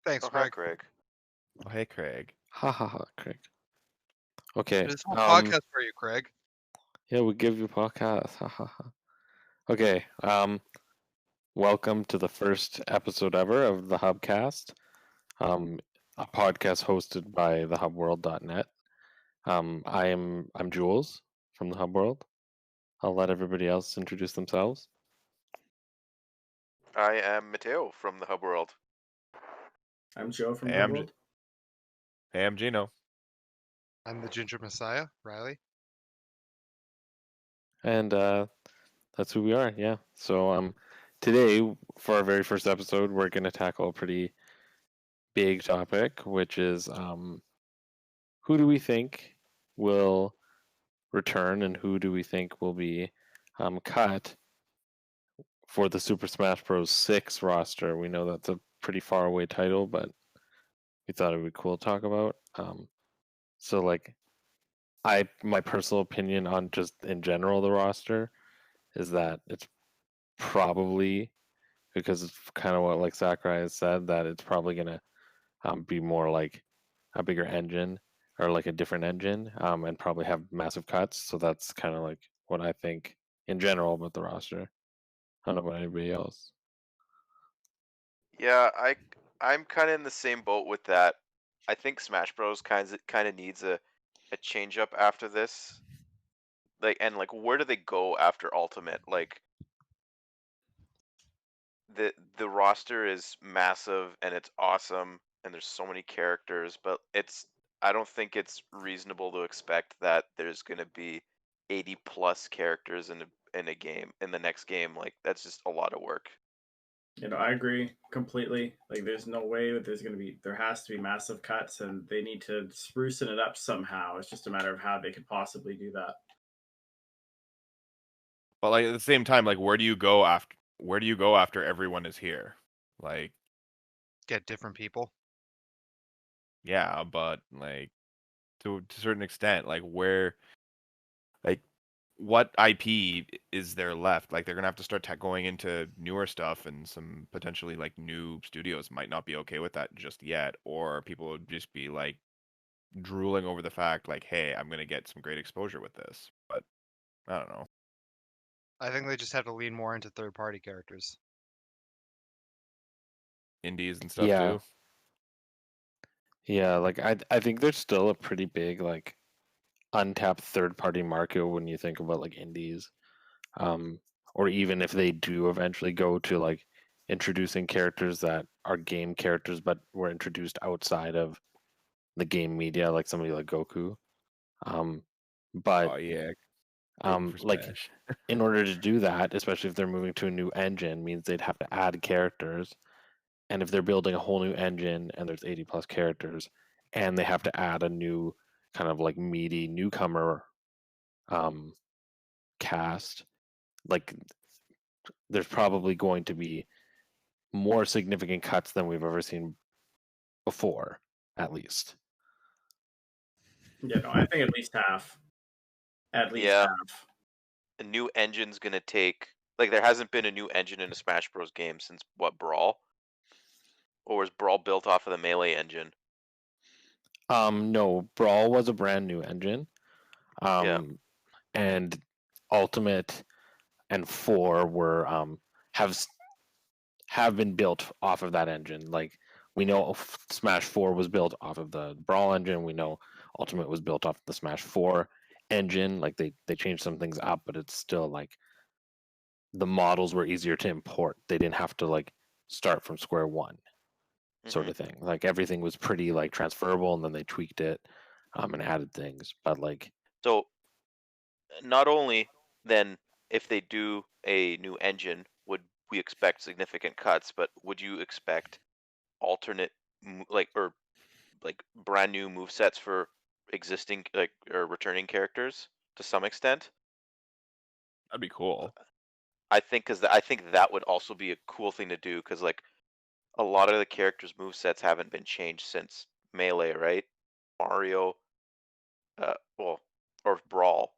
Thanks, Oh, hi, Greg. Craig. Oh, hey, Craig. Ha ha ha, Craig. Okay. This whole podcast for you, Craig. Yeah, we give you podcast. Ha ha ha. Okay. Welcome to the first episode ever of the Hubcast. A podcast hosted by thehubworld.net. I'm Jules from the Hub World. I'll let everybody else introduce themselves. I am Matteo from the Hub World. I'm Joe from Hey, the I'm World. Hey, I'm Gino. I'm the Ginger Messiah, Riley. And that's who we are, yeah. So today, for our very first episode, we're going to tackle a pretty big topic, which is who do we think will return and who do we think will be cut for the Super Smash Bros. 6 roster. We know that's a pretty far away title, but we thought it would be cool to talk about. So like my personal opinion on just in general the roster is that it's probably, because it's kind of what like Sakurai has said, that it's probably gonna be more like a bigger engine or like a different engine, and probably have massive cuts. So that's kind of like what I think in general about the roster. I don't know about anybody else. Yeah, I'm kind of in the same boat with that. I think Smash Bros. kind of needs a change up after this. Like where do they go after Ultimate? Like the roster is massive and it's awesome and there's so many characters, but I don't think it's reasonable to expect that there's going to be 80 plus characters in a game in the next game. Like that's just a lot of work. I agree completely. Like, there's no way that there has to be massive cuts, and they need to sprucing it up somehow. It's just a matter of how they could possibly do that. But like at the same time, like where do you go after everyone is here? Like, Get different people. yeah, but like to a certain extent, like what IP is there left? Like they're gonna have to start going into newer stuff, and some potentially like new studios might not be okay with that just yet, or people would just be like drooling over the fact like, hey, I'm gonna get some great exposure with this. But I don't know. I think they just have to lean more into third-party characters. Indies and stuff Yeah, too. yeah. Like I think there's still a pretty big like untapped third party market when you think about like indies, um, or even if they do eventually go to like introducing characters that are game characters but were introduced outside of the game media, like somebody like Goku. Um, but Oh yeah, Goku for like Smash. in order to do that, especially if they're moving to a new engine, means they'd have to add characters. And if they're building a whole new engine and there's 80 plus characters, and they have to add a new kind of like meaty newcomer um, cast, like there's probably going to be more significant cuts than we've ever seen before, at least. I think at least half. At least Yeah, half. a new engine's gonna take like there hasn't been a new engine in a Smash Bros. Game since what, Brawl? Or was Brawl built off of the Melee engine? No, Brawl was a brand new engine. Yeah. And Ultimate and 4 were have have been built off of that engine. Like we know Smash 4 was built off of the Brawl engine. We know Ultimate was built off the Smash 4 engine. Like they changed some things up, but it's still like the models were easier to import. They didn't have to like start from square one, sort hmm of thing. Like everything was pretty like transferable, and then they tweaked it and added things. But like So not only then, if they do a new engine, would we expect significant cuts, but would you expect alternate like brand new move sets for existing like or returning characters to some extent? That'd be cool. I think because I think that would also be a cool thing to do because like a lot of the characters' move sets haven't been changed since Melee, right? Mario, well, or Brawl.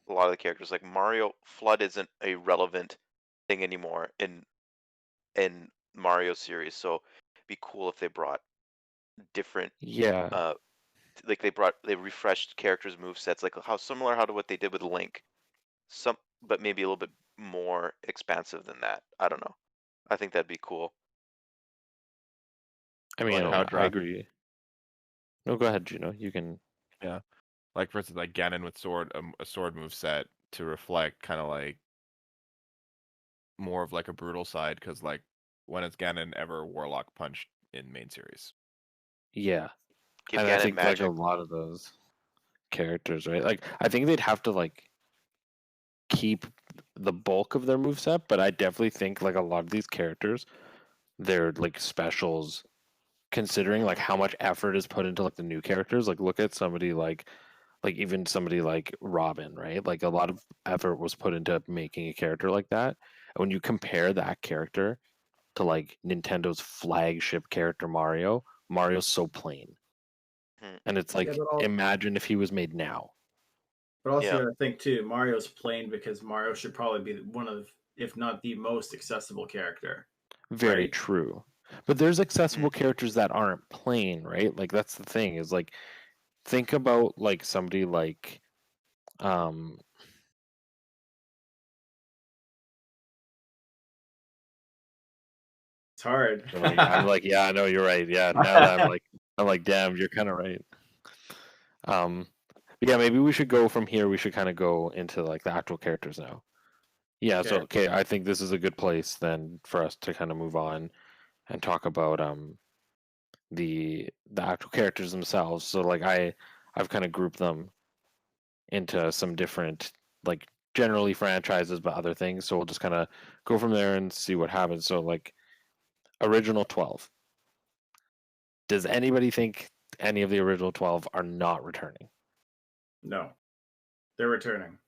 A lot of the characters like Mario Flood isn't a relevant thing anymore in Mario series, so it'd be cool if they brought different. Yeah. Like they refreshed characters' movesets, like how to what they did with Link, but maybe a little bit more expansive than that. I don't know. I think that'd be cool. I mean, Going how I over. agree. No, go ahead, Gino. You can. Yeah, like for instance, like Ganon with a sword move set to reflect kind of like more of like a brutal side, because like when has Ganon ever Warlock punched in main series? Yeah. Give And I Ganon think like a magic. lot of those characters, right? Like I think they'd have to like keep the bulk of their moveset, but I definitely think like a lot of these characters, their like specials, considering like how much effort is put into like the new characters. Like look at somebody like even somebody like Robin, right? Like a lot of effort was put into making a character like that. And when you compare that character to like Nintendo's flagship character Mario, Mario's so plain. Mhm. And it's like imagine if he was made now. But also, Yeah. you got to think too. Mario's plain because Mario should probably be one of, if not the most accessible character. Very Right. true. But there's accessible characters that aren't plain, right? Like that's the thing is like think about like somebody like um It's hard. I'm like, yeah, I know you're right. Yeah, now that I'm like, damn, you're kind of right. But yeah, maybe we should go from here. We should kind of go into like the actual characters now. Yeah, so okay, I think this is a good place then for us to kind of move on and talk about the actual characters themselves. So like I've kind of grouped them into some different like generally franchises but other things. So we'll just kind of go from there and see what happens. So like original 12. Does anybody think any of the original 12 are not returning? No, they're returning.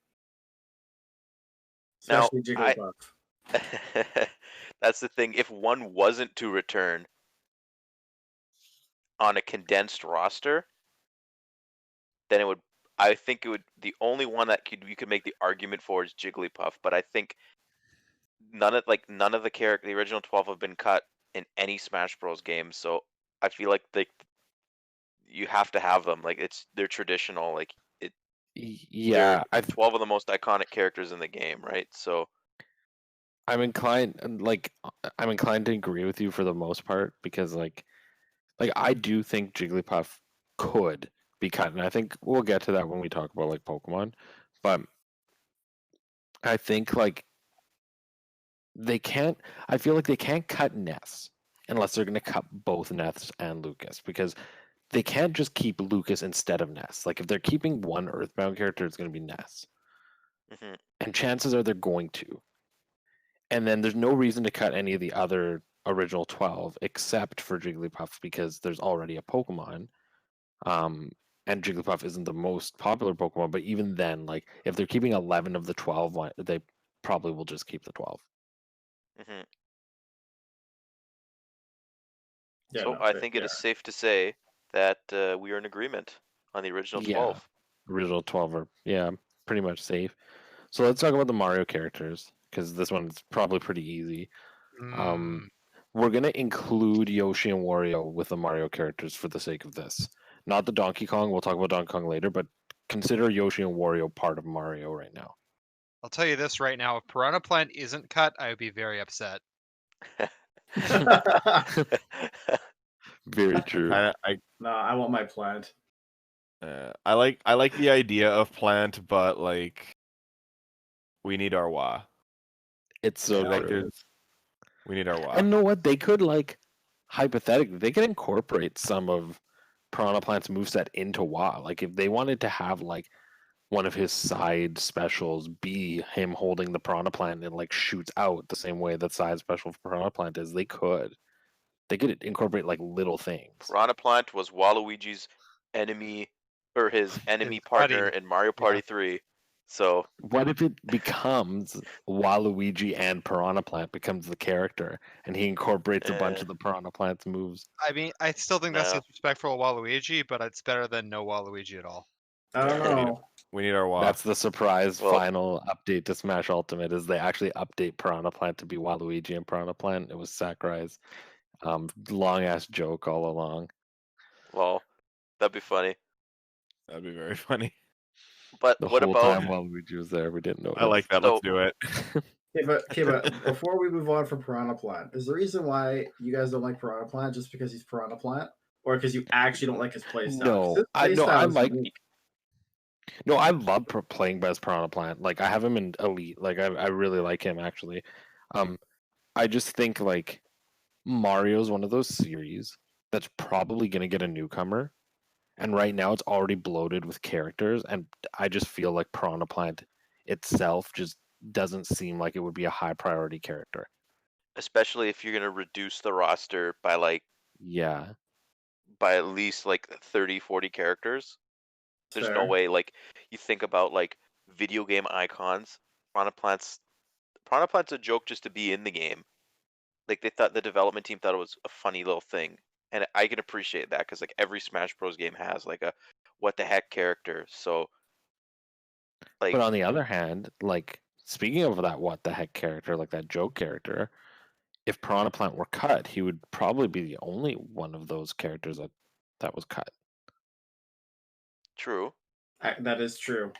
Now, Especially Jigglypuff. that's the thing. If one wasn't to return on a condensed roster, then it would. I think it would. The only one that you could make the argument for is Jigglypuff. But I think none of the original 12 have been cut in any Smash Bros. Game. So I feel like you have to have them. Like they're traditional. Like Yeah, they're 12 of the most iconic characters in the game, right? So I'm inclined to agree with you for the most part because like I do think Jigglypuff could be cut, and I think we'll get to that when we talk about like Pokemon. But I think like they can't. I feel like they can't cut Ness unless they're going to cut both Ness and Lucas because they can't just keep Lucas instead of Ness. Like if they're keeping one Earthbound character, it's going to be Ness, and chances are they're going to. And then there's no reason to cut any of the other original 12 except for Jigglypuff because there's already a Pokemon. And Jigglypuff isn't the most popular Pokemon, but even then, like if they're keeping 11 of the 12, they probably will just keep the 12. Yeah, so no, I think it is safe to say that we are in agreement on the original 12. Original 12 are pretty much safe. So let's talk about the Mario characters because this one's probably pretty easy. We're gonna include Yoshi and Wario with the Mario characters for the sake of this. Not the Donkey Kong. We'll talk about Donkey Kong later, but consider Yoshi and Wario part of Mario right now. I'll tell you this right now: if Piranha Plant isn't cut, I would be very upset. Very true. No, I want my plant. I like the idea of Plant, but like we need our Wah. It's so like true. we need our Wah. And know what? They could like hypothetically, they could incorporate some of Piranha Plant's moveset into Wah. Like if they wanted to have like one of his side specials be him holding the Piranha Plant and like shoots out the same way that side special for Piranha Plant is, they could incorporate like little things. Piranha Plant was Waluigi's enemy or his enemy partner in Mario Party 3. So what if it becomes Waluigi and Piranha Plant becomes the character and he incorporates a bunch of the Piranha Plant's moves? I mean, I still think that's disrespectful of Waluigi, but it's better than no Waluigi at all. I don't know. We need our Wah. That's the surprise final update to Smash Ultimate is they actually update Piranha Plant to be Waluigi and Piranha Plant. It was Sakurai's long ass joke all along. Well, that'd be funny. That'd be very funny. But The what whole about time while Luigi was there, we didn't know. I like that. Let's do it. Okay, but before we move on from Piranha Plant, is the reason why you guys don't like Piranha Plant just because he's Piranha Plant, or because you actually don't like his playstyle? No, I like. No, I love playing as Piranha Plant. Like I have him in Elite. Like I really like him actually. I just think like Mario's one of those series that's probably gonna get a newcomer, and right now it's already bloated with characters, and I just feel like Piranha Plant itself just doesn't seem like it would be a high priority character. especially if you're gonna reduce the roster by like Yeah, by at least like 30, 40 characters. There's no Fair. way. Like you think about like video game icons, Piranha Plant's a joke just to be in the game. Like the development team thought it was a funny little thing, and I can appreciate that because like every Smash Bros game has like a what the heck character. So like but on the other hand, like speaking of that what the heck character, like that joke character, if Piranha Plant were cut, he would probably be the only one of those characters that was cut. true. That is true.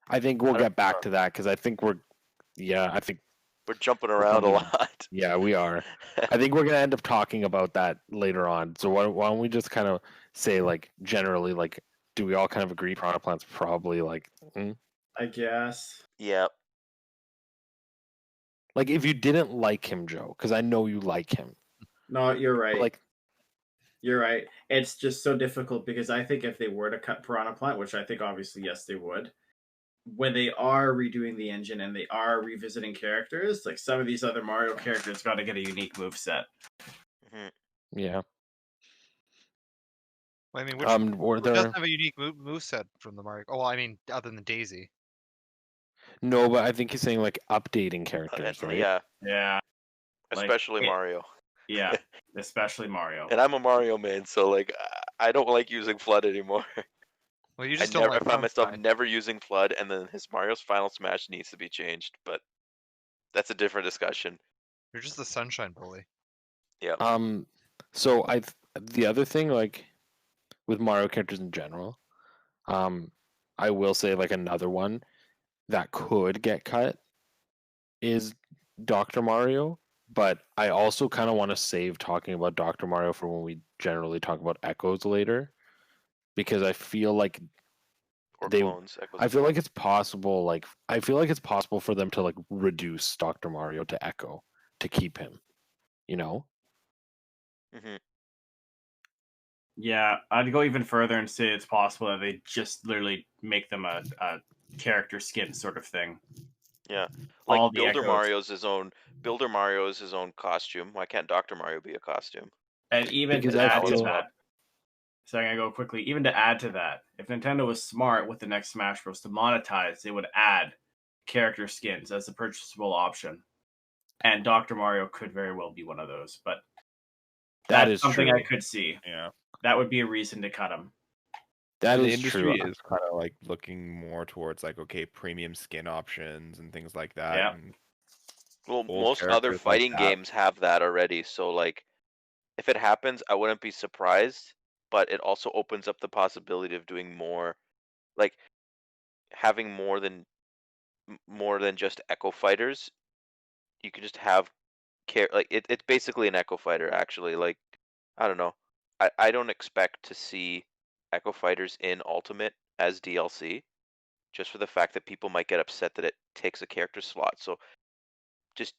I think we'll get back to that because I think I think We're jumping around a coming- lot. yeah, we are. I think we're gonna end up talking about that later on. So why don't we just kind of say like generally like, do we all kind of agree Piranha Plant's probably like, I guess. Yeah. like if you didn't like him, Joe, because I know you like him, No, you're right. like You're right. It's just so difficult because I think if they were to cut Piranha Plant, which I think obviously yes they would, when they are redoing the engine and they are revisiting characters, like some of these other Mario characters got to get a unique move set. Mhm. yeah. Well, I mean, which Were doesn't there have a unique move set from the Mario? Oh, well, I mean, other than Daisy. no? But I think he's saying like updating characters, right? Yeah, Yeah, Like, especially Mario. yeah, especially Mario. And I'm a Mario man, so like I don't like using Flood anymore. Well, you I just don't never like I find myself Sunshine. never using Flood, and then his Mario's Final Smash needs to be changed, but that's a different discussion. You're just the Sunshine bully. So the other thing like with Mario characters in general, I will say like another one that could get cut is Dr. Mario, but I also kind of want to save talking about Dr. Mario for when we generally talk about Echoes later, because I feel like Or They- clones. Echoes I and feel like clones. it's possible. Like I feel like it's possible for them to like reduce Dr. Mario to Echo to keep him. You know? Mhm. Yeah, I'd go even further and say it's possible that they just literally make them a character skin sort of thing. Yeah. All Like the Builder Echoes. Mario is his own costume. Why can't Dr. Mario be a costume? And even Because to I add to feel- that, so I'm gonna go quickly. Even to add to that, if Nintendo was smart with the next Smash Bros. To monetize, they would add character skins as a purchasable option, and Dr. Mario could very well be one of those. But That that's is something true. I could see. Yeah. That would be a reason to cut him. That the is industry true. is kind of like looking more towards like okay, premium skin options and things like that. Yeah. And Well, Old most other characters like fighting that. games have that already. So like, if it happens, I wouldn't be surprised. But it also opens up the possibility of doing more, like having more than just Echo Fighters. You could just have like it's basically an Echo Fighter actually. Like I don't know. I don't expect to see Echo Fighters in Ultimate as DLC, just for the fact that people might get upset that it takes a character slot. So just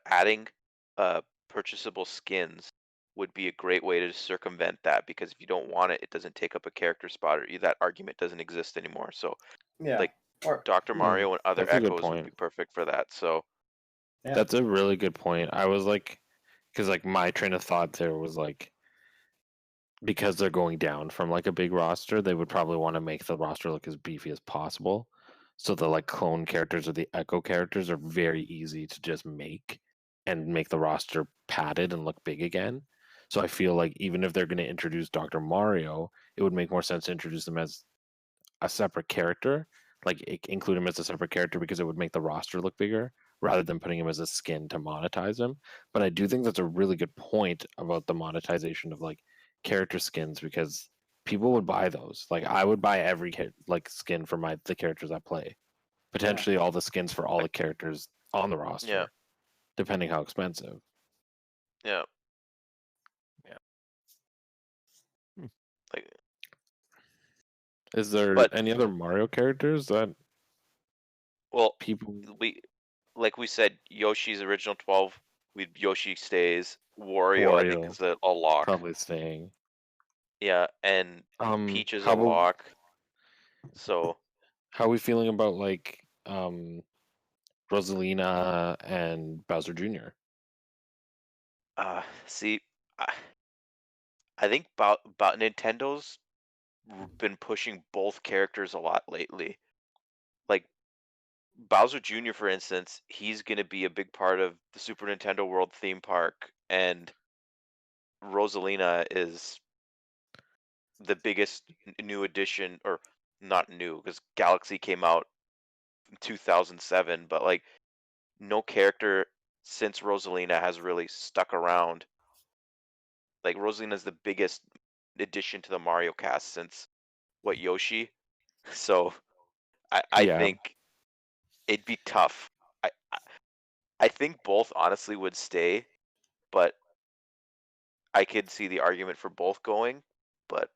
adding purchasable skins would be a great way to circumvent that, because if you don't want it, it doesn't take up a character spot, or that argument doesn't exist anymore. So Yeah. Like, Dr. Mario and other that's a good Echoes would be point. perfect for that. So Yeah. That's a really good point. I was like, because like my train of thought there was like, because they're going down from like a big roster, they would probably want to make the roster look as beefy as possible. So the like clone characters or the Echo characters are very easy to just make and make the roster padded and look big again. So I feel like even if they're going to introduce Dr. Mario, it would make more sense to introduce them as a separate character, like include him as a separate character, because it would make the roster look bigger rather than putting him as a skin to monetize him. But I do think that's a really good point about the monetization of like character skins, because people would buy those. Like I would buy every like skin for the characters I play. Potentially all the skins for all the characters on the roster, Yeah. depending how expensive. Yeah. Yeah. Like, Is there But- any other Mario characters that well, people? like we said, Yoshi's original 12. Yoshi stays. Wario, I think, Wario. is a lock. Probably staying. Yeah, and Peach is a how about- lock. So How are we feeling about like Rosalina and Bowser Jr.? see, I think about Nintendo's been pushing both characters a lot lately. Like Bowser Jr., for instance, he's going to be a big part of the Super Nintendo World theme park, and Rosalina is the biggest new addition, or not new, because Galaxy came out in 2007, but like no character since Rosalina has really stuck around. Like Rosalina's the biggest addition to the Mario cast since Yoshi. So I Yeah. think it'd be tough. I think both honestly would stay, but I could see the argument for both going. But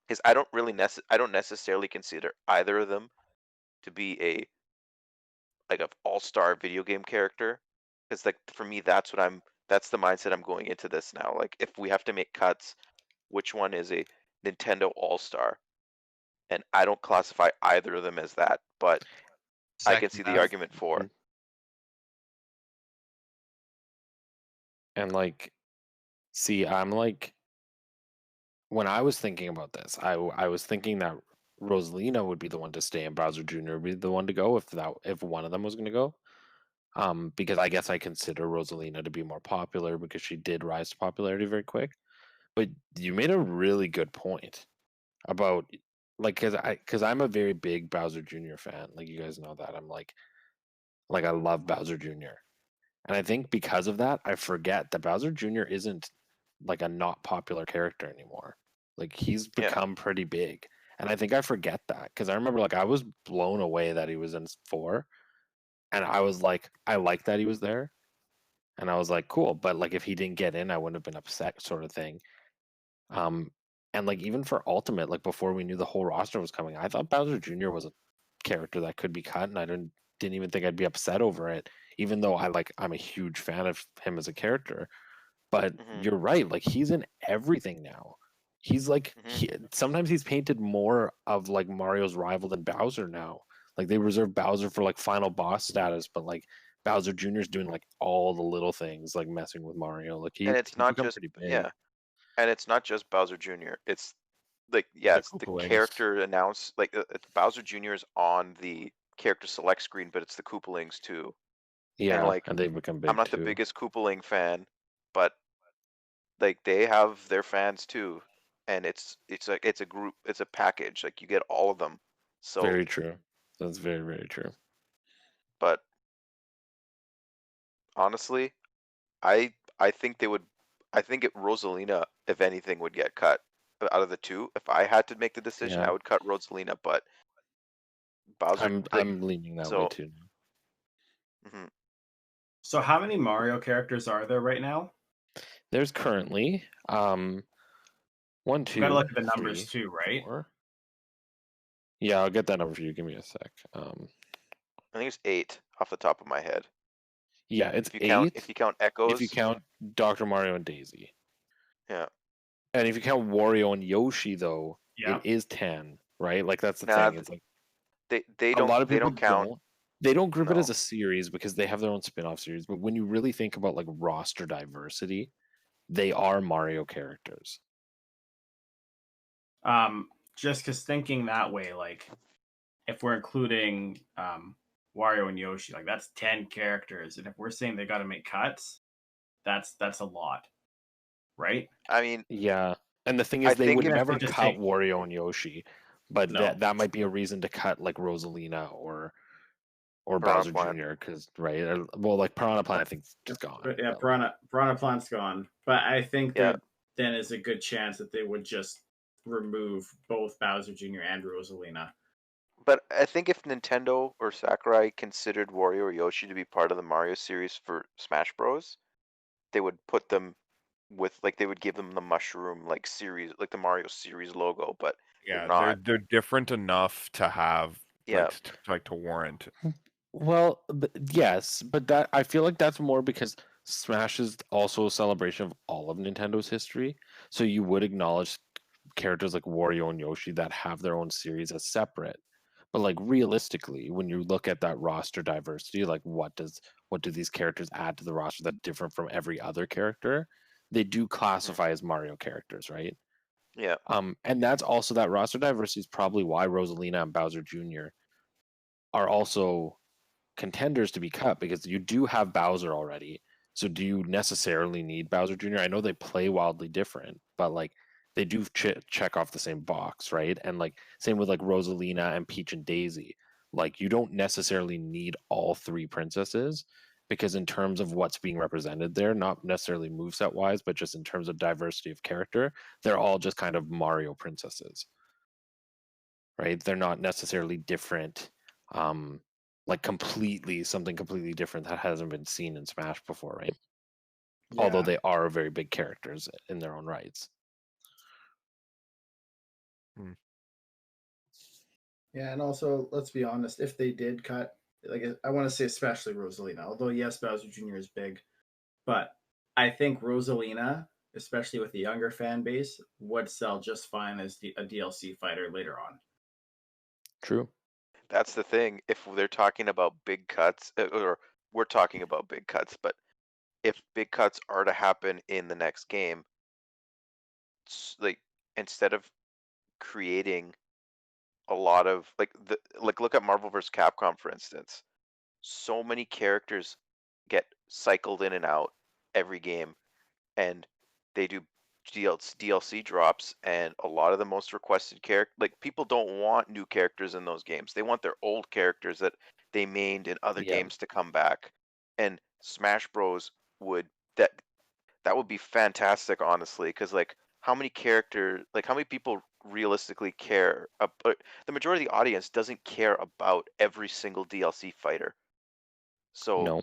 because I don't necessarily consider either of them to be a all-star video game character. Because like for me, that's the mindset I'm going into this now. Like if we have to make cuts, which one is a Nintendo all-star? And I don't classify either of them as that, but I can see the argument for. And like, see, I'm like, when I was thinking about this, I was thinking that Rosalina would be the one to stay and Bowser Jr. would be the one to go if one of them was going to go. Because I guess I consider Rosalina to be more popular because she did rise to popularity very quick. But you made a really good point about like because I'm a very big Bowser Jr. fan. Like you guys know that I'm like I love Bowser Jr. And I think because of that, I forget that Bowser Jr. isn't like a not popular character anymore. Like he's become pretty big. And I think I forget that because I remember like I was blown away that he was in 4. And I was like, I like that he was there. And I was like, cool. But like if he didn't get in, I wouldn't have been upset, sort of thing. And like even for Ultimate, like before we knew the whole roster was coming, I thought Bowser Jr. was a character that could be cut, and I didn't even think I'd be upset over it, even though I'm a huge fan of him as a character. But you're right, like he's in everything now. He's like sometimes he's painted more of like Mario's rival than Bowser now. Like they reserve Bowser for like final boss status, but like Bowser Jr.'s doing like all the little things, like messing with Mario. Like And it's not become just pretty big. and it's not just Bowser Jr. It's like it's the Koopalings. character announced. Like Bowser Jr. is on the character select screen, but it's the Koopalings too. Yeah, like, and they've become big I'm not too. the biggest Koopaling fan, but like they have their fans too, and it's a group, it's a package. Like you get all of them. So Very true. That's very, very true. but honestly, I think they would. I think Rosalina, if anything, would get cut out of the two. If I had to make the decision, Yeah. I would cut Rosalina. But Bowser, I'm leaning that way too. So how many Mario characters are there right now? There's currently 1, 2. You gotta look at the numbers 3, too, right? 4. Yeah, I'll get that number for you. Give me a sec. I think it's 8 off the top of my head. Yeah, it's If 8. If you count Echoes. If you count Dr. Mario and Daisy. Yeah. And if you count Wario and Yoshi, though, Yeah. it is 10, right? Like that's the Nah, thing. It's like they a don't. lot of They people don't count. They don't group it as No. a series because they have their own spin-off series. But when you really think about like roster diversity, they are Mario characters. Just because thinking that way, like if we're including Wario and Yoshi, like that's 10 characters, and if we're saying they got to make cuts, that's a lot, right? I mean, Yeah, and the thing is, I they think would if they never just cut take- Wario and Yoshi, but No. that might be a reason to cut like Rosalina or or Piranha Bowser Plant. Jr. Because well, like Piranha Plant, I think is just gone. But yeah, but, like, Piranha Plant's gone. But I think Yeah. that then is a good chance that they would just remove both Bowser Jr. and Rosalina. But I think if Nintendo or Sakurai considered Wario or Yoshi to be part of the Mario series for Smash Bros, they would put them with like they would give them the mushroom like series, like the Mario series logo, but they're Yeah, not. they're different enough to have Yeah. to warrant. well, yes, but that I feel like that's more because Smash is also a celebration of all of Nintendo's history. So you would acknowledge characters like Wario and Yoshi that have their own series as separate. But like realistically, when you look at that roster diversity, like what do these characters add to the roster that's different from every other character? They do classify as Mario characters, right? Yeah. And that's also that roster diversity is probably why Rosalina and Bowser Jr. are also contenders to be cut because you do have Bowser already. So do you necessarily need Bowser Jr.? I know they play wildly different, but like they do check off the same box, right? And like same with like Rosalina and Peach and Daisy. Like you don't necessarily need all three princesses because in terms of what's being represented there, not necessarily moveset wise, but just in terms of diversity of character, they're all just kind of Mario princesses, right? They're not necessarily different. Like something completely different that hasn't been seen in Smash before, right? Although they are very big characters in their own rights. Yeah, and also let's be honest, if they did cut, like I want to say especially Rosalina, although yes, Bowser Jr. is big, but I think Rosalina, especially with the younger fan base, would sell just fine as a DLC fighter later on. True. That's the thing. If they're talking about big cuts, or we're talking about big cuts, but if big cuts are to happen in the next game, like instead of creating a lot of like look at Marvel vs. Capcom for instance. So many characters get cycled in and out every game, and they do DLC drops, and a lot of the most requested character, like people don't want new characters in those games. They want their old characters that they mained in other Yeah. games to come back. And Smash Bros would that would be fantastic, honestly, because like how many people realistically care about the majority of the audience doesn't care about every single DLC fighter. So No.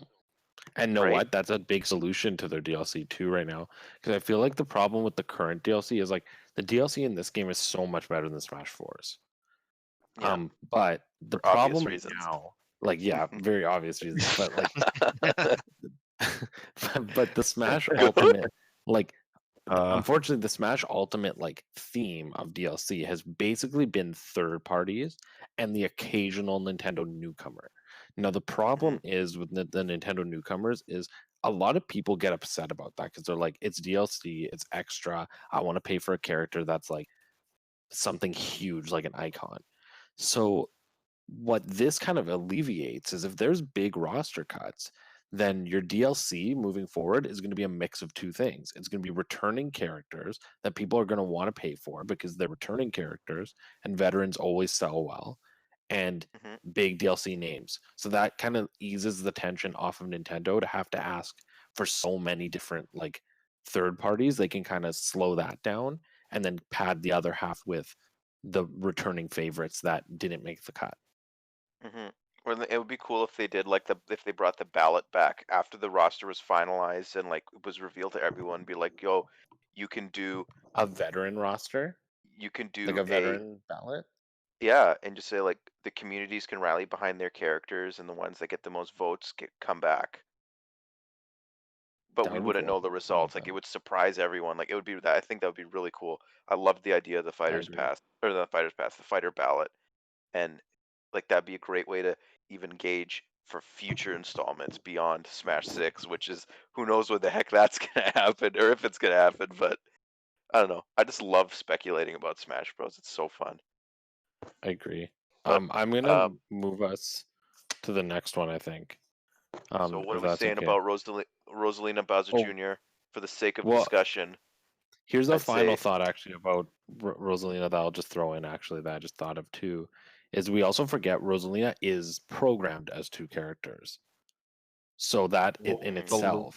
And know right? what? That's a big solution to their DLC too right now. Because I feel like the problem with the current DLC is like the DLC in this game is so much better than Smash 4's. Yeah. But the For obvious problem right reasons. now, like yeah, very obvious reasons, but like but the Smash Ultimate, like unfortunately the Smash Ultimate like theme of DLC has basically been third parties and the occasional Nintendo newcomer. Now the problem is with the Nintendo newcomers is a lot of people get upset about that because they're like, it's DLC, it's extra. I want to pay for a character that's like something huge, like an icon. So what this kind of alleviates is if there's big roster cuts, then your DLC moving forward is going to be a mix of two things. It's going to be returning characters that people are going to want to pay for because they're returning characters and veterans always sell well, and big DLC names. So that kind of eases the tension off of Nintendo to have to ask for so many different like third parties. They can kind of slow that down and then pad the other half with the returning favorites that didn't make the cut. Or it would be cool if they did if they brought the ballot back after the roster was finalized and like it was revealed to everyone. Be like, yo, you can do a veteran roster. You can do like a veteran ballot. Yeah, and just say like the communities can rally behind their characters, and the ones that get the most votes come back. But That we would be wouldn't cool. know the results. Like it would surprise everyone. Like it would be that. I think that would be really cool. I love the idea of the fighters agree. pass or the fighters pass, the fighter ballot, and like that'd be a great way to even gauge for future installments beyond Smash 6, which is who knows when the heck that's gonna happen or if it's gonna happen. But I don't know. I just love speculating about Smash Bros. It's so fun. I agree. But, I'm gonna move us to the next one, I think. So what if are we that's saying okay. about Rosalina Bowser Oh, Jr. for the sake of well, discussion? Here's a I'd final say- thought actually about Rosalina that I'll just throw in actually that I just thought of too is we also forget Rosalina is programmed as 2 characters. So that in Mhm. itself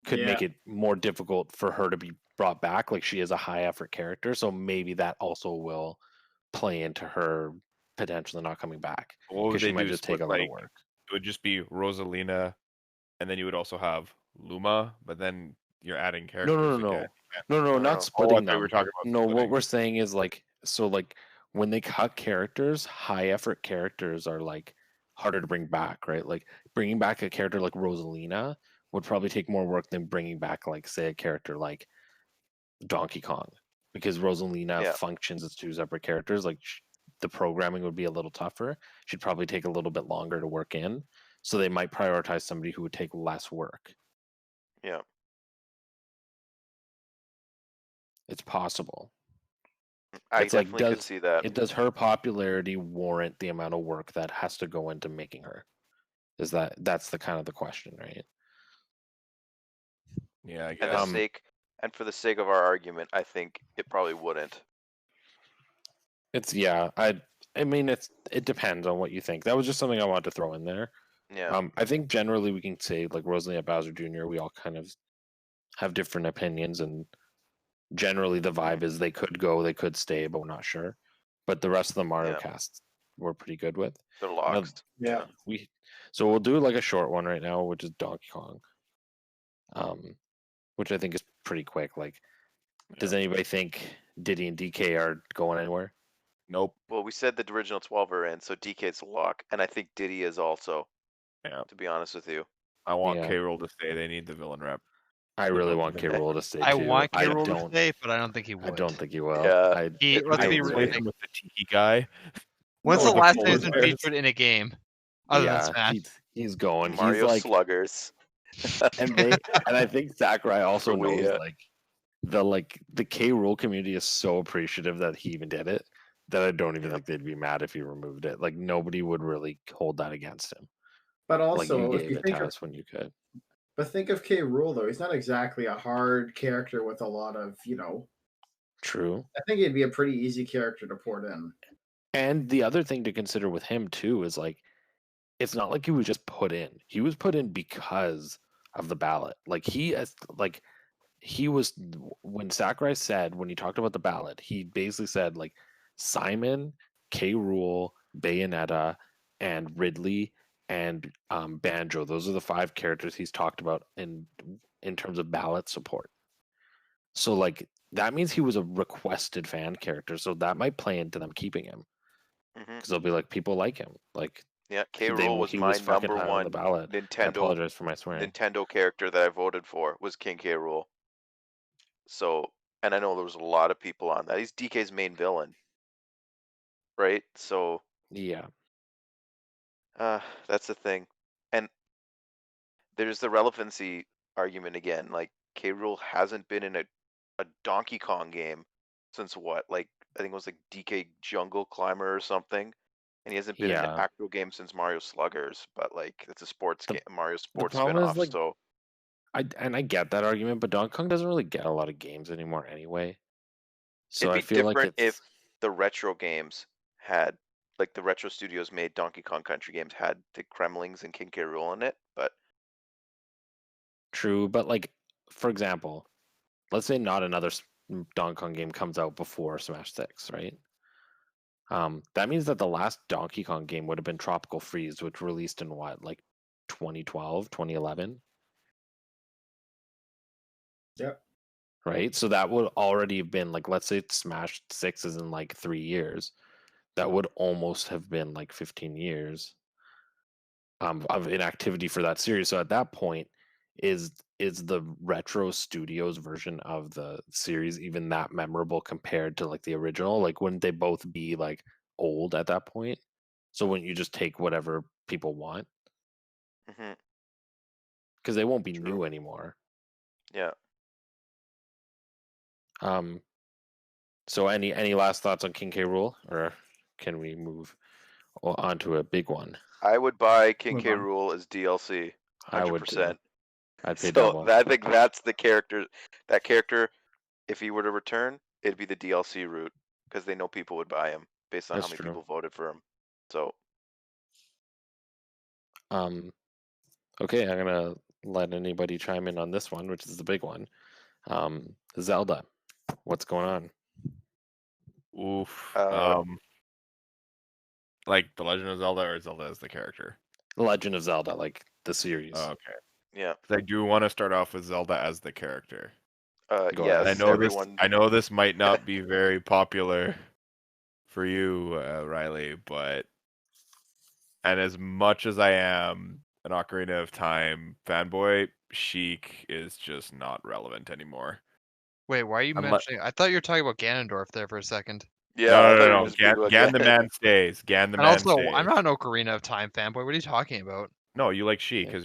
could Yeah. make it more difficult for her to be brought back. Like she is a high effort character, so maybe that also will play into her potentially not coming back What would because she they might do? just Split, take a lot of like, work. it would just be Rosalina, and then you would also have Luma, but then you're adding No, characters no, no, again. no, no, No, not no. Oh, I splitting thought we were them. talking about No, what splitting. we're saying is like so like when they cut characters, high effort characters are like harder to bring back, right? Like bringing back a character like Rosalina would probably take more work than bringing back like say a character like Donkey Kong because Rosalina Yeah. functions as 2 separate characters. Like the programming would be a little tougher. She'd probably take a little bit longer to work in. So they might prioritize somebody who would take less work. Yeah. It's possible. I It's like definitely could see that. does her popularity warrant the amount of work that has to go into making her? That's the kind of the question, right? Yeah, I And guess. for the sake of our argument, I think it probably wouldn't. It's I mean it depends on what you think. That was just something I wanted to throw in there. Yeah. I think generally we can say like Rosalina and Bowser Jr. we all kind of have different opinions, and generally the vibe is they could stay, but we're not sure. But the rest of the Mario Yeah. casts we're pretty good with. They're Now, locked. Yeah. So we'll do like a short one right now, which is Donkey Kong. Which I think is pretty quick. Like, does anybody think Diddy and DK are going anywhere? Nope. Well, we said the original 12 are in, so DK's a lock, and I think Diddy is also. Yeah. To be honest with you. I want Yeah. K. Rool to stay. They need the villain rep. I really want K. Rool to stay too. I want K. I Rool to don't. stay, but I don't think he would. I don't think he will. Yeah. I, Let's I be really- real. Replace him with the tiki guy. When's Or the the last time polar he's been bears. featured in a game? Other than yeah, Smash. he's going. Mario he's like, Sluggers. and I think Sakurai also For knows Wii, the K. Rool community is so appreciative that he even did it that I don't even Yeah. think they'd be mad if he removed it. Like nobody would really hold that against him. But Like also, you if gave you it think to of, us when you could. but think of K. Rool though, he's not exactly a hard character with a lot of, True. I think he'd be a pretty easy character to port in. And the other thing to consider with him too is like, it's not like he was just put in. He was put in because of the ballot. Like he was when Sakurai said when he talked about the ballot, he basically said like Simon, K. Rool, Bayonetta, and Ridley and Banjo. Those are the 5 characters he's talked about in terms of ballot support. So like that means he was a requested fan character. So that might play into them keeping him because they'll be like people like him. Like Yeah, K. Rool was my fucking number high on one the ballot. I Nintendo apologize for my swearing. Nintendo character that I voted for was King K. Rool. So, and I know there was a lot of people on that. He's DK's main villain, right? So, Yeah. that's the thing. And there's the relevancy argument again. Like K. Rool hasn't been in a Donkey Kong game since what? Like I think it was like DK Jungle Climber or something. And he hasn't been in an Yeah. actual game since Mario Sluggers, but like it's a sports game, Mario sports problem is, spin-off. like, So I get that argument, but Donkey Kong doesn't really get a lot of games anymore anyway. So it'd I be feel like different it's if the retro games had, like the retro studios made Donkey Kong Country games had the Kremlings and King K. Rool in it. But true, but like for example, let's say not another Donkey Kong game comes out before Smash 6, right? That means that the last Donkey Kong game would have been Tropical Freeze, which released in what, like 2012, 2011? Yep. Right? So that would already have been like, let's say Smash 6 is in like 3 years. That would almost have been like 15 years of inactivity for that series. So at that point, is the retro studios version of the series even that memorable compared to like the original? Like wouldn't they both be like old at that point? So wouldn't you just take whatever people want? Because they won't be True. new anymore. Yeah. So any last thoughts on King K. Rool, or can we move on to a big one? I would buy King Move K. on. Rool as DLC. 100%. I would too. I'd pay So double. I think that's the character. That character, if he were to return, it'd be the DLC route because they know people would buy him. based on That's how many true. people voted for him. So Okay, I'm gonna let anybody chime in on this one, which is the big one. Zelda, what's going on? Oof. Uh, Like The Legend of Zelda or Zelda as the character? The Legend of Zelda, like the series. Oh, okay. yeah, 'Cause I do want to start off with Zelda as the character. Go yes, ahead. I know everyone. this. I know this might not be very popular for you, Riley, but and as much as I am an Ocarina of Time fanboy, Sheik is just not relevant anymore. Wait, why are you Unle- mentioning? I thought you were talking about Ganondorf there for a second. Yeah, I thought you were No. just being like, Gan the man stays. Gan the And man also, I'm stays. not an Ocarina of Time fanboy. What are you talking about? No, you like Sheik Yeah. because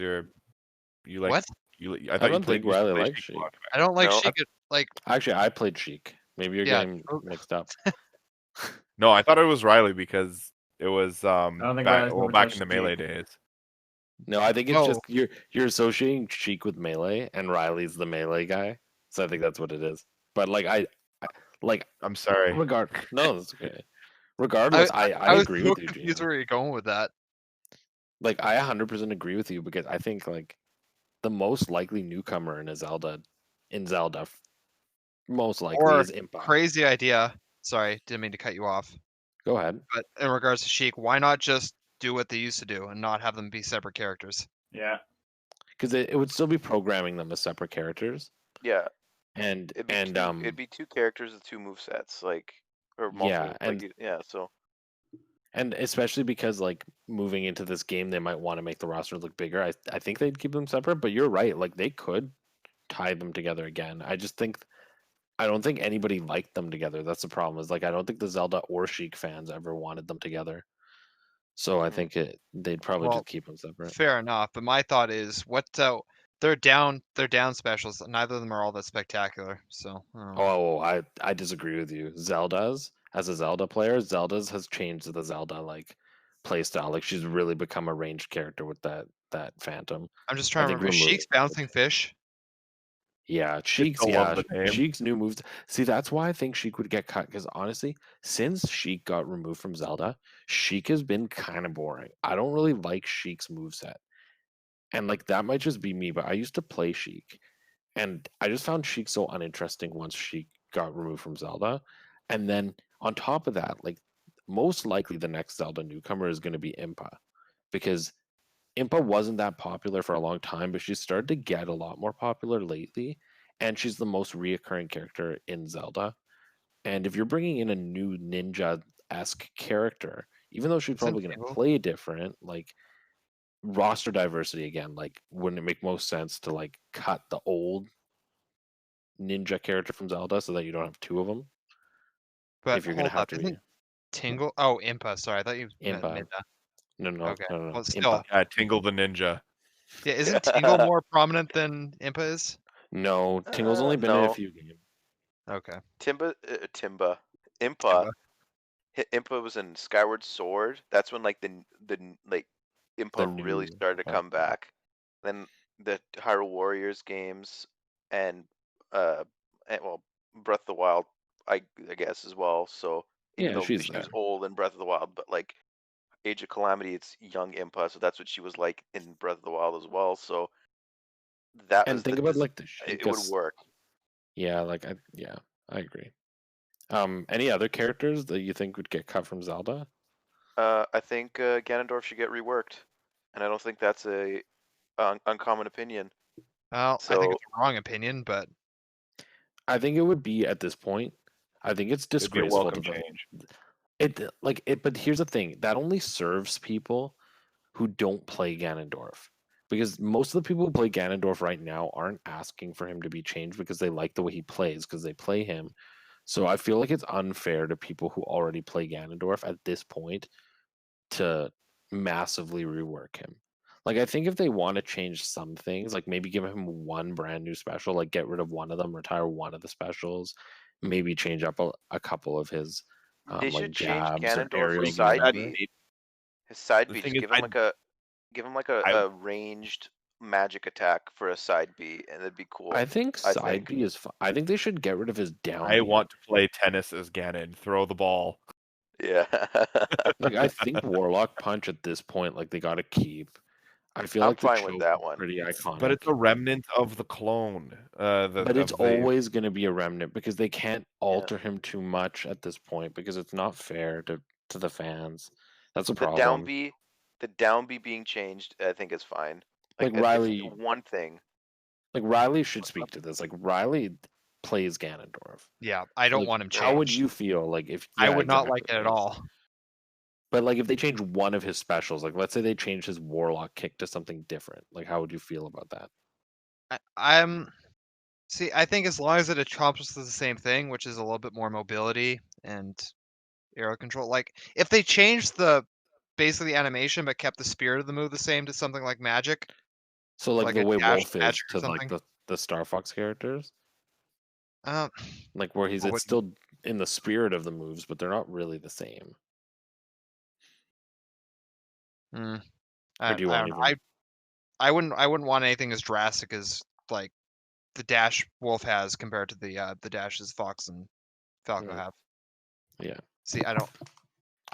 you like What? I I thought you don't played. think You used to Riley play likes Sheik a Sheik. lot. I don't like No. Sheik. Like, Actually, I played Sheik. Maybe you're Yeah, getting oh. mixed up. No, I thought it was Riley because it was don't think back Riley's never back touched in the Sheik. melee days. No, I think it's No. just you're associating Sheik with melee, and Riley's the melee guy. So I think that's what it is. But like I'm sorry. no, that's okay. Regardless, I was agree so with you, confused Gino. where you're going with that. Like I 100% agree with you because I think like the most likely newcomer in Zelda, most likely Or is Impa. crazy idea. Sorry, didn't mean to cut you off. Go ahead. But in regards to Sheik, why not just do what they used to do and not have them be separate characters? Yeah. Because it would still be programming them as separate characters, yeah, and it'd be two characters with two movesets, like or multiple. yeah, and So and especially because like moving into this game, they might want to make the roster look bigger. I think they'd keep them separate, but you're right. Like they could tie them together again. I don't think anybody liked them together. That's the problem. Is like I don't think the Zelda or Sheik fans ever wanted them together. So I think they'd probably Well, just keep them separate. Fair enough, but my thought is, they're down specials. Neither of them are all that spectacular. So, I don't know. Oh, I disagree with you. Zelda's as a Zelda player, Zelda's has changed the Zelda like play style. Like she's really become a ranged character with that Phantom. I'm just trying to think remember. Is remove- Sheik's bouncing fish? Yeah, Sheik's still love the name. Sheik's new moves. See, that's why I think Sheik would get cut because honestly, since Sheik got removed from Zelda, Sheik has been kind of boring. I don't really like Sheik's moveset. And like that might just be me, but I used to play Sheik. And I just found Sheik so uninteresting once Sheik got removed from Zelda. And then on top of that, like most likely the next Zelda newcomer is going to be Impa. Because Impa wasn't that popular for a long time, but she's started to get a lot more popular lately. And she's the most reoccurring character in Zelda. And if you're bringing in a new ninja-esque character, even though she's Isn't probably going to Tingle- play different, like roster diversity again, like wouldn't it make most sense to like cut the old ninja character from Zelda so that you don't have two of them? But If you're gonna hold have up, to isn't Tingle? Oh, Impa. Sorry, I thought you meant Impa. Minna. No, Okay. Well, Impa. still, Tingle the Ninja. yeah. Isn't Tingle more prominent than Impa is? No, Tingle's only been in a no. few games. Okay. Impa. Timba. Impa was in Skyward Sword. That's when like the like Impa really new started to part. come back. Then the Hyrule Warriors games and well, Breath of the Wild, I guess as well. So even Yeah, though she's she there. was old in Breath of the Wild, but like Age of Calamity, it's young Impa, so that's what she was like in Breath of the Wild as well. So that And was think about like the it would Sheikah. work. Yeah, I agree. Any other characters that you think would get cut from Zelda? I think Ganondorf should get reworked, and I don't think that's a uncommon opinion. Well, I think it's a wrong opinion, but I think it would be at this point. I think it's It'd be a disgraceful welcome to the change. But here's the thing: that only serves people who don't play Ganondorf. Because most of the people who play Ganondorf right now aren't asking for him to be changed because they like the way he plays, because they play him. So I feel like it's unfair to people who already play Ganondorf at this point to massively rework him. Like I think if they want to change some things, like maybe give him one brand new special, like get rid of one of them, retire one of the specials, maybe change up a couple of his They like should change jabs or Ganondorf for areas. side that- B. His side The B, thing just is, give him like a ranged magic attack for a side B, and it'd be cool. I think I side think. B is fine. I think they should get rid of his down. I B. want to play tennis as Ganon. Throw the ball. Yeah. Like I think Warlock Punch at this point, like they gotta keep. I feel I'm like the fine with choke that is one. pretty iconic. But it's a remnant of the clone. But it's always going to be a remnant because they can't alter him too much at this point because it's not fair to the fans. That's a The problem. down B being changed, I think is fine. Like if Riley, one thing. like Riley should speak to this. Like Riley plays Ganondorf. Yeah, I don't Like, want him changed. how would you feel like if I yeah, would not like it exactly. at all. But like if they change one of his specials, like let's say they change his Warlock kick to something different, like how would you feel about that? See, I think as long as it accomplishes the same thing, which is a little bit more mobility and arrow control. Like if they changed basically the animation but kept the spirit of the move the same to something like magic. So like the a way dash Wolf is magic or to like something. the Star Fox characters. Um, Like where it's wouldn't- still in the spirit of the moves, but they're not really the same. mm, Or do you I want don't know. even? I wouldn't want anything as drastic as like the dash Wolf has compared to the dashes Fox and Falco have. Yeah. See, I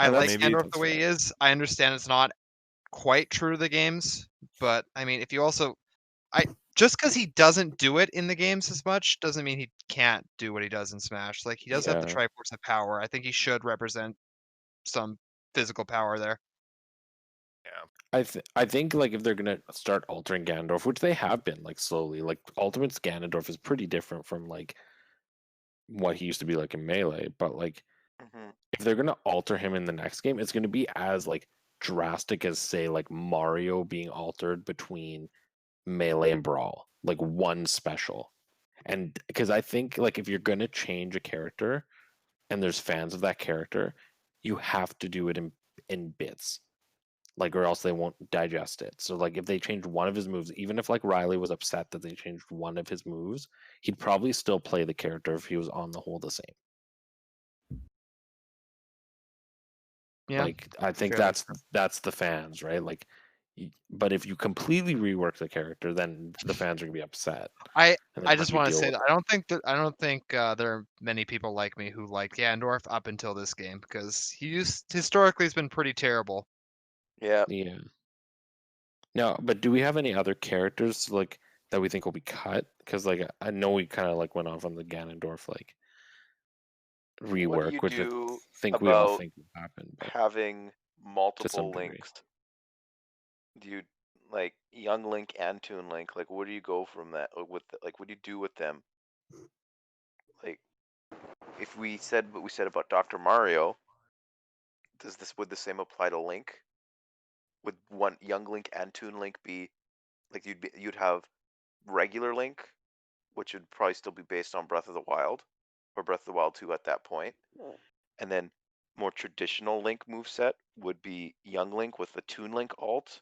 like maybe Ganondorf that's the way he is. I understand it's not quite true to the games, but I mean, if you also, just because he doesn't do it in the games as much doesn't mean he can't do what he does in Smash. Like he does have the Yeah. Triforce of power. I think he should represent some physical power there. I think like if they're gonna start altering Ganondorf, which they have been like slowly, like Ultimate's Ganondorf is pretty different from like what he used to be like in Melee, but like if they're gonna alter him in the next game, it's gonna be as like drastic as say like Mario being altered between Melee and Brawl, like one special. And because I think like if you're gonna change a character and there's fans of that character, you have to do it in bits. Like or else they won't digest it. So like if they change one of his moves, even if like Riley was upset that they changed one of his moves, he'd probably still play the character if he was on the whole the same. Yeah. Like I think fairly that's the fans, right? Like but if you completely rework the character, then the fans are gonna be upset. I And then how just do you want to deal say with that it? I don't think there are many people like me who like Ganondorf up until this game because historically has been pretty terrible. Yeah. Yeah. No, but do we have any other characters like that we think will be cut? Because like I know we kind of like went off on the Ganondorf like What do you rework, which I do think we all about think will happen, but having some multiple degree. links? Do you like Young Link and Toon Link? Like, where do you go from that? Like, what do you do with them? Like, if we said what we said about Dr. Mario, would the same apply to Link? Would one Young Link and Toon Link be like you'd have regular Link, which would probably still be based on Breath of the Wild or Breath of the Wild 2 at that point, and then more traditional Link moveset would be Young Link with the Toon Link alt,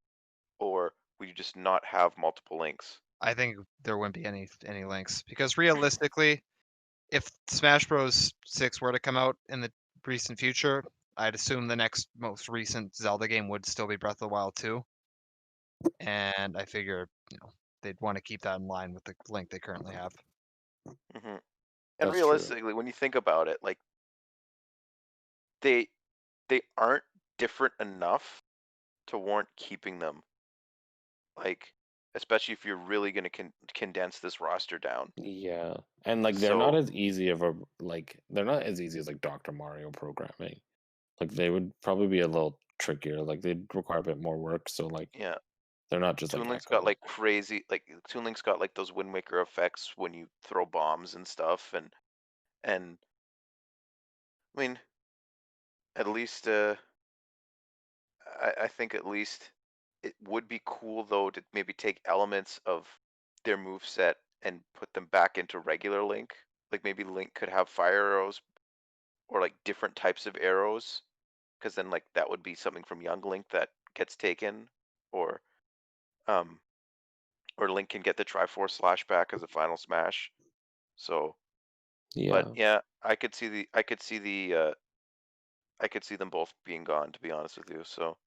or would you just not have multiple links? I think there wouldn't be any links because realistically, if Smash Bros. 6 were to come out in the recent future, I'd assume the next most recent Zelda game would still be Breath of the Wild 2. And I figure, they'd want to keep that in line with the link they currently have. And That's true. realistically, when you think about it, like they aren't different enough to warrant keeping them. Like, especially if you're really going to condense this roster down. Yeah, and like they're not as easy of a like they're not as easy as like Dr. Mario programming. Like they would probably be a little trickier. Like they'd require a bit more work. So like Yeah, they're not just Toon like Link's got echoes. like crazy, like Toon Link's got like those Wind Waker effects when you throw bombs and stuff, and I mean, at least I think at least it would be cool though to maybe take elements of their move set and put them back into regular Link. Like maybe Link could have fire arrows or like different types of arrows, because then like that would be something from Young Link that gets taken, or Link can get the Triforce Slash back as a final smash. So, Yeah, but yeah, I could see them both being gone, to be honest with you. So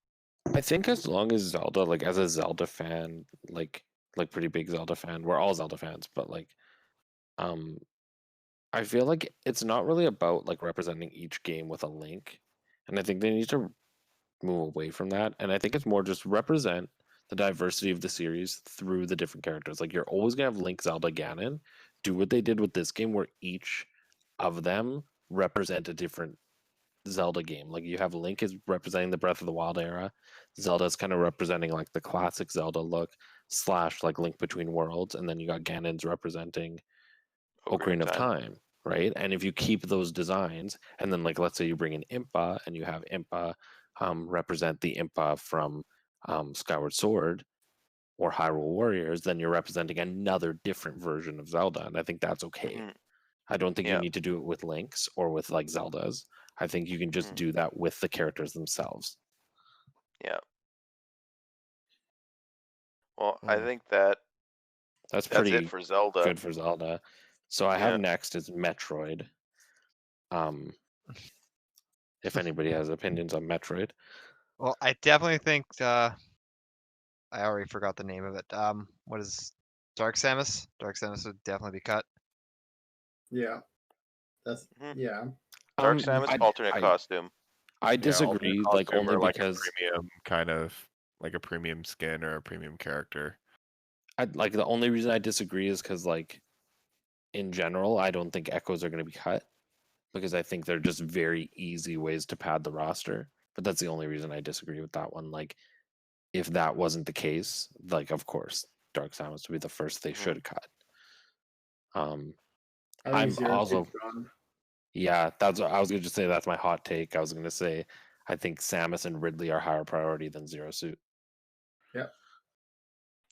I think as long as Zelda, like as a Zelda fan, like pretty big Zelda fan, we're all Zelda fans, but like, I feel like it's not really about like representing each game with a link. And I think they need to move away from that. And I think it's more just represent the diversity of the series through the different characters. Like you're always gonna have Link, Zelda, Ganon. Do what they did with this game, where each of them represent a different Zelda game. Like you have Link is representing the Breath of the Wild era. Zelda's kind of representing like the classic Zelda look / like Link Between Worlds, and then you got Ganon's representing Ocarina of Time, right? And if you keep those designs, and then like let's say you bring in Impa, and you have Impa represent the Impa from Skyward Sword or Hyrule Warriors, then you're representing another different version of Zelda, and I think that's okay. Mhm. I don't think you Yeah. need to do it with Links or with like Zeldas. I think you can just Mhm. do that with the characters themselves. Yeah. Well, I Mm. think that's That's it pretty for Zelda. good for Zelda. So I Yeah. have next is Metroid. If anybody has opinions on Metroid. Well, I definitely think I already forgot the name of it. What is Dark Samus? Dark Samus would definitely be cut. Yeah. That's Mhm. yeah. Dark Samus alternate costume. I Yeah, alternate disagree, like costume only or like because a premium kind of like a premium skin or a premium character. like the only reason I disagree is because like in general, I don't think echoes are going to be cut because I think they're just very easy ways to pad the roster. But that's the only reason I disagree with that one. Like if that wasn't the case, like of course Dark Samus would be the first they should cut. I think I'm Zero also Suit's gone. yeah, that's I was gonna just say that's my hot take. I was gonna say I think Samus and Ridley are higher priority than Zero Suit.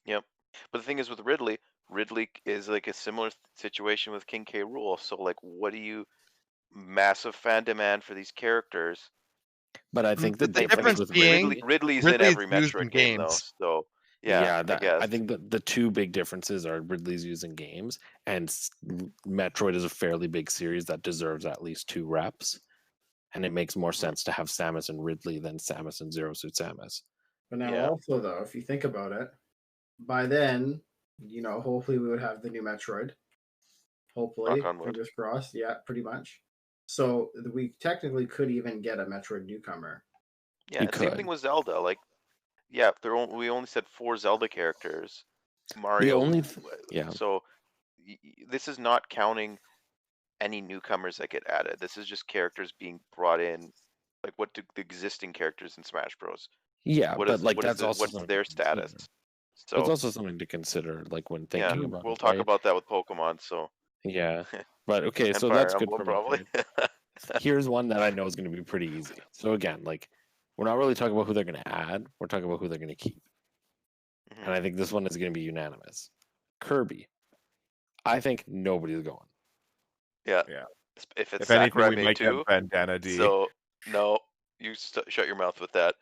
Yep. But the thing is with Ridley is like a similar situation with King K. Rool. So like, what do you massive fan demand for these characters? But I think the The difference difference with being Ridley's in every used in Metroid game though. games. So yeah, I guess. I think the two big differences are Ridley's using games, and Metroid is a fairly big series that deserves at least 2 reps, and it makes more sense to have Samus and Ridley than Samus and Zero Suit Samus. But now Yeah. also though, if you think about it, by then, hopefully we would have the new Metroid. Hopefully, Knock on wood. fingers crossed. Yeah, pretty much. So we technically could even get a Metroid newcomer. Yeah, same thing with Zelda. Like, yeah, we only said 4 Zelda characters. Mario. So this is not counting any newcomers that get added. This is just characters being brought in. Like, what do the existing characters in Smash Bros? Yeah, but like what's their status? So that's also something to consider, like when thinking about. We'll talk about that with Pokemon. So yeah, but okay, so Fire that's good Emblem, for probably. Here's one that I know is going to be pretty easy. So again, like we're not really talking about who they're going to add. We're talking about who they're going to keep. And I think this one is going to be unanimous. Kirby. I think nobody's going. Yeah. If it's anything, Sakurai we might too, get Bandana D. So no, you shut your mouth with that.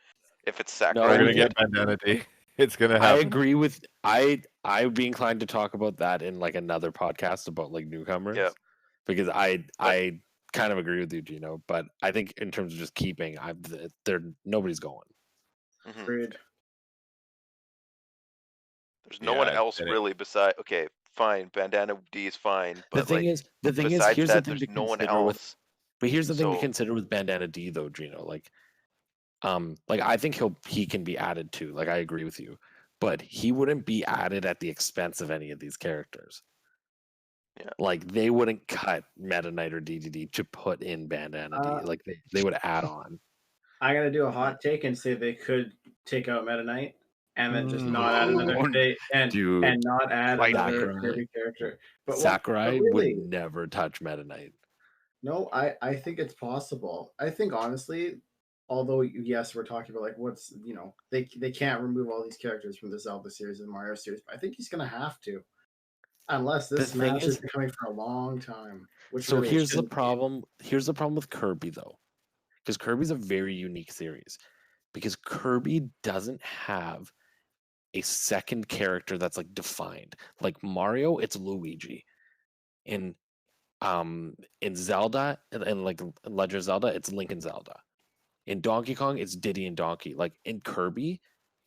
If it's Sakurai, we're gonna get Bandana D. It's gonna happen. I agree with I'd be inclined to talk about that in like another podcast about like newcomers. Yeah. Because I kind of agree with you, Gino, but I think in terms of just keeping, nobody's going. Agreed. There's no one else really beside. Okay, fine. Bandana D is fine. But the thing is, here's the thing there's to no one consider else. But here's the thing to consider with Bandana D though, Gino. Like I think he can be added too. Like I agree with you, but he wouldn't be added at the expense of any of these characters. Yeah. Like they wouldn't cut Meta Knight or DDD to put in Bandana D. Like they would add on. I'm gonna do a hot take and say they could take out Meta Knight and then just not add another and not add another Kirby character. But Sakurai would never touch Meta Knight. No, I think it's possible. I think honestly, although yes, we're talking about like what's they can't remove all these characters from the Zelda series and Mario series, but I think he's gonna have to, unless this Smash is coming for a long time. So here's the problem. Here's the problem with Kirby though, because Kirby's a very unique series, because Kirby doesn't have a second character that's like defined. Like Mario, it's Luigi. In Zelda and like Legend of Zelda, it's Link and Zelda. In Donkey Kong, it's Diddy and Donkey. Like in Kirby,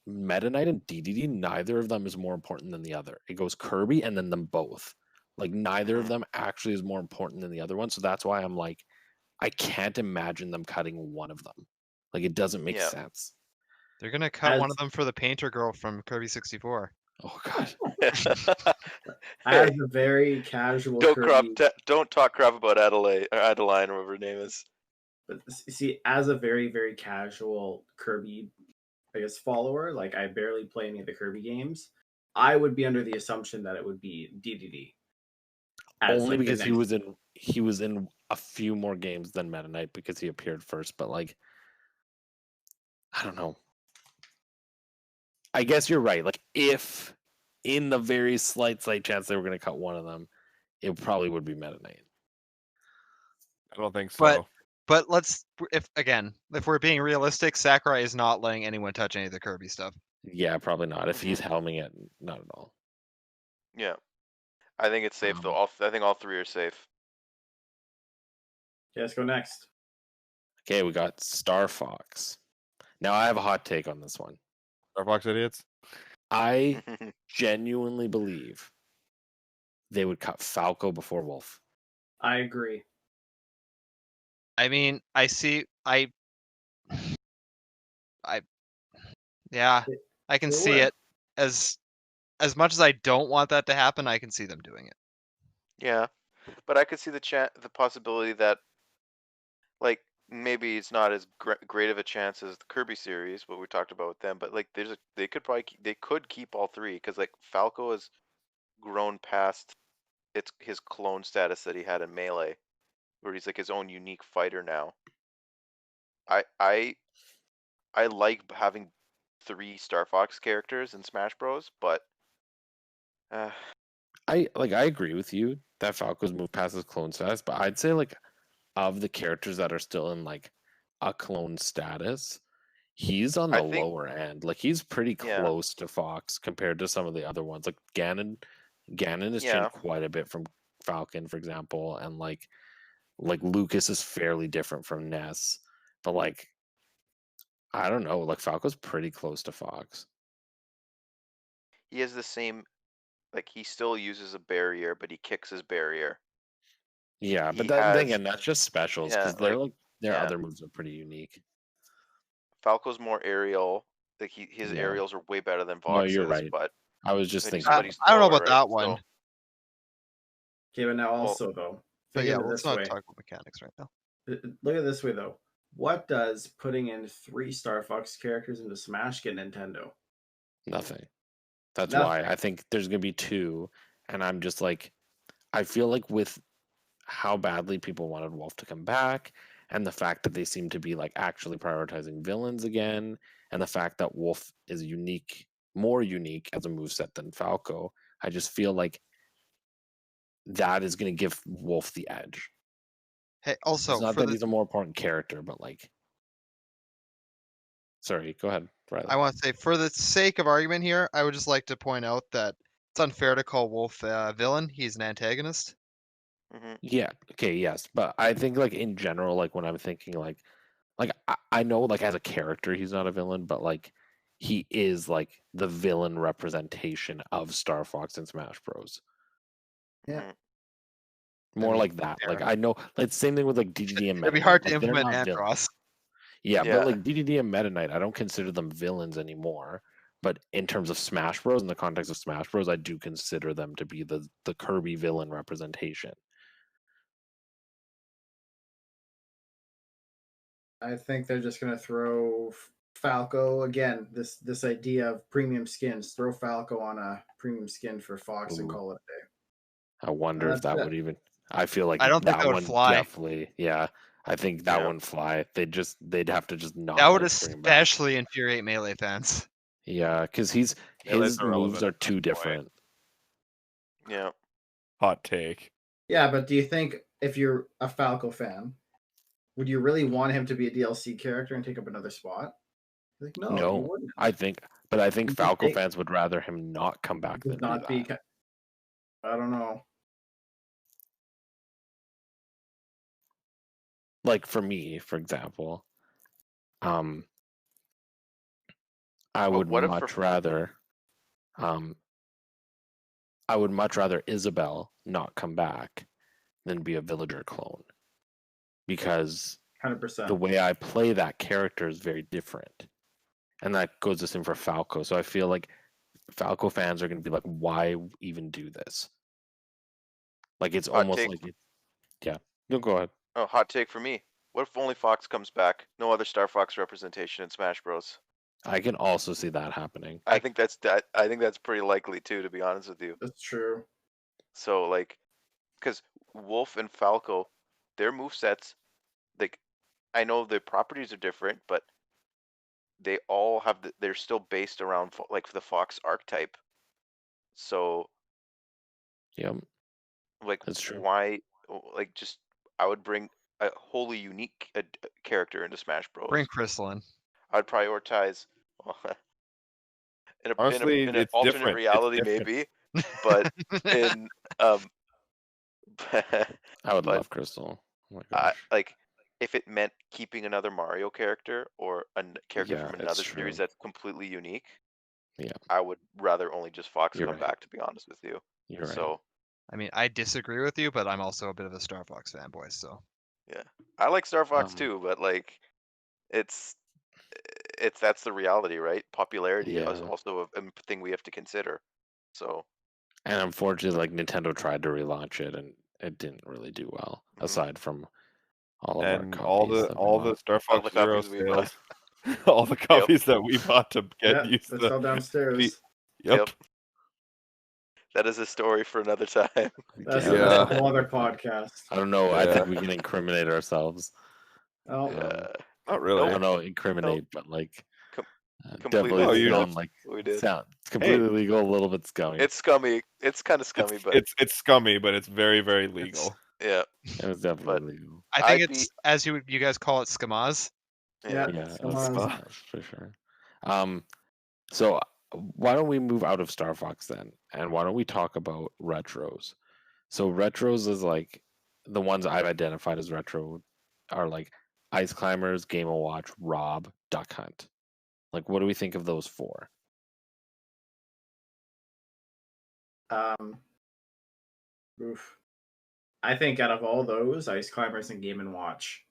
Meta Knight and DDD, neither of them is more important than the other. It goes Kirby and then them both. Like neither of them actually is more important than the other one. So that's why I'm like, I can't imagine them cutting one of them. Like, it doesn't make Yeah. sense. They're gonna cut one As- of them for the painter girl from Kirby 64. Oh god. As Hey, a very casual don't Kirby, don't talk crap about Adelaide or Adeline or whatever her name is. but see, as a very, very casual Kirby, I guess, follower, like I barely play any of the Kirby games, I would be under the assumption that it would be DDD. Only because he was in a few more games than Meta Knight because he appeared first, but like I don't know. I guess you're right. Like if in the very slight chance they were going to cut one of them, it probably would be Meta Knight. I don't think so. But if we're being realistic, Sakurai is not letting anyone touch any of the Kirby stuff. Yeah, probably not. If he's helming it, not at all. Yeah, I think it's safe though. I think all three are safe. Okay, let's go next. Okay, we got Star Fox. Now I have a hot take on this one. Star Fox idiots. I genuinely believe they would cut Falco before Wolf. I agree. I mean, I can It see would. it. As much as I don't want that to happen, I can see them doing it. Yeah, but I could see the possibility that, like, maybe it's not as great of a chance as the Kirby series, what we talked about with them. But like, they could keep all three because like Falco has grown past his clone status that he had in Melee, where he's like his own unique fighter now. I like having 3 Star Fox characters in Smash Bros, but I agree with you that Falco's moved past his clone status, but I'd say like of the characters that are still in like a clone status, he's on the lower end. Like he's pretty close to Fox compared to some of the other ones. Like Ganon has changed quite a bit from Falcon, for example, and like Lucas is fairly different from Ness. But like I don't know, like Falco's pretty close to Fox. he has the same, like he still uses a barrier, but he kicks his barrier. Yeah, but then again, that's just specials because their other moves are pretty unique. Falco's more aerial. Like his aerials are way better than Vox's. No, you're right. But I was just thinking. I don't know about that one. Okay, but now also though, but yeah, let's not talk about mechanics right now. Look at it this way though. What does putting in 3 Star Fox characters into Smash get Nintendo? Nothing. That's why I think there's gonna be 2, and I'm just like, I feel like with how badly people wanted Wolf to come back, and the fact that they seem to be like actually prioritizing villains again, and the fact that Wolf is more unique as a moveset than Falco, I just feel like that is going to give Wolf the edge. Hey, also, it's not that he's a more important character, but like, sorry, go ahead, Riley. I want to say, for the sake of argument here, I would just like to point out that it's unfair to call Wolf a villain. He's an antagonist. Yeah. Okay. Yes, but I think like in general, like when I'm thinking like I know like as a character he's not a villain, but like he is like the villain representation of Star Fox and Smash Bros. Yeah. More like that. Like I know, like same thing with like DDD and Meta Knight. It'd be hard to like, implement Andross. Yeah, but like DDD and Meta Knight, I don't consider them villains anymore. But in terms of Smash Bros, in the context of Smash Bros, I do consider them to be the Kirby villain representation. I think they're just gonna throw Falco again. This idea of premium skins. Throw Falco on a premium skin for Fox and call it a day. I wonder if that would even. I feel like I don't think that would one fly. Definitely, yeah. I think that wouldn't fly. They'd have to just not. That would especially infuriate Melee fans. Yeah, because his moves are too different. Yeah. Hot take. Yeah, but do you think if you're a Falco fan, would you really want him to be a DLC character and take up another spot? Like, no, you wouldn't. I think Falco fans would rather him not come back than not be. I don't know. Like for me, for example, I would much rather Isabelle not come back than be a villager clone. because 100%. the way I play that character is very different. And that goes the same for Falco. So I feel like Falco fans are going to be like, why even do this? Like, it's Hot almost take. like, yeah. No, go ahead. Oh, hot take for me. What if only Fox comes back? No other Star Fox representation in Smash Bros. I can also see that happening. I think that's pretty likely too, to be honest with you. That's true. So like, because Wolf and Falco, their movesets, like, I know the properties are different, but they all have they're still based around like the Fox archetype. So Yeah, like, that's true. why? Like, just I would bring a wholly unique character into Smash Bros. Bring Crystalline. I'd prioritize. Honestly, in an it's alternate different. reality, It's different. maybe, but in I would but love Crystal. Oh my gosh. like, if it meant keeping another Mario character or a character Yeah, from it's another series true. that's completely unique, Yeah, I would rather only just Fox You're come right. back, to be honest with you. you're right. So I mean, I disagree with you, but I'm also a bit of a Star Fox fanboy. So yeah, I like Star Fox Um, too, but like, it's that's the reality, right? Popularity is Yeah. also a thing we have to consider. So And unfortunately, like Nintendo tried to relaunch it and it didn't really do well, Mhm. aside from all of our And copies. all the that we bought. Star all Fox the Zero copies we bought. sales, all the copies that we bought to get Yeah, used they're to. still downstairs. Yep. That is a story for another time. That's Yeah. a whole other podcast. I don't know. I think Yeah. we can incriminate ourselves. Oh, Yeah. Not I really. don't know, incriminate, but like Completely definitely legal. sound like We did. sound completely legal, a little bit scummy. It's scummy. It's kind of scummy, but It's scummy, but it's very, very legal. yeah. It was definitely legal. I think I'd it's as you guys call it, skamaz. yeah. Yeah, Come that's on. for sure. So why don't we move out of Star Fox then, and why don't we talk about retros? So retros is like the ones I've identified as retro are like Ice Climbers, Game & Watch, Rob, Duck Hunt. Like, what do we think of those four? Oof. I think out of all those, Ice Climbers and Game and Watch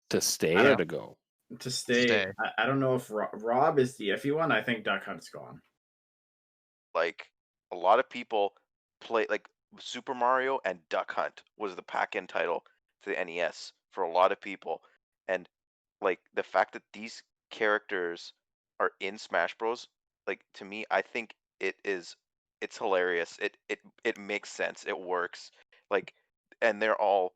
To stay I or don't- to go? to stay. Stay. I don't know if Rob is the iffy one. I think Duck Hunt's gone. like, a lot of people play like Super Mario and Duck Hunt was the pack-in title to the NES for a lot of people, and like the fact that these characters are in Smash Bros. Like, to me, I think it's hilarious. It makes sense. It works. Like, and they're all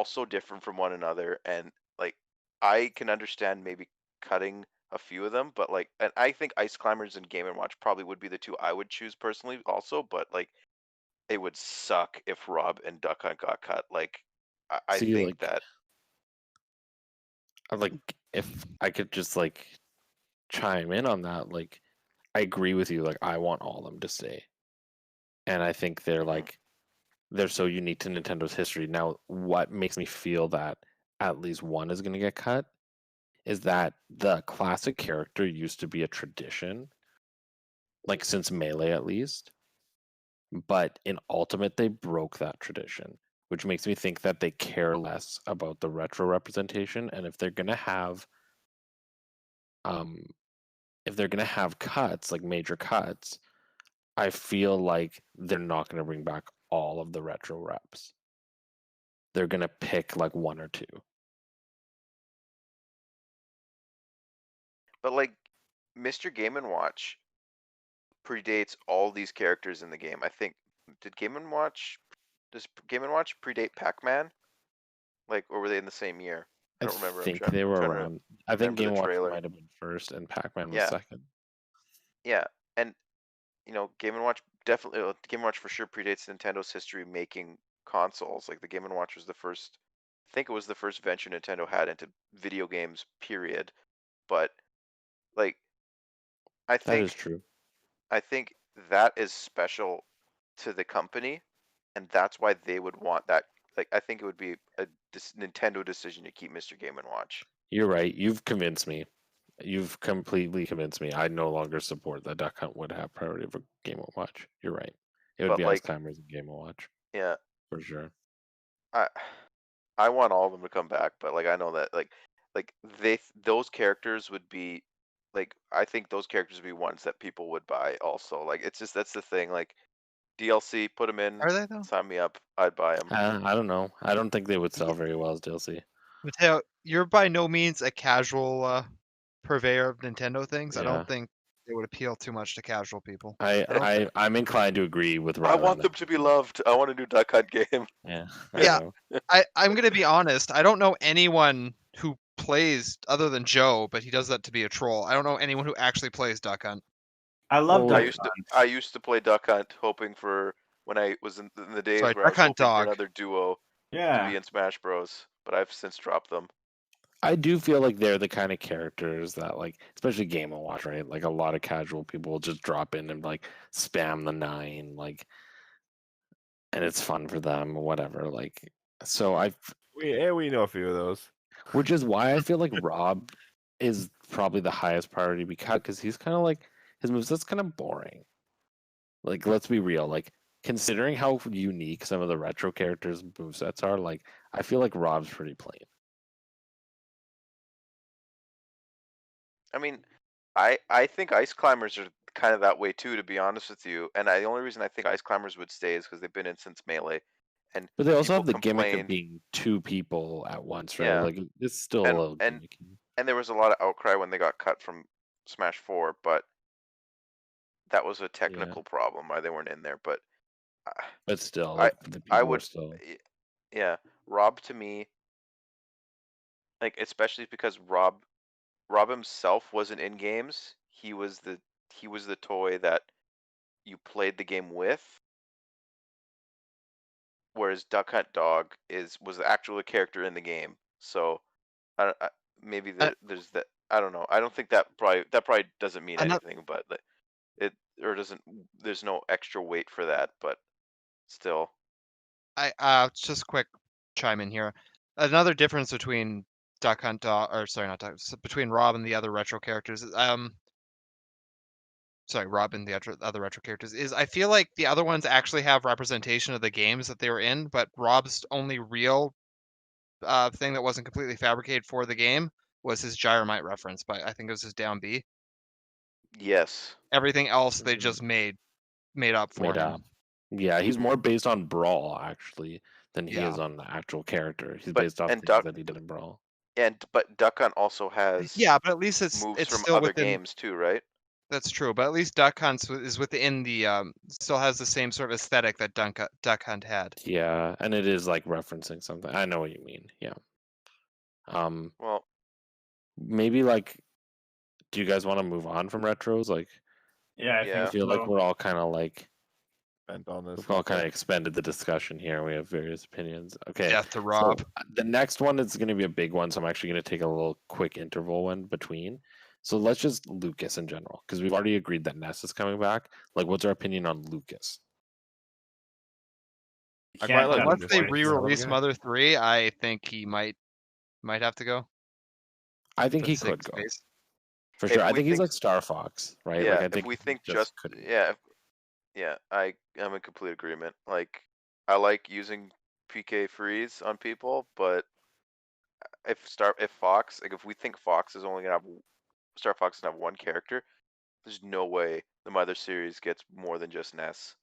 so different from one another, and like, I can understand maybe cutting a few of them, but like, and I think Ice Climbers and Game and Watch probably would be the two I would choose personally also, but like, it would suck if Rob and Duck Hunt got cut. Like, I See, think like, that like if I could just like chime in on that, like I agree with you. Like, I want all of them to stay, and I think they're like they're so unique to Nintendo's history. Now, what makes me feel that at least one is going to get cut is that the classic character used to be a tradition, like since Melee at least. But in Ultimate, they broke that tradition, which makes me think that they care less about the retro representation. And if they're gonna have, cuts like major cuts, I feel like they're not gonna bring back all of the retro reps. They're gonna pick like one or two. But like, Mr. Game and Watch predates all these characters in the game. I think does Game and Watch predate Pac-Man? Like, or were they in the same year? I don't remember. think they were trying to around. I think remember the Game & Watch trailer. might have been first, and Pac-Man was Yeah. second. Yeah, and Game and Watch definitely. Game and Watch for sure predates Nintendo's history making consoles. Like, the Game and Watch was the first. I think it was the first venture Nintendo had into video games. Period. But like, I That is think true. I think that is special to the company, and that's why they would want that. Like, I think it would be a Nintendo decision to keep Mr. Game and Watch. You're right. You've convinced me. You've completely convinced me. I no longer support that Duck Hunt would have priority over Game & Watch. You're right. It would But be Ice like, Climbers and Game & Watch yeah, for sure. I I want all of them to come back, but like I know that like those characters would be like I think those characters would be ones that people would buy also. Like it's just that's the thing. Like DLC, put them in, Are they though? sign me up. I'd buy them. I don't know. I don't think they would sell very well as DLC. Matteo, you're by no means a casual purveyor of Nintendo things. I Yeah. don't think it would appeal too much to casual people. I'm inclined to agree with I Rob. want them to be loved. I want a new Duck Hunt game. Yeah. Yeah. know. I'm gonna be honest. I don't know anyone who plays other than Joe, but he does that to be a troll. I don't know anyone who actually plays Duck Hunt. I love Well, Duck I used to play Duck Hunt, hoping for when I was in the days Sorry, where I was Duck Hunt hoping Dog. for another duo to Yeah. be in Smash Bros. But I've since dropped them. I do feel like they're the kind of characters that, like, especially Game & Watch, right? Like a lot of casual people will just drop in and like spam the 9, like, and it's fun for them or whatever. Like, so We know a few of those. which is why I feel like Rob is probably the highest priority because he's kind of like his moveset's kind of boring. Like, let's be real. Like, considering how unique some of the retro characters' movesets are, like, I feel like Rob's pretty plain. I mean, I think Ice Climbers are kind of that way too, to be honest with you. And the only reason I think Ice Climbers would stay is because they've been in since Melee. And But they also have the people gimmick of complained- being 2 people at once, right? Yeah. Like, it's still a little gimmicky. And there was a lot of outcry when they got cut from Smash 4, but that was a technical problem why they weren't in there. But But still, like, the people I are would still. yeah, Rob to me, like especially because Rob himself wasn't in games. He was the toy that you played the game with. Whereas Duck Hunt Dog was actually a character in the game. So maybe there's that. I don't know. I don't think that probably doesn't mean anything, but it or doesn't. There's no extra weight for that, but still. Just quick chime in here. Another difference between Duck Hunt Dog, or sorry, not Duck, between Rob and the other retro characters. Sorry, Rob and the other retro characters is I feel like the other ones actually have representation of the games that they were in, but Rob's only real thing that wasn't completely fabricated for the game was his Gyromite reference, but I think it was his down B. Yes. Everything else they just made up for him. Yeah, he's more based on Brawl actually than he Yeah. is on the actual character. He's But- based off and things Duck- that he did in Brawl. But Duck Hunt also has Yeah, but at least it's moves from still other within. games too, right? That's true, but at least Duck Hunt is within the still has the same sort of aesthetic that Duck Hunt had. Yeah, and it is like referencing something. I know what you mean. Yeah. Well, Maybe like, do you guys want to move on from retros? Like, Yeah, Yeah. I feel like we're all kind of like Spent on this. we've all kind of expended the discussion here. We have various opinions. Okay. Death to Rob. So the next one is going to be a big one, so I'm actually going to take a little quick interval one between. So let's just Lucas in general, because we've already agreed that Ness is coming back. Like, what's our opinion on Lucas? I quite like Unless Lucas. they Lucas. re-release Yeah. Mother 3, I think he might have to go. I think for he the sake could of go space. for If sure. I we think he's think- like Star Fox, right? yeah. Like, I think if we he think couldn't. I'm in complete agreement. Like I like using PK freeze on people, but if Fox, like if we think Fox is only gonna have Star Fox is gonna have one character, there's no way the Mother series gets more than just Ness.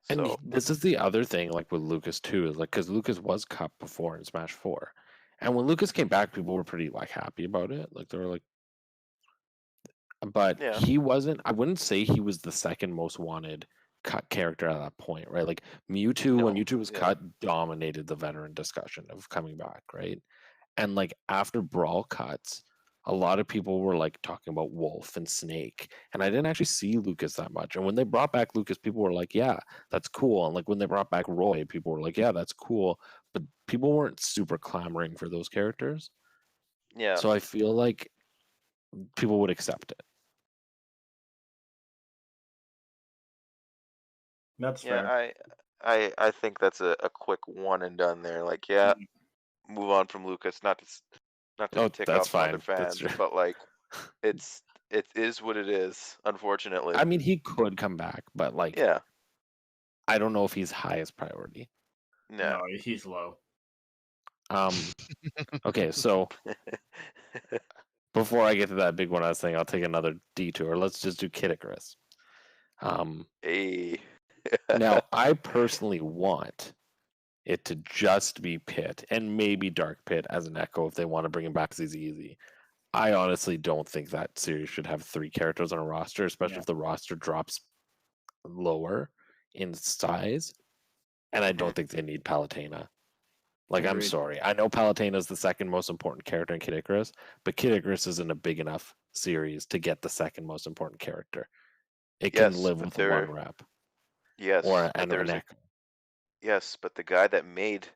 And So this is the other thing, like with Lucas too, is like because Lucas was cut before in Smash 4, and when Lucas came back, people were pretty like happy about it. Like they were like, but Yeah. he wasn't. I wouldn't say he was the second most wanted cut character at that point, right? Like Mewtwo, when No, Mewtwo was yeah. cut, dominated the veteran discussion of coming back, right? And like after Brawl cuts, a lot of people were like talking about Wolf and Snake, and I didn't actually see Lucas that much. And when they brought back Lucas, people were like, "Yeah, that's cool." And like when they brought back Roy, people were like, "Yeah, that's cool." But people weren't super clamoring for those characters, yeah. so I feel like people would accept it. That's fair. Yeah, I think that's a quick one and done there. Like, yeah, move on from Lucas. Not to Oh, tick that's off some other fine. That's fans, true. but like, it is what it is. Unfortunately. I mean, he could come back, but like, yeah. I don't know if he's highest priority. No. No, he's low. Okay, so before I get to that big one, I was saying I'll take another detour. Let's just do Kid Icarus. Hey. Now, I personally want it to just be Pit and maybe Dark Pit as an echo if they want to bring him back as easy. I honestly don't think that series should have 3 characters on a roster, especially if the roster drops lower in size. And I don't think they need Palutena. Like, I'm Agreed. sorry. I know Palutena is the second most important character in Kid Icarus, but Kid Icarus isn't a big enough series to get the second most important character. It can Yes, live but with there. one rep Yes, or but an there's a echo. yes, but the guy that made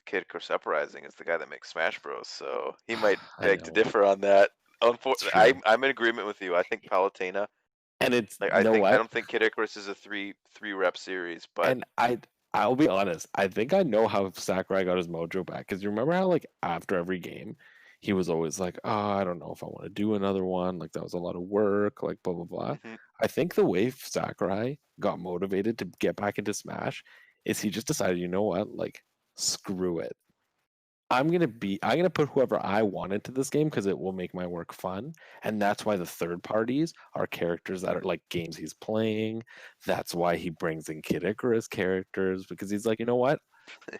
Kid Icarus Uprising is the guy that makes Smash Bros. So he might I beg to know. differ on that. It's true. I'm in agreement with you. I think Palutena. And it's Like you know I what? don't think Kid Icarus is a three rep series, but And I'll be honest. I think I know how Sakurai got his mojo back. Because you remember how like after every game, he was always like, "Oh, I don't know if I want to do another one. Like that was a lot of work. Like blah blah blah." Mhm. I think the way Sakurai got motivated to get back into Smash is he just decided, you know what? Like screw it. I'm gonna put whoever I want into this game because it will make my work fun, and that's why the third parties are characters that are like games he's playing. That's why he brings in Kid Icarus characters because he's like, you know what?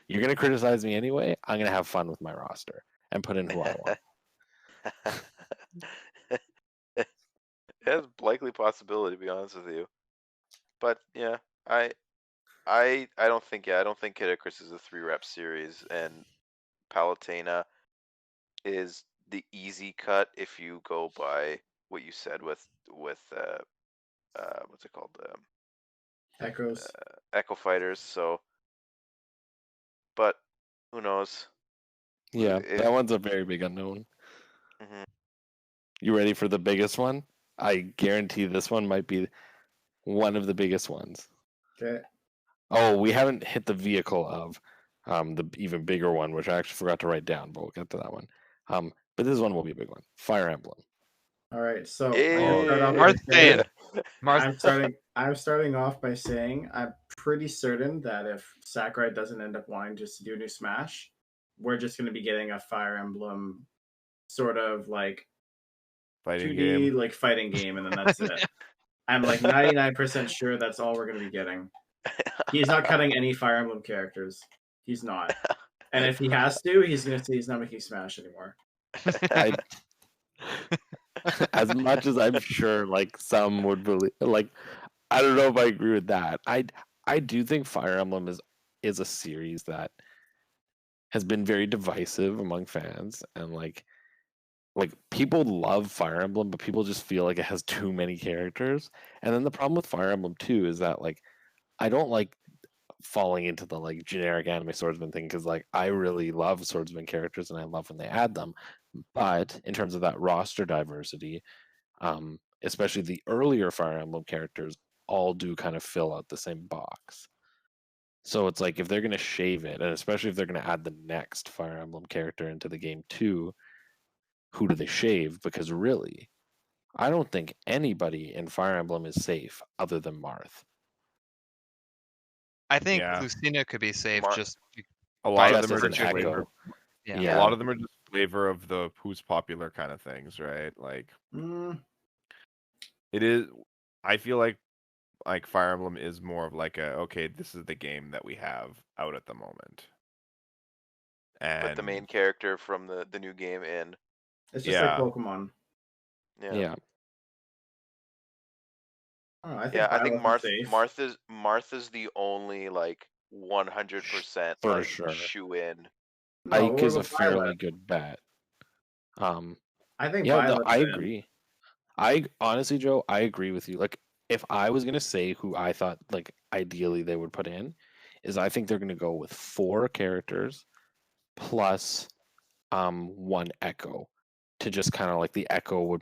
You're gonna criticize me anyway. I'm gonna have fun with my roster and put in who I want. It's likely possibility to be honest with you. But yeah, I don't think I don't think Kid Icarus is a 3 rep series, and Palutena is the easy cut if you go by what you said with what's it called, Echoes. Echo Fighters. So, but who knows? Yeah, If that one's a very big unknown. mhm. You ready for the biggest one? I guarantee this one might be one of the biggest ones. Okay. Oh, we haven't hit the vehicle of the even bigger one, which I actually forgot to write down, but we'll get to that one. But this one will be a big one. Fire Emblem. All right. So I'm Hey. gonna start off by Marth's saying saying, Marth, I'm starting off by saying I'm pretty certain that if Sakurai doesn't end up wanting just to do a new Smash, we're just gonna be getting a Fire Emblem sort of like Fighting 2D game. like fighting game, and then that's it. I'm like 99% sure that's all we're gonna be getting. He's not cutting any Fire Emblem characters. He's not. And if he has to, he's gonna say he's not making Smash anymore. I, as much as I'm sure, like some would believe, like I don't know if I agree with that. I do think Fire Emblem is a series that has been very divisive among fans, and like people love Fire Emblem, but people just feel like it has too many characters. And then the problem with Fire Emblem too is that like I don't like falling into the like generic anime swordsman thing because like I really love swordsman characters and I love when they add them. But in terms of that roster diversity, especially the earlier Fire Emblem characters all do kind of fill out the same box. So it's like if they're gonna shave it, and especially if they're gonna add the next Fire Emblem character into the game too, who do they shave? Because really, I don't think anybody in Fire Emblem is safe other than Marth. I think Yeah. Lucina could be safe Mar- just A lot of Just them as are an just echo. flavor. yeah. Yeah. A lot of them are just flavor of the who's popular kind of things, right? Like it is. I feel like Fire Emblem is more of like a okay, this is the game that we have out at the moment. And Put the main character from the new game in. It's just Yeah. like Pokemon. Yeah. Oh, I think Yeah, I think Violet's safe. Martha's the only like 100% For like sure. shoe in. No, Ike what is a about fairly Violet? good bet. I think Yeah, no, Violet's I in. agree. I honestly, Joe, I agree with you. Like, if I was gonna say who I thought like ideally they would put in, is I think they're gonna go with 4 characters plus one echo to just kind of like the echo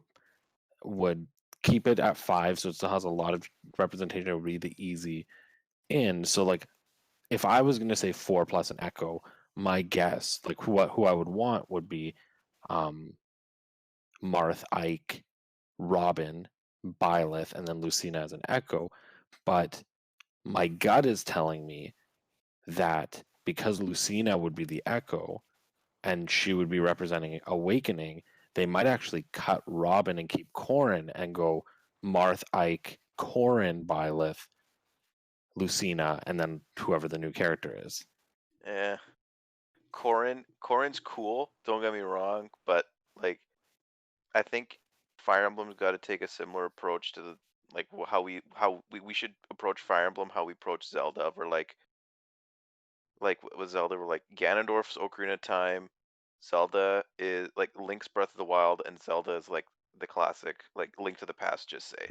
would keep it at 5, so it still has a lot of representation. It would be the easy in. So like, if I was gonna say 4 plus an echo, my guess, like who I would want would be um Marth, Ike, Robin, Byleth, and then Lucina as an echo. But my gut is telling me that because Lucina would be the echo, and she would be representing Awakening, they might actually cut Robin and keep Corrin and go Marth, Ike, Corrin, Byleth, Lucina, and then whoever the new character is. Yeah. Corrin's cool, don't get me wrong, but like I think Fire Emblem's got to take a similar approach to the like how we should approach Fire Emblem, how we approach Zelda. We're like with Zelda, we're like Ganondorf's Ocarina of Time, Zelda is like Link's Breath of the Wild, and Zelda is like the classic like Link to the Past. Just say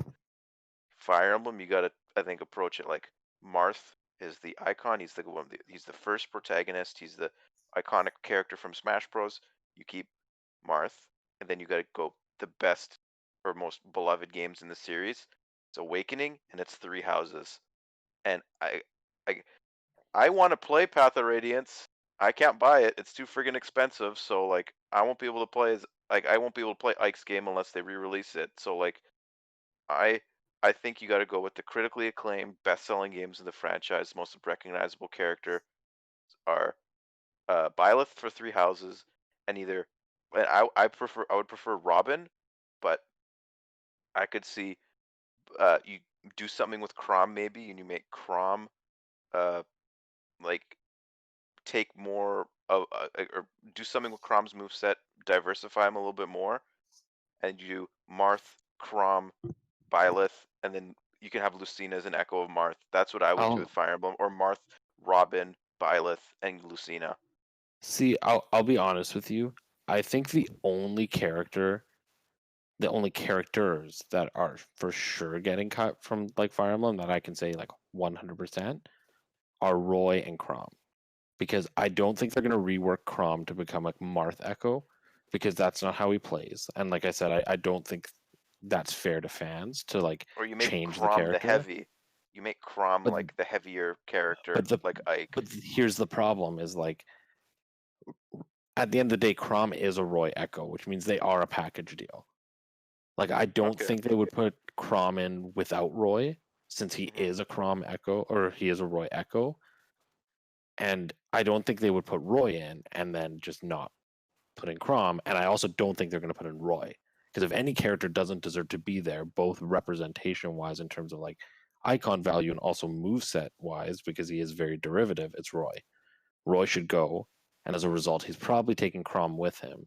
Fire Emblem, you got to I think approach it like Marth is the icon. He's the one. He's the first protagonist. He's the iconic character from Smash Bros. You keep Marth, and then you got to go the best or most beloved games in the series. It's Awakening, and it's Three Houses. And I want to play Path of Radiance. I can't buy it. It's too friggin' expensive. So like, I won't be able to play I won't be able to play Ike's game unless they re-release it. So like, I think you got to go with the critically acclaimed, best-selling games of the franchise. Most recognizable character are Byleth for Three Houses, and either. And I would prefer Robin, but I could see you do something with Chrom maybe, and you make Chrom like take more of or do something with Chrom's moveset, diversify him a little bit more, and you do Marth, Chrom, Byleth, and then you can have Lucina as an echo of Marth. That's what I would do with Fire Emblem, or Marth, Robin, Byleth, and Lucina. See, I'll be honest with you. I think the only characters that are for sure getting cut from like Fire Emblem that I can say like 100% are Roy and Chrom, because I don't think they're gonna rework Chrom to become like Marth Echo, because that's not how he plays. And like I said, I don't think that's fair to fans to like Or you make change the Chrom character. the heavy. You make Chrom But- like the heavier character, like Ike. But here's the problem: is like at the end of the day, Chrom is a Roy Echo, which means they are a package deal. Like I don't Okay. think they would put Chrom in without Roy, since he is a Chrom Echo, or he is a Roy Echo. And I don't think they would put Roy in and then just not put in Chrom. And I also don't think they're going to put in Roy, because if any character doesn't deserve to be there, both representation wise in terms of like icon value and also moveset wise, because he is very derivative, it's Roy. Roy should go, and as a result, he's probably taking Chrom with him.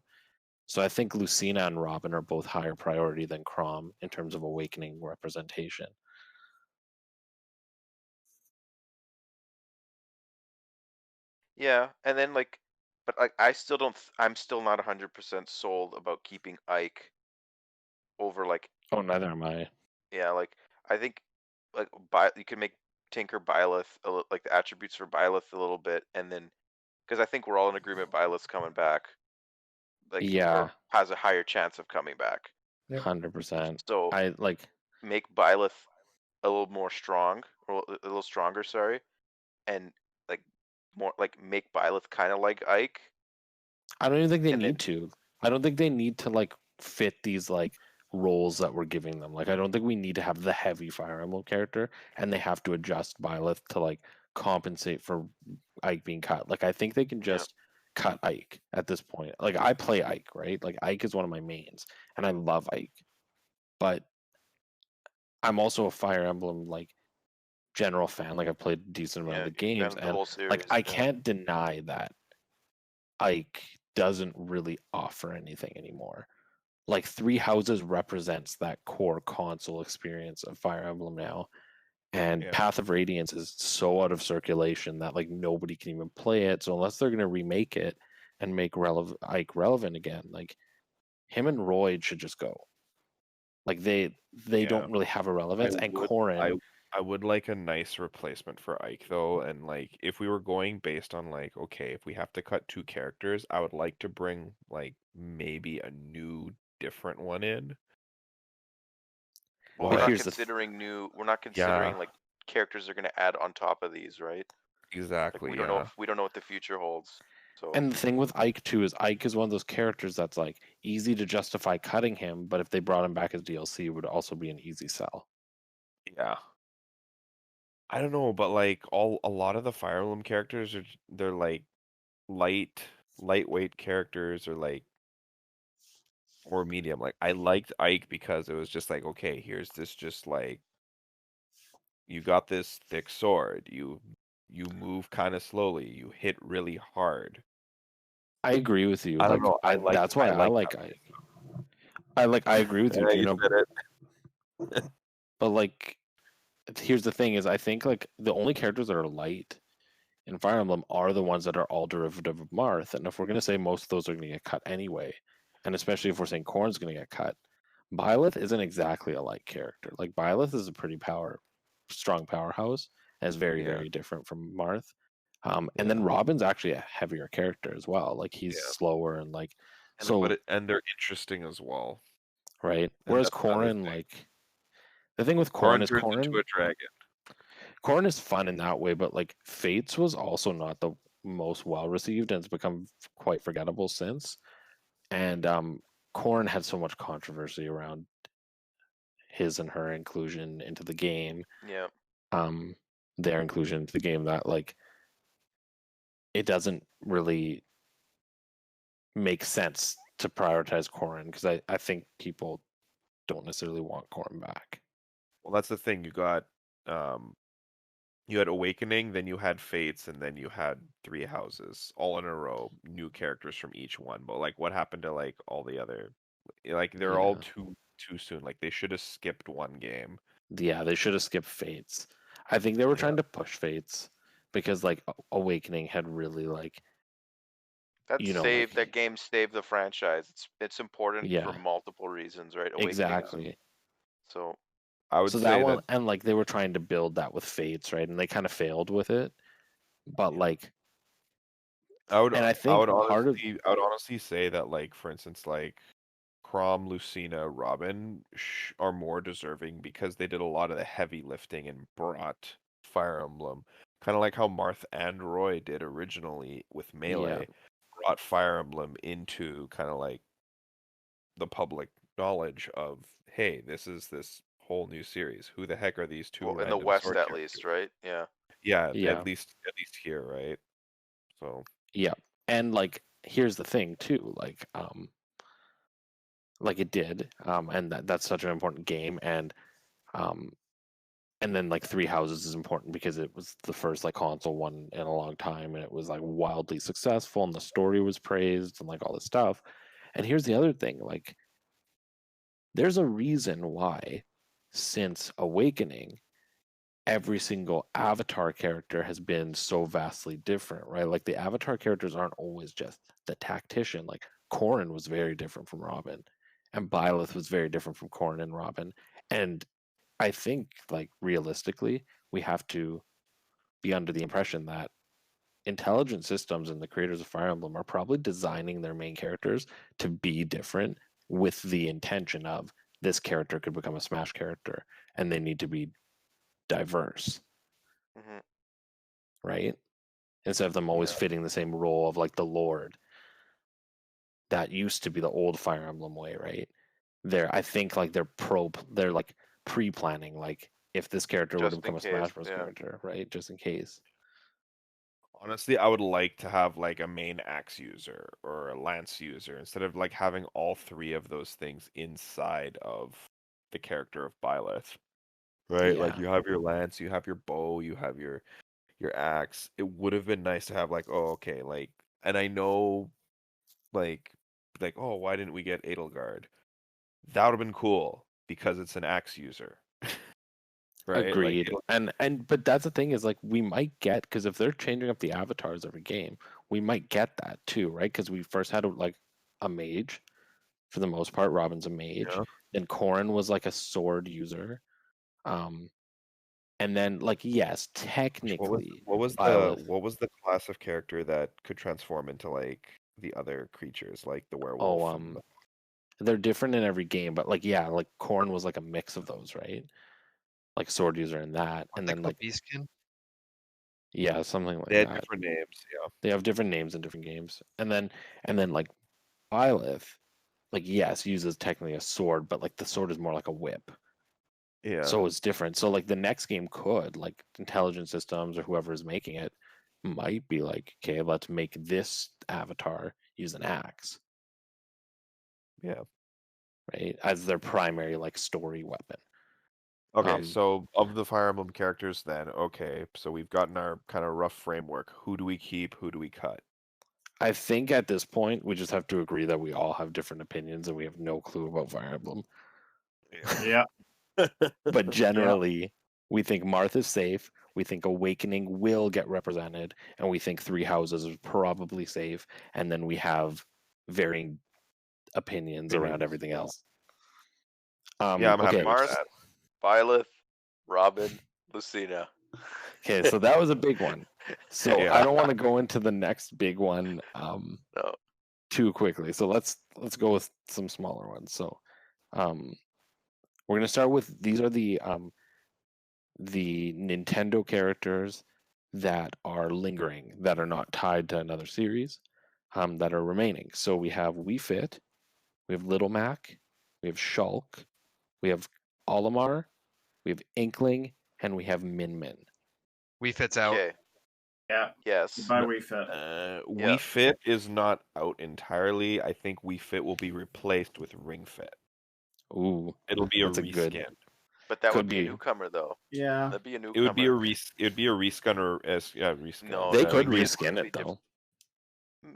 So I think Lucina and Robin are both higher priority than Chrom in terms of Awakening representation. Yeah, and then like, but like I still don't. I'm still not 100% sold about keeping Ike over like. Oh, neither am I. Yeah, like I think like you can make Tinker Byleth like the attributes for Byleth a little bit, and then because I think we're all in agreement Byleth's coming back. Like Yeah, or has a higher chance of coming back. 100%. So I like make Byleth a little more strong, or a little stronger, sorry, and like more like make Byleth kind of like Ike. I don't even think they And then- need to. I don't think they need to like fit these like roles that we're giving them. Like I don't think we need to have the heavy Fire Emblem character and they have to adjust Byleth to like compensate for Ike being cut. Like I think they can just cut Ike at this point. Like I play Ike, right? Like Ike is one of my mains and I love Ike. But I'm also a Fire Emblem like general fan. Like I've played a decent amount of the games, the and whole series, like I can't deny that Ike doesn't really offer anything anymore. Like Three Houses represents that core console experience of Fire Emblem now, and Path of Radiance is so out of circulation that like nobody can even play it. So unless they're gonna remake it and make Ike relevant again, like him and Roy should just go. Like they don't really have a relevance. And Corrin, I would like a nice replacement for Ike though, and like if we were going based on like, okay, if we have to cut two characters, I would like to bring like maybe a new different one in. Well, But we're not here's the considering we're not considering like characters they're going to add on top of these, right? Exactly. Like, we don't know what the future holds. So And the thing with Ike too is Ike is one of those characters that's like easy to justify cutting him, but if they brought him back as DLC, it would also be an easy sell. Yeah. I don't know, but like a lot of the Fire Emblem characters they're like light lightweight characters or like or medium. Like I liked Ike because it was just like, okay, here's this just like you got this thick sword. You move kind of slowly. You hit really hard. I agree with you. I don't Like know. that's why I like that. I agree with you, Yeah, you Gino. said it. But like, here's the thing: is I think like the only characters that are light in Fire Emblem are the ones that are all derivative of Marth. And if we're gonna say most of those are gonna get cut anyway, and especially if we're saying Corn's gonna get cut, Byleth isn't exactly a light character. Like Byleth is a pretty strong powerhouse, and is very Yeah. very different from Marth. And then Robin's actually a heavier character as well. Like he's slower and like and they're interesting as well. Right. And Whereas that's another Corrin, thing. like the thing with Corrin Corrin is turns into a dragon. Corrin is fun in that way, but like Fates was also not the most well received and it's become quite forgettable since. And Corrin had so much controversy around his and her inclusion into the game. Yeah. Their inclusion into the game that like it doesn't really make sense to prioritize Corrin because I think people don't necessarily want Corrin back. Well, that's the thing. You had Awakening, then you had Fates, and then you had Three Houses all in a row. New characters from each one. But like, what happened to like all the other? Like, they're all too soon. Like, they should have skipped one game. Yeah, they should have skipped Fates. I think they were trying to push Fates because like Awakening had really like that like, game saved the franchise. It's important Yeah. for multiple reasons, right? exactly. So I would So say that one and like they were trying to build that with Fates, right? And they kind of failed with it. But like and I think I would honestly say that like for instance like Chrom, Lucina, Robin are more deserving because they did a lot of the heavy lifting and brought Fire Emblem, kind of like how Marth and Roy did originally with Melee, brought Fire Emblem into kind of like the public knowledge of, hey, this is this whole new series. Who the heck are these two in the random West sword at characters? least, right? Yeah. Yeah, Yeah. at least here, right? So yeah. And like here's the thing too, like it did and that's such an important game and then like Three Houses is important because it was the first like console one in a long time and it was like wildly successful and the story was praised and like all this stuff. And here's the other thing, like there's a reason why since Awakening every single Avatar character has been so vastly different, right? Like the Avatar characters aren't always just the tactician. Like Corrin was very different from Robin, and Byleth was very different from Corrin and Robin. And I think, like realistically, we have to be under the impression that intelligent systems and the creators of Fire Emblem are probably designing their main characters to be different with the intention of this character could become a Smash character, and they need to be diverse, right? Instead of them always fitting the same role of like the Lord. That used to be the old Fire Emblem way, right? I think like they're like pre-planning, like if this character were to become a Smash Bros. Character, right? Just in case. Honestly, I would like to have like a main axe user or a lance user instead of like having all three of those things inside of the character of Byleth. Right? Like you have your lance, you have your bow, you have your axe. It would have been nice to have like, oh, okay, like, and I know like oh, why didn't we get Edelgard? That would have been cool because it's an axe user. Right? Agreed. Like, and but that's the thing is like we might get because if they're changing up the avatars every game, we might get that too, right? Because we first had like a mage for the most part. Robin's a mage. Then Corrin was like a sword user. And then like yes, technically what was the class of character that could transform into like the other creatures, like the werewolf? They're different in every game, but like yeah, like Corrin was like a mix of those, right? Like sword user in that, and then like Beastkin? Yeah, something like they had that. different names, yeah. They have different names in different games, and then like Byleth, like yes, uses technically a sword, but like the sword is more like a whip. Yeah. So it's different. So like the next game could like intelligent systems or whoever is making it might be like, okay, let's make this avatar use an axe, Yeah. right, as their primary like story weapon. Okay, so of the Fire Emblem characters then, okay, so we've gotten our kind of rough framework. Who do we keep? Who do we cut? I think at this point we just have to agree that we all have different opinions and we have no clue about Fire Emblem. Yeah. But generally, we think Martha's safe. We think Awakening will get represented, and we think Three Houses is probably safe. And then we have varying opinions around everything yeah. else. Yeah, I'm happy okay. with Mars, that. Byleth, Robin, Lucina. Okay, so that was a big one. So Yeah. I don't want to go into the next big one No. too quickly. So let's go with some smaller ones. So we're gonna start with these are the Nintendo characters that are lingering, that are not tied to another series, that are remaining. So we have Wii Fit, we have Little Mac, we have Shulk, we have Olimar, we have Inkling, and we have Min Min. Wii Fit's out. Okay. Yeah. Yes. Goodbye, Wii Fit. Wii Fit is not out entirely. I think Wii Fit will be replaced with Ring Fit. Ooh, It'll be a that's a reskin. good. But that Could would be a be. newcomer, though. Yeah. That'd be a newcomer. It would be a reskin or reskin. No, They the could Ring Fit reskin would it be though.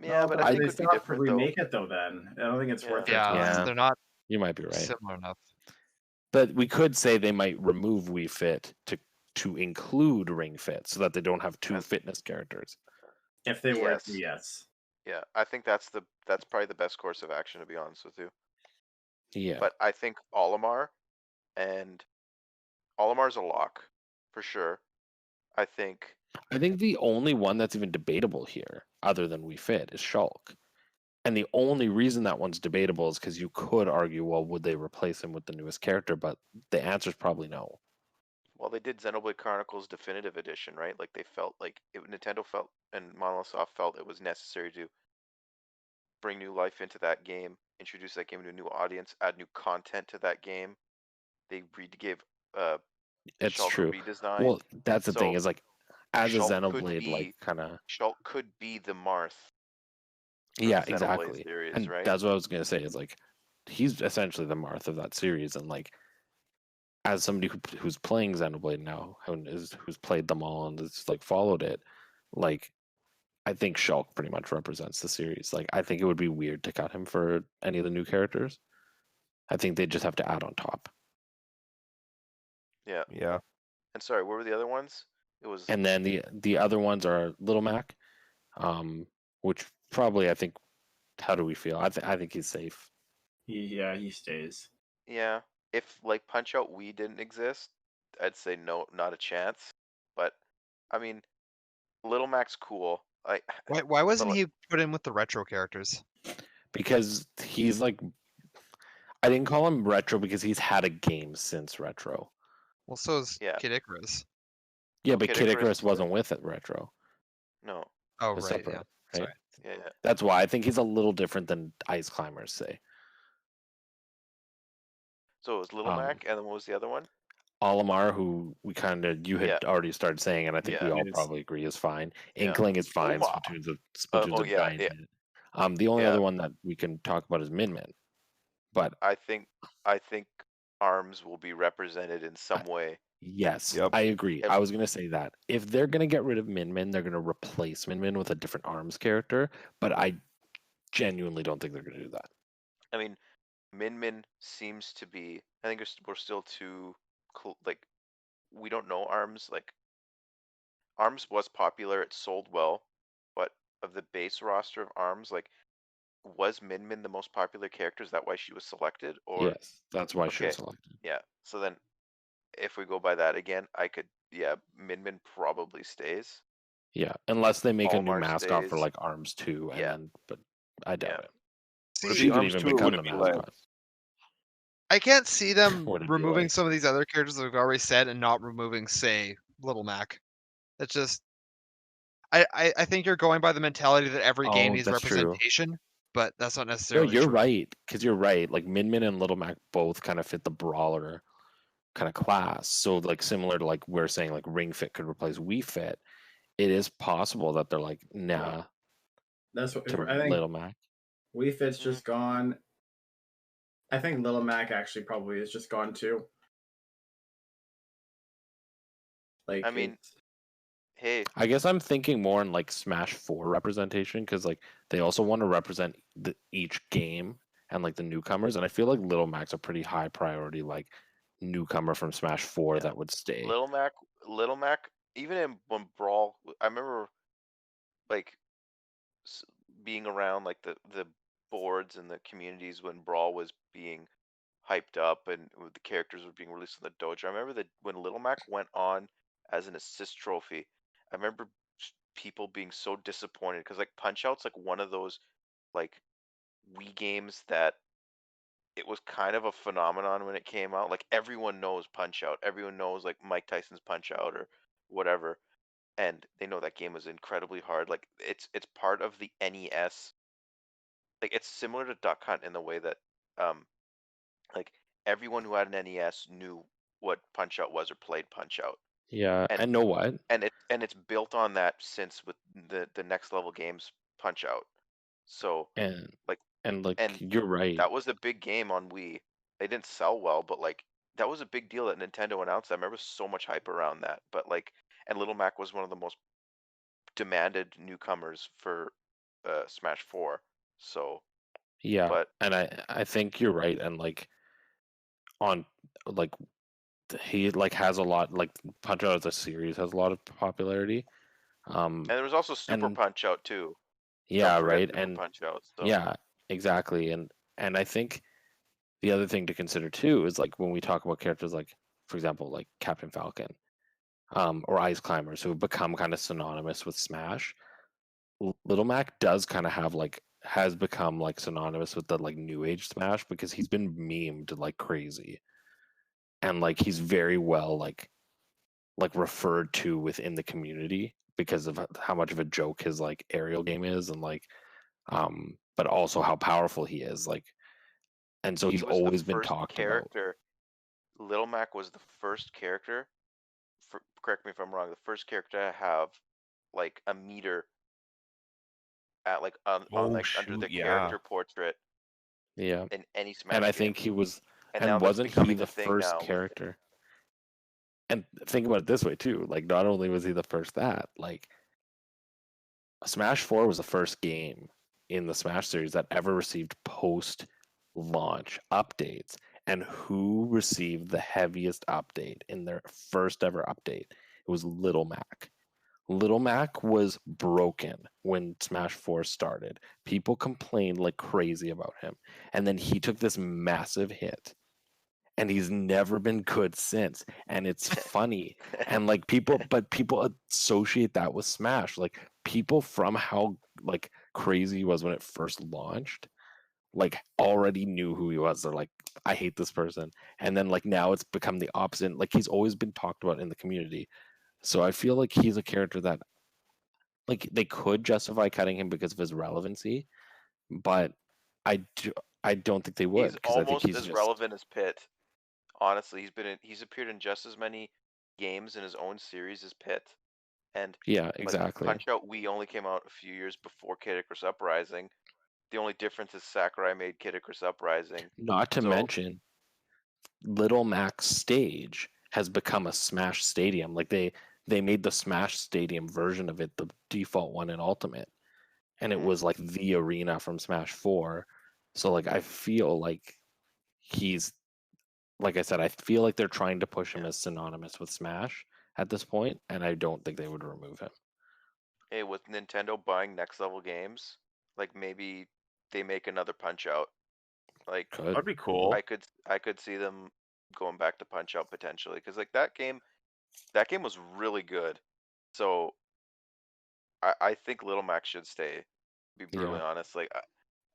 Yeah, but I think they it would still be have to different, though. remake it though. Then I don't think it's worth Yeah, their time. Yeah. they're not You might be right. similar enough. But we could say they might remove Wii Fit to include Ring Fit so that they don't have two fitness characters. If they were, Yes. yes. Yeah, I think that's probably the best course of action, to be honest with you. Yeah. But I think Olimar's a lock for sure. I think the only one that's even debatable here, other than Wii Fit, is Shulk. And the only reason that one's debatable is because you could argue, well, would they replace him with the newest character? But the answer is probably no. well, they did Xenoblade Chronicles Definitive Edition, right? Like they felt like Nintendo felt and Monolith felt it was necessary to bring new life into that game, introduce that game to a new audience, add new content to that game. They gave It's Shulk true. a redesign. Well, that's the thing So is like, as a Shulk could Xenoblade, be- like kind of. Shulk could be the Marth. for Yeah, the Xenoblade exactly. series, And right? that's what I was gonna say. Is like, he's essentially the Marth of that series, and like, as somebody who's playing Xenoblade now, who's played them all and has like followed it, like, I think Shulk pretty much represents the series. Like, I think it would be weird to cut him for any of the new characters. I think they just have to add on top. Yeah. Yeah. And sorry, what were the other ones? It was And then the other ones are Little Mac, which probably I think. How do we feel? I think he's safe. He stays. yeah. If like Punch Out Wii didn't exist, I'd say no, not a chance. But I mean, Little Mac's cool. Why wasn't like- he put in with the retro characters? Because he's like, I didn't call him retro because he's had a game since retro. Well, so is Yeah. Kid Icarus. Yeah, Oh, but Kid Kid Icarus Icarus is wasn't with it retro. No. Oh, It's right. separate, Yeah. right? Sorry. Yeah. That's why I think he's a little different than Ice Climbers say. So it was Little Mac, and then what was the other one? Olimar, who you had already started saying, and I think we Yeah. all Yes. probably agree is fine. Yeah. Inkling is fine. Olimar. Splatoon's a yeah, giant yeah. hit. The only Yeah. other one that we can talk about is Min Min. But I think ARMS will be represented in some way. yes, Yep. I agree. Yep. I was gonna say that if they're gonna get rid of Min Min, they're gonna replace Min Min with a different ARMS character. But I genuinely don't think they're gonna do that. I mean, Min Min seems to be. I think we're still too like we don't know ARMS. Like ARMS was popular; it sold well, but of the base roster of ARMS, like was Min Min the most popular character? Is that why she was selected? Or Yes, that's why she was Okay. selected. yeah. So then, if we go by that again, Min Min probably stays. Yeah, unless they make a new Olimar mascot for stays. like ARMS 2, and Yeah. then but I doubt Yeah. it. See, Would it She be could ARMS even 2 or become would the it be like mascot. I can't see them What it'd be removing like. some of these other characters that we've already said and not removing, say, Little Mac. It's just, I think you're going by the mentality that every game Oh, needs that's true. representation, but that's not No, necessarily you're true. right, because you're right. Like Min Min and Little Mac both kind of fit the brawler kind of class. So like similar to like we're saying like Ring Fit could replace Wii Fit, it is possible that they're like, nah, That's what to I think. Little Mac. Wii Fit's just gone. I think Little Mac actually probably is just gone too. Like, I mean, hey, I guess I'm thinking more in like Smash 4 representation because like they also want to represent each game and like the newcomers, and I feel like Little Mac's a pretty high priority like newcomer from Smash 4 Yeah. that would stay. Little Mac, even when Brawl, I remember like being around like the boards and the communities when Brawl was being hyped up and the characters were being released in the dojo. I remember that when Little Mac went on as an assist trophy, I remember people being so disappointed because like Punch Out's like one of those like Wii games that it was kind of a phenomenon when it came out. Like everyone knows Punch Out, everyone knows like Mike Tyson's Punch Out or whatever, and they know that game was incredibly hard. Like it's part of the NES. Like it's similar to Duck Hunt in the way that like everyone who had an NES knew what Punch Out was or played Punch Out. Yeah, and know what? And it's built on that since with the next level games Punch Out. So and like and you're right. that was a big game on Wii. They didn't sell well, but like that was a big deal that Nintendo announced. I remember so much hype around that. But like, and Little Mac was one of the most demanded newcomers for Smash 4. So Yeah, but and I think you're right, and like on like he like has a lot like Punch Out as a series has a lot of popularity. and there was also Super and Punch Out too. yeah, Don't forget right, Super and Punch Out. So yeah, exactly, and I think the other thing to consider too is like when we talk about characters like, for example, like Captain Falcon, or Ice Climbers who have become kind of synonymous with Smash. Little Mac does kind of have like has become like synonymous with the like new age Smash because he's been memed like crazy, and like he's very well like referred to within the community because of how much of a joke his like aerial game is, and like but also how powerful he is, like, and so he he's was the always been first talked about. character. Little Mac was the first character. Correct me if I'm wrong. The first character to have like a meter at like on Oh like under shoot, the yeah. character portrait Yeah, in any Smash and I game. think he was, And and now that's wasn't he becoming the a thing first now with character? And think about it this way too, like not only was he the first that, like Smash 4 was the first game in the Smash series that ever received post launch updates. And who received the heaviest update in their first ever update? It was Little Mac. Little Mac was broken when Smash 4 started. People complained like crazy about him. And then he took this massive hit. And he's never been good since. And it's funny. And like people associate that with Smash. Like people from how like crazy he was when it first launched, like already knew who he was. They're like, I hate this person. And then like now it's become the opposite. Like he's always been talked about in the community. So I feel like he's a character that like they could justify cutting him because of his relevancy, but I do I don't think they would he's because I think almost he's as just relevant as Pitt. Honestly, he's appeared in just as many games in his own series as Pitt. And yeah, like exactly. Punch Out Wii only came out a few years before Kid Icarus Uprising. The only difference is Sakurai made Kid Icarus Uprising. Not to So mention Little Mac's stage has become a Smash Stadium. Like they made the Smash Stadium version of it the default one in Ultimate, and it was like the arena from Smash 4. So like I feel like he's, like I said, I feel like they're trying to push him as synonymous with Smash at this point, and I don't think they would remove him. hey, with Nintendo buying Next Level Games, like maybe they make another Punch Out. Like Could. That'd be cool. I could see them going back to Punch Out potentially because like that game was really good. So I think Little Mac should stay. To be brutally honest, like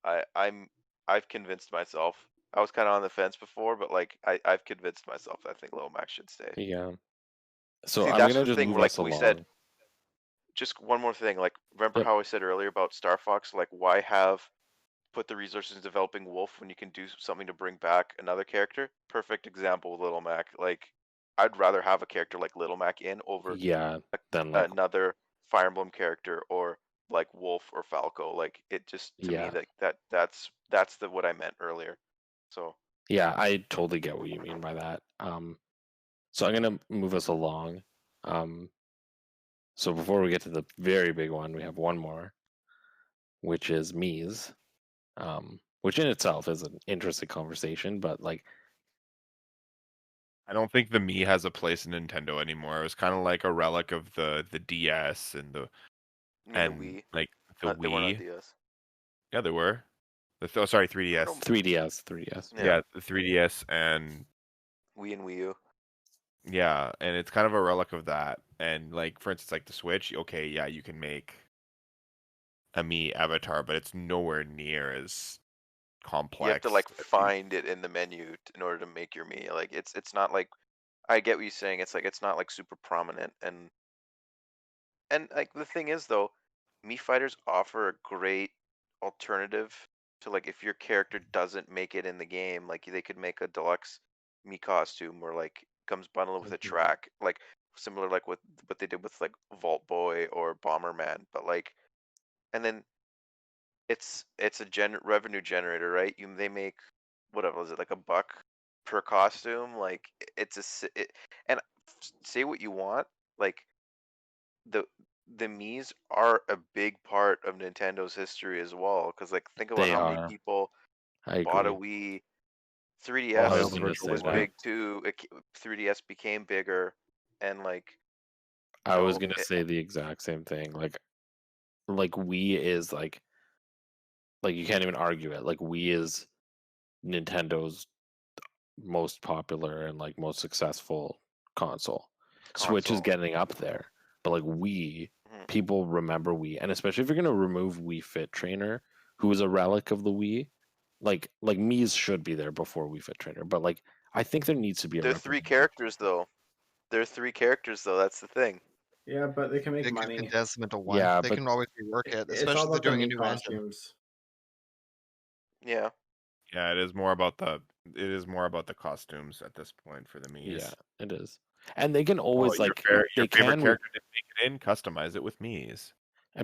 I've convinced myself. I was kind of on the fence before, but like I've convinced myself that I think Little Mac should stay. Yeah. So See, I'm that's gonna the just thing. move Like us we along. said, just one more thing. Like remember Yep. how I said earlier about Star Fox? Like why have put the resources in developing Wolf when you can do something to bring back another character? Perfect example with Little Mac. Like I'd rather have a character like Little Mac in over Yeah, then like another Fire Emblem character or like Wolf or Falco. Like it just to me Yeah. like that's the what I meant earlier. So Yeah, I totally get what you mean by that. So I'm gonna move us along. So before we get to the very big one, we have one more, which is Mii's, which in itself is an interesting conversation, but like, I don't think the Mii has a place in Nintendo anymore. It was kind of like a relic of the DS and the I mean the Wii. like the They weren't on Wii. DS. Yeah, they were. Oh, sorry, 3DS. don't- 3DS. Yeah, the 3DS and Wii and Wii U. yeah, and it's kind of a relic of that. And like for instance, like the Switch, okay, yeah, you can make a Mii avatar, but it's nowhere near as complex. You have to like as the- find it in the menu in order to make your Mii. Like it's not like I get what you're saying. It's like it's not like super prominent and like the thing is though, Mii fighters offer a great alternative to like if your character doesn't make it in the game, like they could make a deluxe Mii costume or like comes bundled with a Mhm. track, like similar like what they did with like Vault Boy or Bomberman, but like and then it's a revenue generator, right? They make whatever is it like $1 per costume, like and say what you want, like the Mii's are a big part of Nintendo's history as well. Because like think about They how many are. people I bought a agree. Wii. Oh, 3DS I hell, was the gonna Virtual say was that. Boy. big too. 3DS became bigger, and like I was so gonna say the exact same thing. Like Wii is like you can't even argue it. Like Wii is Nintendo's most popular and like most successful console. Switch is console. getting up there, but like Wii, Mhm. people remember Wii, and especially if you're gonna remove Wii Fit Trainer, who is a relic of the Wii, like Mii's should be there before Wii Fit Trainer. But like I think there needs to be a They're 3 representation. characters though. They're 3 characters though. That's the thing. Yeah, but they can make They could money. condense them into one. Yeah, They but can always rework it, It's especially all if they're about the doing a Mii new engine. costumes. Yeah. Yeah, it is more about the costumes at this point for the Mii's. yeah, it is. And they can Well, always your like favorite they can character didn't make it in, customize it with Mii's.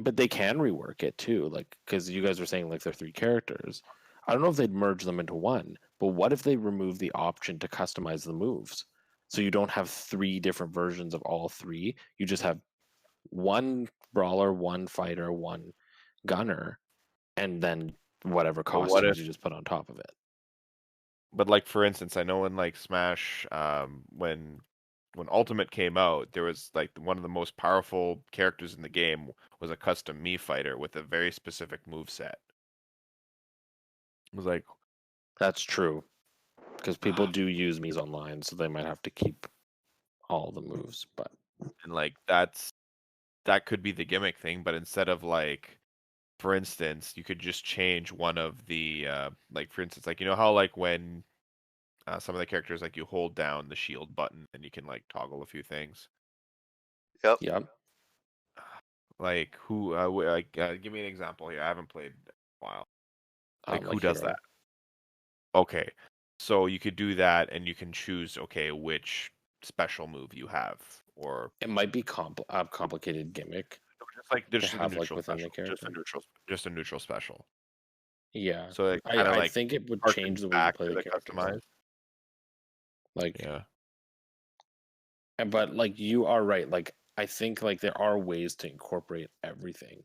but they can rework it too, like because you guys were saying like they're 3 characters. I don't know if they'd merge them into one, but what if they remove the option to customize the moves? So you don't have 3 different versions of all 3. You just have one brawler, one fighter, one gunner, and then whatever But what costumes if you just put on top of it. But like for instance, I know in like Smash, when Ultimate came out, there was like one of the most powerful characters in the game was a custom Mii fighter with a very specific move set. It was like That's true. Because people do use Mii's online, so they might have to keep all the moves, but and like that could be the gimmick thing, but instead of like for instance, you could just change one of the like for instance, like you know how like when some of the characters like you hold down the shield button and you can like toggle a few things. Yep. yeah. Like who give me an example here. I haven't played in a while. Like who does Hero. that? Okay. So you could do that and you can choose okay which special move you have or It might be a complicated gimmick. just like just a have, like, neutral within the special. Just a neutral special. Yeah. So it kind of I like think it would harkens change the way you back play to the the character. customized. Like, Yeah. but like you are right. Like I think like there are ways to incorporate everything.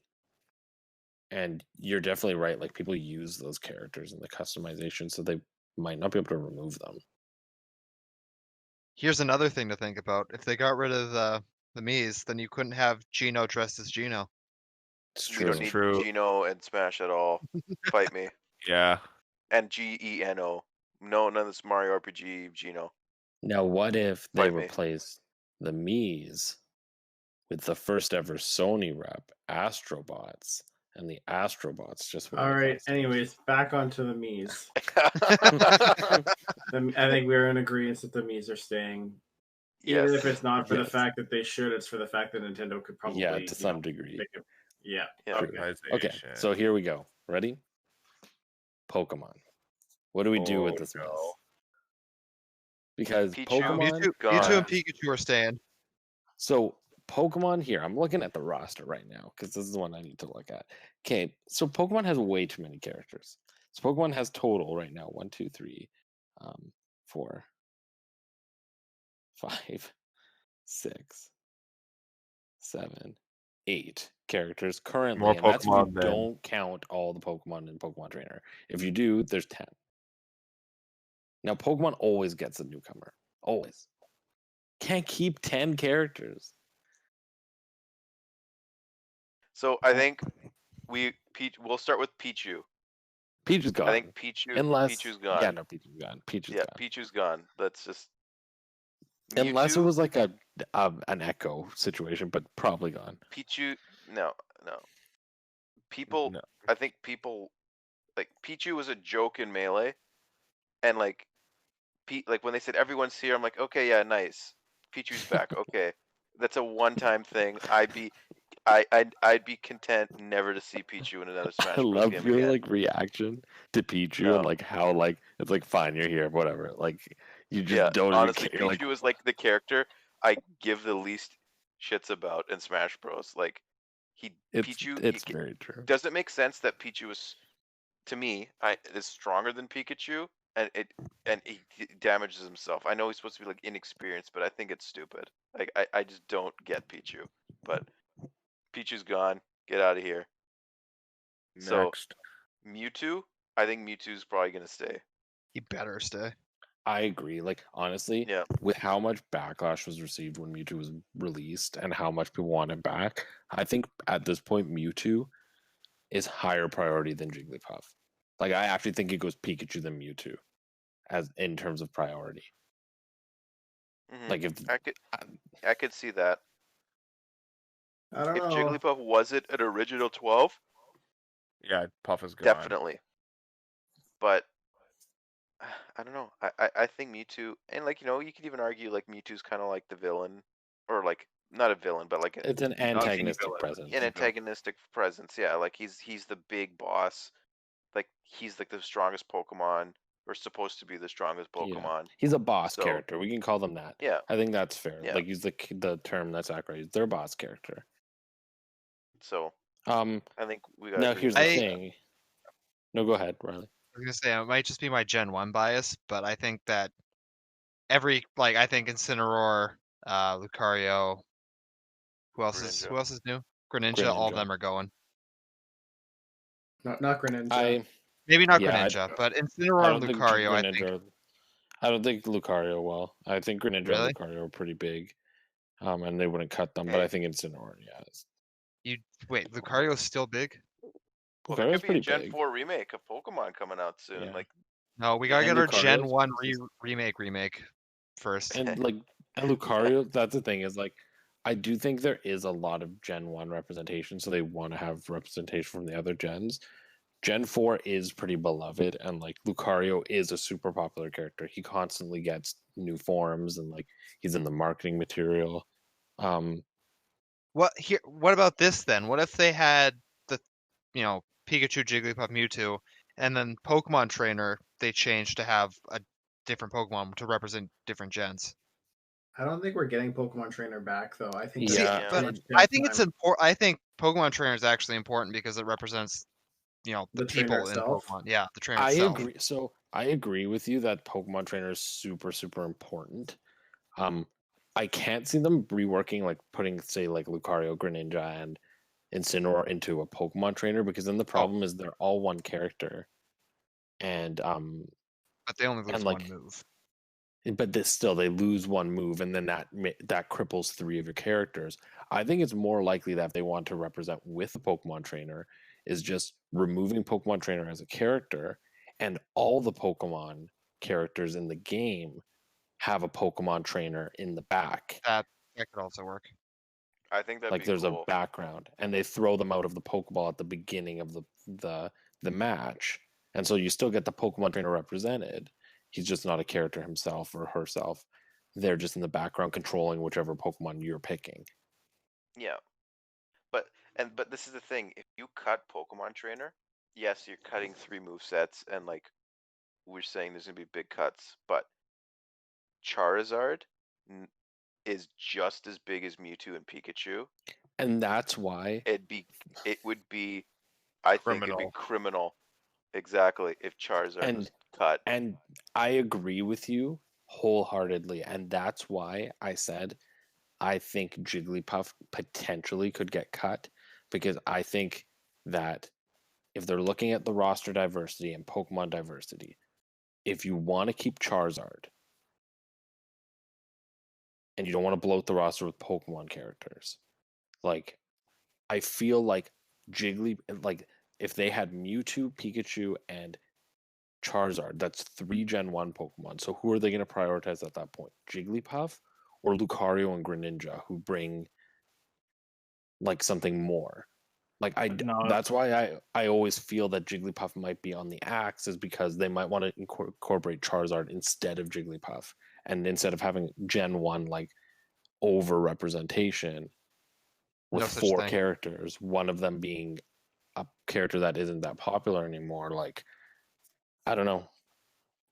And you're definitely right. Like people use those characters in the customization, so they might not be able to remove them. Here's another thing to think about. If they got rid of the Mii's, then you couldn't have Gino dressed as Gino. It's You true. don't need True. Gino and Smash at all. Fight me. Yeah. And Geno. No, none of this Mario RPG Gino. Now, what if they Fight me. replace the Mii's with the first ever Sony rep, Astrobots, and the Astrobots just wear All the right. costumes? Anyways, back onto the Mii's. I think we're in agreement that the Mii's are staying. Even Yes. if it's not for the Yes. fact that they should, it's for the fact that Nintendo could probably Yeah, to some degree. make it. Yeah. Yeah. Okay. Okay, so here we go. Ready? Pokemon. What do we do with Oh, this no. mess? Because Pichu, Pokemon. Mewtwo gone. and Pikachu are staying. So Pokemon here. I'm looking at the roster right now because this is the one I need to look at. Okay, so Pokemon has way too many characters. So Pokemon has total right now 1, 2, 3, 4, 5, 6, 7, 8 characters currently, More and that's if you Pokemon than don't count all the Pokemon in Pokemon Trainer. If you do, there's 10. Now, Pokemon always gets a newcomer. Always. Can't keep 10 characters. So I think we'll start with Pichu. Pichu's gone. I think Pichu's gone. Yeah, no, Pichu's gone. Pichu's gone. Pichu's gone. Let's just Unless it Mewtwo, was like an Echo situation, but probably gone. Pichu. No. People, no. I think people like Pichu was a joke in Melee, and like when they said everyone's here, I'm like, okay, yeah, nice. Pichu's back. Okay, that's a one-time thing. I'd be content never to see Pichu in another Smash I Bros. love game your again. like reaction to Pichu No. and like how like it's like fine, you're here, whatever. Like you just don't honestly, even care. Pichu is like the character I give the least shits about in Smash Bros. Like It's very true. Does it make sense that Pichu is, to me, is stronger than Pikachu, and he damages himself? I know he's supposed to be like inexperienced, but I think it's stupid. Like I just don't get Pichu. But Pichu's gone. Get out of here. So Next. Mewtwo, I think Mewtwo's probably gonna stay. He better stay. I agree. Like honestly, Yeah. with how much backlash was received when Mewtwo was released and how much people want him back, I think at this point Mewtwo is higher priority than Jigglypuff. Like I actually think it goes Pikachu than Mewtwo, as in terms of priority. Mhm. Like if I could see that. I don't If know. Jigglypuff was it an original 12, Yeah, Puff is gone. definitely. But I don't know. I think Mewtwo, and like you could even argue like Mewtwo's kind of like the villain, or like not a villain, but like it's an antagonistic presence. an antagonistic presence. Yeah, like he's the big boss. Like he's like the strongest Pokemon, or supposed to be the strongest Pokemon. Yeah. He's a boss So- character. We can call them that. Yeah, I think that's fair. Yeah. Like use the term that's accurate. They're a boss character. so I think we got. now here's the I- thing. No, go ahead, Riley. I was gonna say it might just be my Gen 1 bias, but I think that I think Incineroar, Lucario, who else is new? Greninja, all of Greninja. them are going. Not Greninja. Maybe not Yeah, Greninja, but Incineroar and Lucario, I think. I don't think Lucario will. I think Greninja Really? and Lucario are pretty big. And they wouldn't cut them, but I think Incineroar, yeah. Wait, Lucario's still big? Well, there Lucario's could be a pretty Gen big. 4 remake of Pokemon coming out soon. Yeah. Like No, we gotta And get our Gen Lucario's 1 remake first. And like and Lucario, that's the thing is like I do think there is a lot of Gen 1 representation, so they want to have representation from the other gens. Gen 4 is pretty beloved, and like Lucario is a super popular character. He constantly gets new forms and like he's in the marketing material. What about this then? What if they had the Pikachu, Jigglypuff, Mewtwo, and then Pokemon Trainer they changed to have a different Pokemon to represent different gens? I don't think we're getting Pokemon Trainer back though. I think Yeah, that's but too much I think it's time. important. I think Pokemon Trainer is actually important because it represents, the The trainer people in itself? Pokemon. Yeah, the trainer I itself. agree. So I agree with you that Pokemon Trainer is super, super important. I can't see them reworking like putting say like Lucario, Greninja, and Incineroar into a Pokemon Trainer because then the problem is they're all one character, and But they only lose like- one move. but they lose one move, and then that cripples 3 of your characters. I think it's more likely that if they want to represent with a Pokemon Trainer, is just removing Pokemon Trainer as a character, and all the Pokemon characters in the game have a Pokemon Trainer in the back. That could also work. I think that'd Like be there's cool. a background, and they throw them out of the Pokeball at the beginning of the match, and so you still get the Pokemon Trainer represented. He's just not a character himself or herself. They're just in the background controlling whichever Pokemon you're picking. Yeah, but this is the thing. If you cut Pokemon Trainer, yes, you're cutting 3 movesets, and like we're saying, there's gonna be big cuts. But Charizard, is just as big as Mewtwo and Pikachu, And that's why it would be, I think it'd be Criminal. criminal, exactly, if Charizard was cut. And I agree with you wholeheartedly, and that's why I said I think Jigglypuff potentially could get cut, because I think that if they're looking at the roster diversity and Pokemon diversity, if you want to keep Charizard and you don't want to bloat the roster with Pokemon characters, like, I feel like if they had Mewtwo, Pikachu, and Charizard, that's 3 Gen 1 Pokemon. So who are they going to prioritize at that point? Jigglypuff or Lucario and Greninja, who bring like something more? Like No. that's why I always feel that Jigglypuff might be on the axe, is because they might want to incorporate Charizard instead of Jigglypuff, and instead of having Gen 1 like over representation with No such 4 thing. characters, one of them being a character that isn't that popular anymore. Like, I don't know.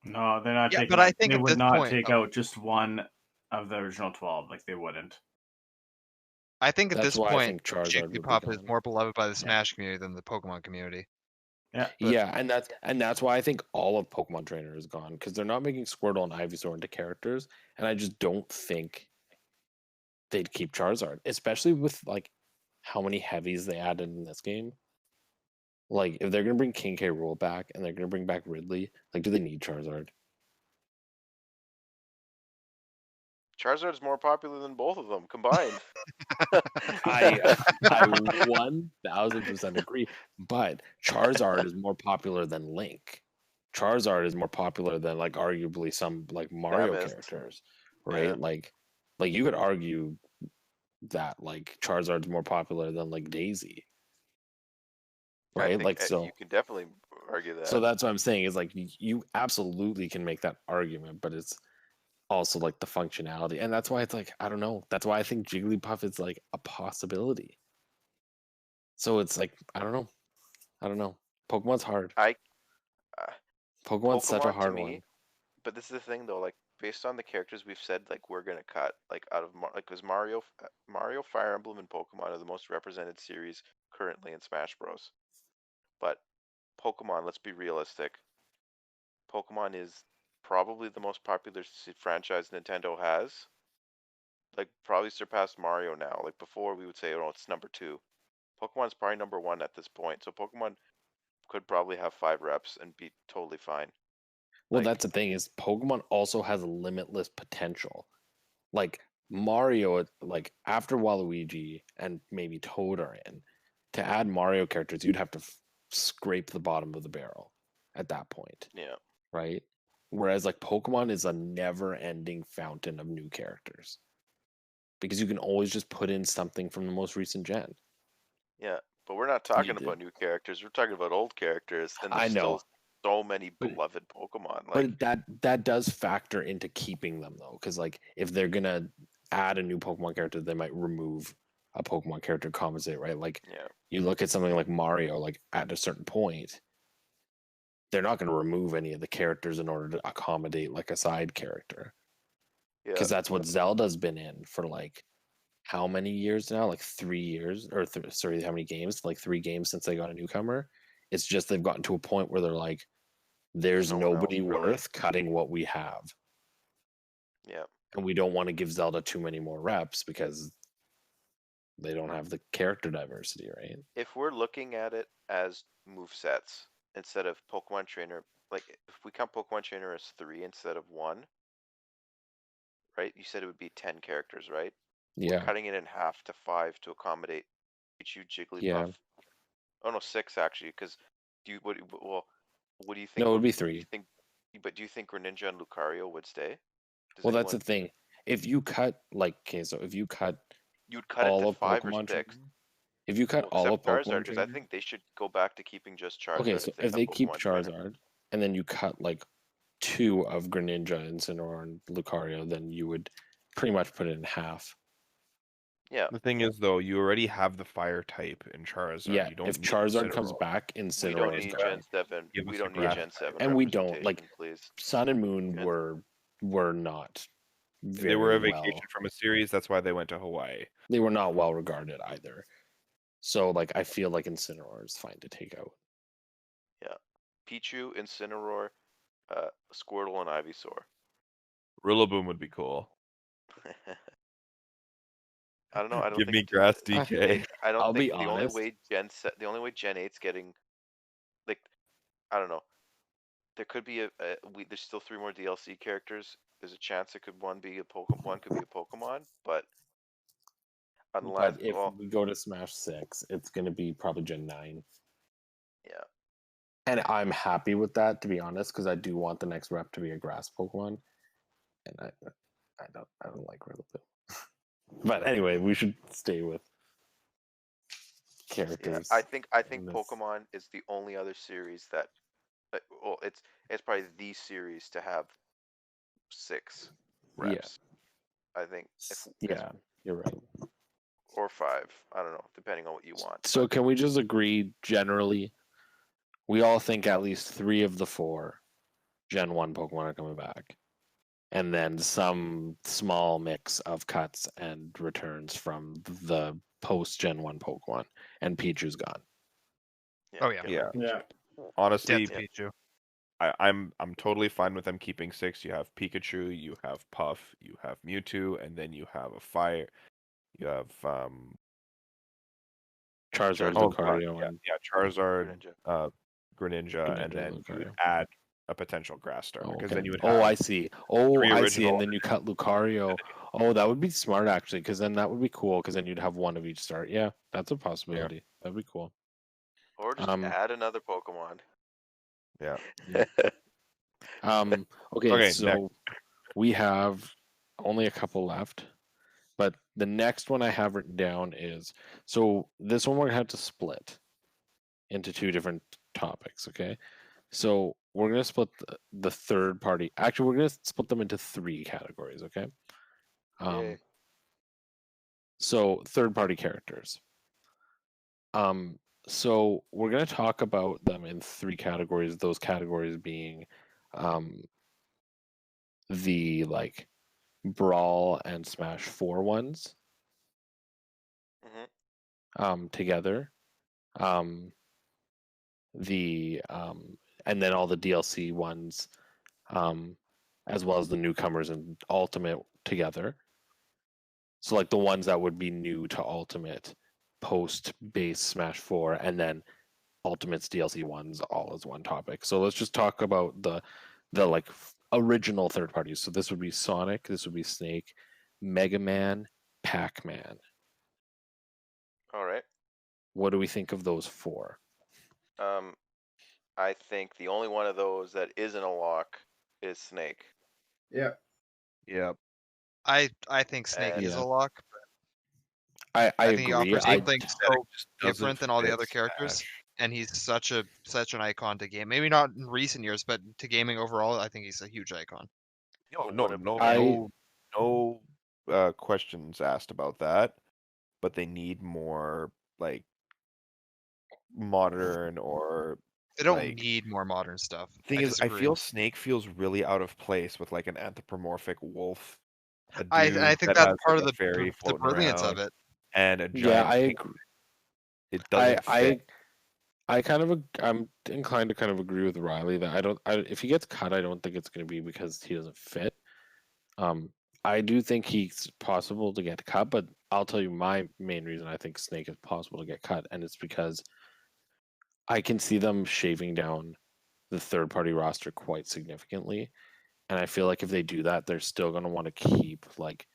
No, they're not Yeah, taking. but I think they at would this not point, take out just one of the original 12. Like they wouldn't. I think at That's this why I point, think Charizard would be Jigglypuff is gone. more beloved by the Smash community than the Pokemon community. Yeah. But- Yeah, and that's why I think all of Pokemon Trainer is gone, because they're not making Squirtle and Ivysaur into characters, and I just don't think they'd keep Charizard, especially with like how many heavies they added in this game. Like, if they're gonna bring King K. Rool back and they're gonna bring back Ridley, like, do they need Charizard? Charizard's more popular than both of them combined. I 1000% agree, but Charizard is more popular than Link. Charizard is more popular than like arguably some like Mario Samus. characters, right? Yeah. Like you could argue that like Charizard's more popular than like Daisy, I right? think Like, so you can definitely argue that. so that's what I'm saying is like you absolutely can make that argument, but it's also like the functionality, and that's why it's like, I don't know. That's why I think Jigglypuff is like a possibility. So it's like, I don't know. Pokemon's hard. uh, Pokemon's such a Pokemon to hard me, one. but this is the thing though, like based on the characters we've said, like we're gonna cut, like out of like, because Mario, Fire Emblem, and Pokemon are the most represented series currently in Smash Bros. But Pokemon, let's be realistic. Pokemon is probably the most popular franchise Nintendo has. Like probably surpassed Mario now. Like before, we would say, oh, it's number 2. Pokemon's probably number 1 at this point. So Pokemon could probably have 5 reps and be totally fine. Well, like- that's the thing, is Pokemon also has limitless potential. Like Mario, like after Waluigi and maybe Toad are in, to add Mario characters, you'd have to scrape the bottom of the barrel at that point, Yeah. right? Whereas like Pokemon is a never-ending fountain of new characters, because you can always just put in something from the most recent gen. Yeah. But we're not talking did. about new characters. We're talking about old characters. And I there's know. still so many But- beloved Pokemon. Like, But that does factor into keeping them though, because like if they're gonna add a new Pokemon character, they might remove a Pokemon character to compensate, right? Like yeah. you look at something like Mario, like at a certain point, they're not going to remove any of the characters in order to accommodate like a side character, Yeah. because that's what Zelda's been in for like how many years now? Like 3 years, or sorry, how many games? Like 3 games since they got a newcomer. It's just they've gotten to a point where they're like, there's no one else, nobody really. worth cutting what we have. Yeah. And we don't want to give Zelda too many more reps because they don't have the character diversity, right? If we're looking at it as movesets instead of Pokemon Trainer, like if we count Pokemon Trainer as 3 instead of 1, right? You said it would be 10 characters, right? Yeah. We're cutting it in half to 5 to accommodate Pikachu, Jigglypuff. Yeah. Oh no, 6 actually, because what do you think? No, it would be do 3. you think, but do you think Greninja and Lucario would stay? Does Well, that's the anyone- thing. If you cut like, okay, so if you cut You'd cut it all to of 5 Pokemon or 6. Trainer, if you cut Well, all of except Pokemon Charizard, because I Trainer, think they should go back to keeping just Charizard. okay, so if they cut keep Pokemon Trainer. Charizard and then you cut like 2 of Greninja, Incineroar, and Lucario, then you would pretty much put it in half. Yeah. The thing is, though, you already have the fire type in Charizard. Yeah, You don't if need Charizard comes Incineroar. back, We Incineroar don't is need gone. Gen 7. Give We us a don't need graph. Gen 7. And we don't, like, representation, please. Sun and Moon Good. were not They were a very vacation well. from a series. That's why they went to Hawaii. They were not well regarded either. So like I feel like Incineroar is fine to take out. Yeah. Pichu, Incineroar, Squirtle, and Ivysaur. Rillaboom would be cool. I don't know. I don't Give think me it's- grass DK. I don't I'll think be the honest. the only way Gen 8's getting, like, I don't know. There could be there's still 3 more DLC characters. There's a chance it could one could be a Pokemon, but unless, But if well, we go to Smash 6, it's going to be probably Gen 9. yeah. And I'm happy with that, to be honest, because I do want the next rep to be a grass Pokemon. And I don't like Rillaboom. But anyway, we should stay with Yeah, characters. I think in this. Pokemon is the only other series that, well, it's probably the series to have 6 Yeah. reps. I think Yeah, you're right. or 5. I don't know, depending on what you want. So but can we just agree generally? We all think at least 3 of the 4 Gen 1 Pokemon are coming back. And then some small mix of cuts and returns from the post Gen 1 Pokemon. And Pichu's gone. Oh, yeah. Yeah. Yeah. Honestly, Death Pichu. I'm totally fine with them keeping 6. You have Pikachu, you have Puff, you have Mewtwo, and then you have a fire. You have Charizard, oh god, Lucario, yeah, and Charizard, Greninja. Greninja, and Greninja, then you would Lucario. add a potential grass starter Oh, because okay. then you would Oh, have I see. Oh, 3 I see. original, And then you cut Lucario. Oh, that would be smart actually, because then that would be cool. Because then you'd have one of each start. Yeah, that's a possibility. That'd be cool. Or just add another Pokemon. Yeah. Okay, Okay, so we have only a couple left, but the next one I have written down is, so this one we're gonna have to split into 2 different topics. Okay, so we're gonna split the third party. Actually, we're gonna split them into 3 categories. Okay. Yay. So third party characters. So we're going to talk about them in 3 categories. Those categories being the like Brawl and Smash 4 ones together. The and then all the DLC ones, as well as the newcomers and Ultimate together. So like the ones that would be new to Ultimate post base Smash 4, and then Ultimate's DLC ones all as one topic. So let's just talk about the like original third parties. So this would be Sonic, this would be Snake, Mega Man, Pac-Man. All right. What do we think of those 4? I think the only one of those that isn't a lock is Snake. Yeah. Yep. I think Snake is Yeah. a lock. I I think agree. he offers I something so different than all the other fit characters, Smash. and he's such an icon to game. Maybe not in recent years, but to gaming overall, I think he's a huge icon. No questions asked about that, but they need more like modern or They don't like need more modern stuff. thing I is I disagree. feel Snake feels really out of place with like an anthropomorphic wolf. A I dude think that that's has, part like, of a fairy the floating brilliance of around it. and a giant yeah, I cape. agree. It doesn't fit. I'm inclined to kind of agree with Riley that if he gets cut, I don't think it's going to be because he doesn't fit. I do think he's possible to get cut, but I'll tell you my main reason I think Snake is possible to get cut, and it's because I can see them shaving down the third party roster quite significantly. And I feel like if they do that, they're still going to want to keep like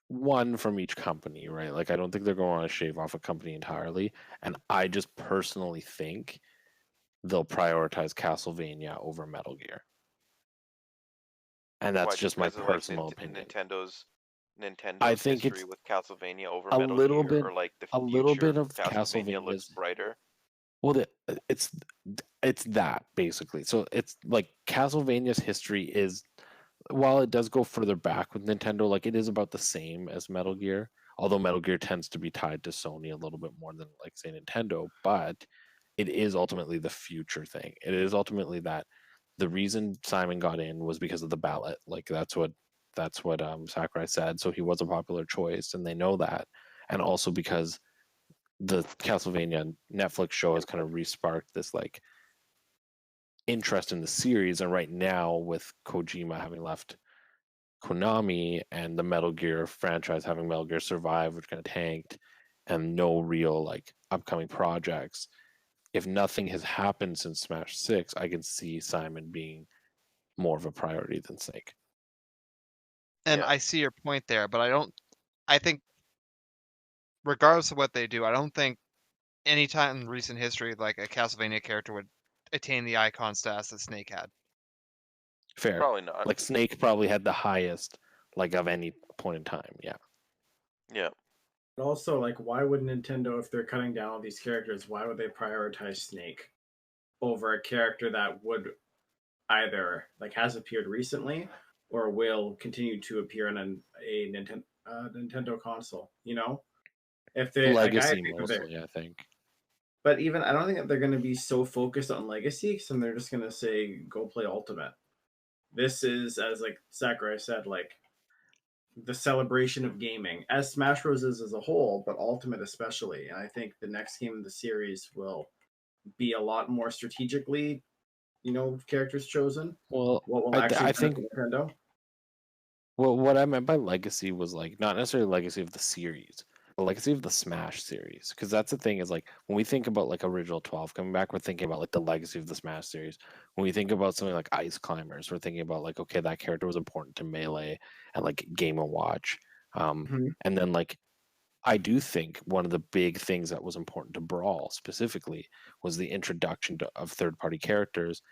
one from each company, right? Like I don't think they're going to want to shave off a company entirely. And I just personally think they'll prioritize Castlevania over Metal Gear. And that's Why, just my because of, like, personal opinion. Nintendo I think history it's with Castlevania over a Metal little Gear, bit- or like the a little future bit of Castlevania looks Castlevania's- brighter. Well, it's that basically. So it's like Castlevania's history is, while it does go further back with Nintendo, like it is about the same as Metal Gear. Although Metal Gear tends to be tied to Sony a little bit more than like say Nintendo, but it is ultimately the future thing. It is ultimately that the reason Simon got in was because of the ballot. Like that's what Sakurai said. So he was a popular choice, and they know that, and also because the Castlevania Netflix show has kind of re-sparked this like interest in the series, and right now with Kojima having left Konami and the Metal Gear franchise having Metal Gear Survive, which kind of tanked, and no real like upcoming projects, if nothing has happened since Smash 6, I can see Simon being more of a priority than Snake. And Yeah. I see your point there, but I think regardless of what they do, I don't think any time in recent history like a Castlevania character would attain the icon status that Snake had. Fair. Probably not. Like Snake probably had the highest like of any point in time. Yeah. Yeah. But also, like, why would Nintendo, if they're cutting down all these characters, why would they prioritize Snake over a character that would either like has appeared recently or will continue to appear on a Nintendo console? You know, if they like, I Legacy think if they're- mostly, I think. but even I don't think that they're going to be so focused on Legacy, because they're just going to say go play Ultimate. This is, as like Sakurai said, like the celebration of gaming, as Smash Bros is as a whole, but Ultimate especially. And I think the next game in the series will be a lot more strategically, characters chosen. Well, What will I actually think benefit Nintendo? well, what I meant by legacy was like not necessarily legacy of the series, but legacy of the Smash series. Because that's the thing is like when we think about like original 12 coming back, we're thinking about like the legacy of the Smash series. When we think about something like Ice Climbers, we're thinking about like okay, that character was important to Melee and like Game and Watch. Mhm. And then like I do think one of the big things that was important to Brawl specifically was the introduction of third-party characters,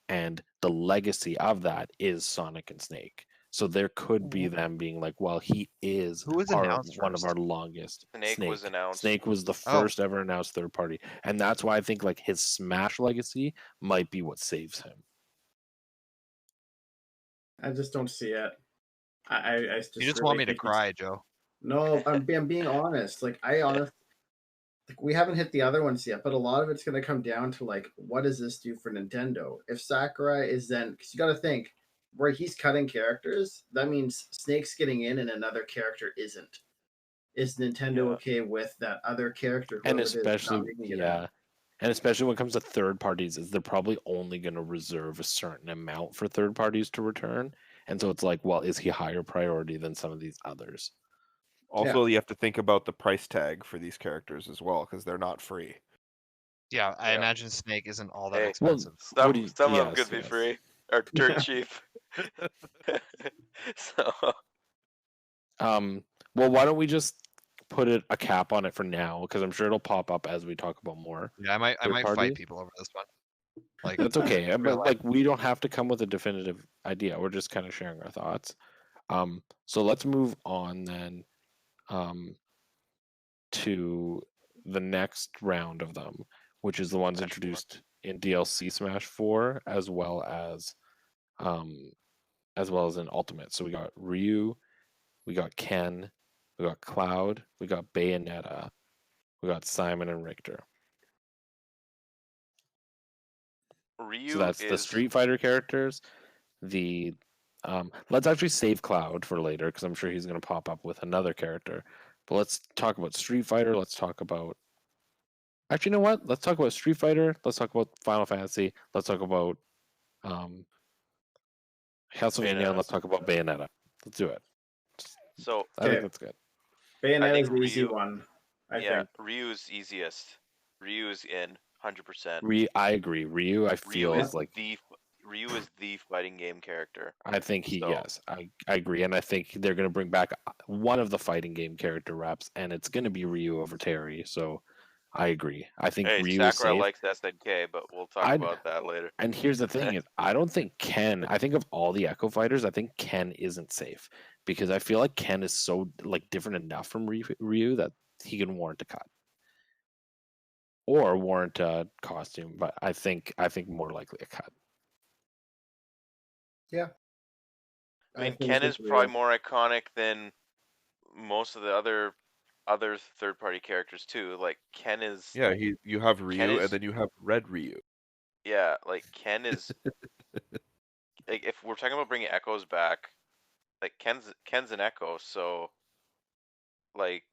and the legacy of that is Sonic and Snake. So there could be them being like, well, he is Who was announced one of first? our longest. Snake was announced. Snake was the Oh. first ever announced third party, and that's why I think like his Smash legacy might be what saves him. I just don't see it. I just You just really want me to think cry, Joe. No, I'm being honest. Like we haven't hit the other ones yet, but a lot of it's going to come down to like, what does this do for Nintendo? If Sakurai is then, because you got to think, where he's cutting characters, that means Snake's getting in and another character isn't. Is Nintendo okay with that other character? And whoever it is, especially, not making it in? yeah, and especially when it comes to third parties, is they're probably only going to reserve a certain amount for third parties to return, and so it's like, well, is he higher priority than some of these others? Also, you have to think about the price tag for these characters as well, because they're not free. Yeah, I Yeah. imagine Snake isn't all that Hey. expensive. Some What do you- of them yes, could be yes. free or dirt cheap. So Well, why don't we just put a cap on it for now? Because I'm sure it'll pop up as we talk about more. Yeah, I might Third fight parties? people over this one. Like That's okay, real but life. like we don't have to come with a definitive idea. We're just kind of sharing our thoughts. So let's move on then, to the next round of them, which is the ones Smash 4. introduced in DLC Smash 4 as well as in Ultimate. So we got Ryu, we got Ken, we got Cloud, we got Bayonetta, we got Simon and Richter. Ryu So that's is the Street Fighter characters. The let's actually save Cloud for later because I'm sure he's going to pop up with another character. But let's talk about Street Fighter. Let's talk about. Actually, you know what? Let's talk about Street Fighter. Let's talk about Final Fantasy. Let's talk about Castlevania. And let's talk about Bayonetta. Let's do it. So I think Okay. that's good. Bayonetta is think the easy Ryu- one. I yeah, think. Ryu's easiest. Ryu's in 100%. I agree. Ryu, I feel Ryu is like. Ryu is the fighting game character. I think So- yes, I agree, and I think they're going to bring back one of the fighting game character reps, and it's going to be Ryu over Terry. So I agree. I think Hey, Ryu is Sakurai safe. likes SNK, but we'll talk I'd- about that later. And here's the thing: is I don't think Ken. I think of all the Echo fighters, I think Ken isn't safe because I feel like Ken is so like different enough from Ryu that he can warrant a cut or warrant a costume. But I think more likely a cut. Yeah. I mean, think Ken it's is probably Ryu. more iconic than most of the other third-party characters too. Like Ken is, Yeah, you have Ryu, is- and then you have Red Ryu. yeah, like Ken is like if we're talking about bringing Echoes back, like Ken's an Echo, so like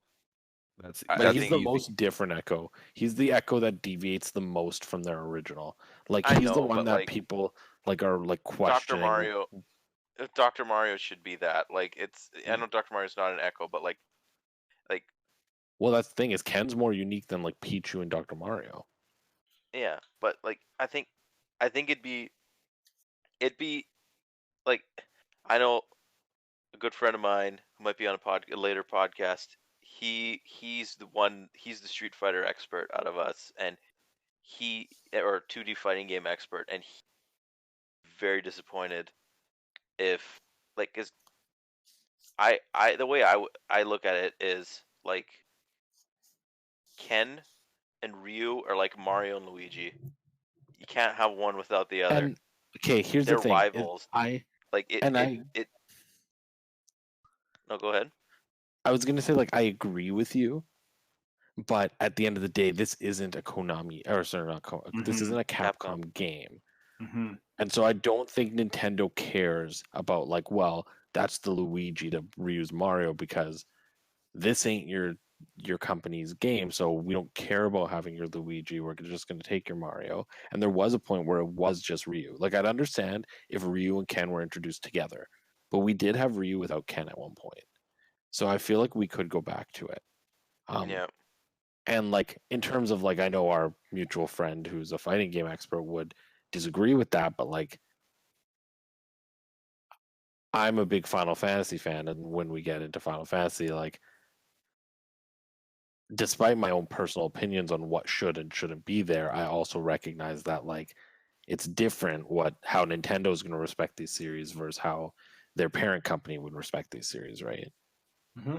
That's I- But I he's think the easy. most different Echo. He's the Echo that deviates the most from their original. Like I he's the know, one but, that like, people like are like Dr. questioning. Mario, Dr. Mario should be that. Like I know Dr. Mario's not an Echo, but like Well, that's the thing is Ken's more unique than like Pichu and Dr. Mario. yeah, but like I think it'd be like I know a good friend of mine who might be on a later podcast. He's the Street Fighter expert out of us, and or 2D fighting game expert, and he's very disappointed if like cause the way I look at it is like Ken and Ryu are like Mario and Luigi. You can't have one without the other. And okay, here's They're the thing. rivals. Like No, go ahead. I was gonna say like I agree with you, but at the end of the day, this isn't a Konami or sorry, not this isn't a Capcom game. Mm-hmm. And so I don't think Nintendo cares about like, well, that's the Luigi to Ryu's Mario because this ain't your company's game, so we don't care about having your Luigi. We're just going to take your Mario. And there was a point where it was just Ryu. Like I'd understand if Ryu and Ken were introduced together, but we did have Ryu without Ken at one point. So I feel like we could go back to it. Yeah. And like in terms of like I know our mutual friend who's a fighting game expert would disagree with that, but like I'm a big Final Fantasy fan, and when we get into Final Fantasy, like despite my own personal opinions on what should and shouldn't be there, I also recognize that like it's different how Nintendo is going to respect these series versus how their parent company would respect these series, right? Mm-hmm.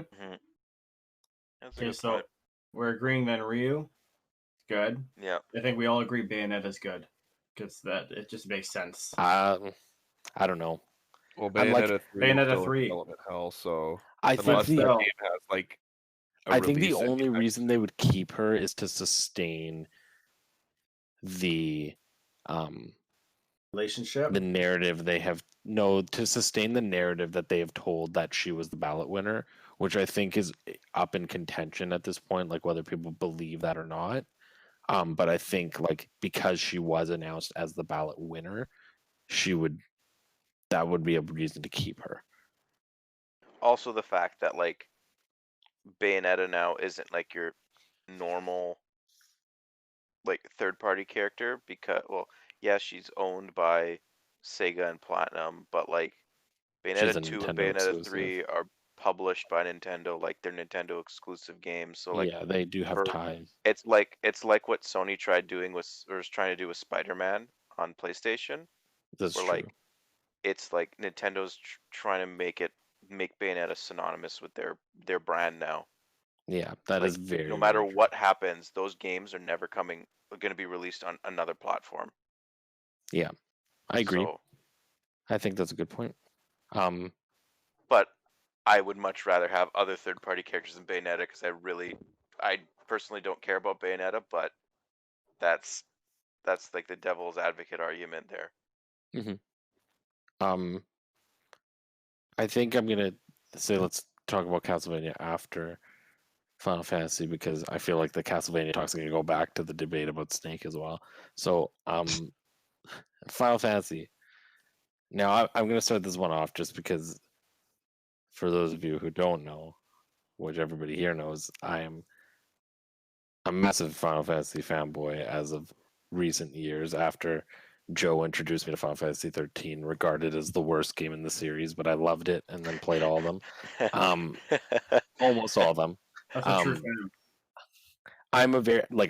That's a Okay, good so point. we're agreeing then Ryu, good. Yeah. I think we all agree Bayonetta is good because that it just makes sense. I don't know. Well, I'm like- Bayonetta 3 Bayonetta is still in 3. development hell, so I think unless that the still- game has like a I think the release only anytime reason they would keep her is to sustain the Relationship. the narrative they have to sustain the narrative that they have told that she was the ballot winner, which I think is up in contention at this point, like whether people believe that or not. But I think like because she was announced as the ballot winner, that would be a reason to keep her. Also, the fact that like Bayonetta now isn't like your normal like third-party character because, well, yeah, she's owned by Sega and Platinum, but like She's Bayonetta a 2 and Nintendo Bayonetta exclusive. 3 are published by Nintendo, like they're Nintendo exclusive games. So like yeah, they do have for- ties. it's like what Sony tried doing or is trying to do with Spider-Man on PlayStation. That's where true. like it's like Nintendo's trying to make Bayonetta synonymous with their brand now. Yeah, that Like, is very no matter very true. what happens, those games are never going to be released on another platform. Yeah, I agree. So, I think that's a good point. but I would much rather have other third-party characters than Bayonetta because I personally don't care about Bayonetta, but that's like the devil's advocate argument there. I think I'm gonna say let's talk about Castlevania after Final Fantasy because I feel like the Castlevania talk's gonna go back to the debate about Snake as well. So, Final Fantasy. Now I'm gonna start this one off just because, for those of you who don't know, which everybody here knows, I am a massive Final Fantasy fanboy as of recent years. After Joe introduced me to Final Fantasy 13, regarded as the worst game in the series, but I loved it and then played all of them. Almost all of them. That's a true fan.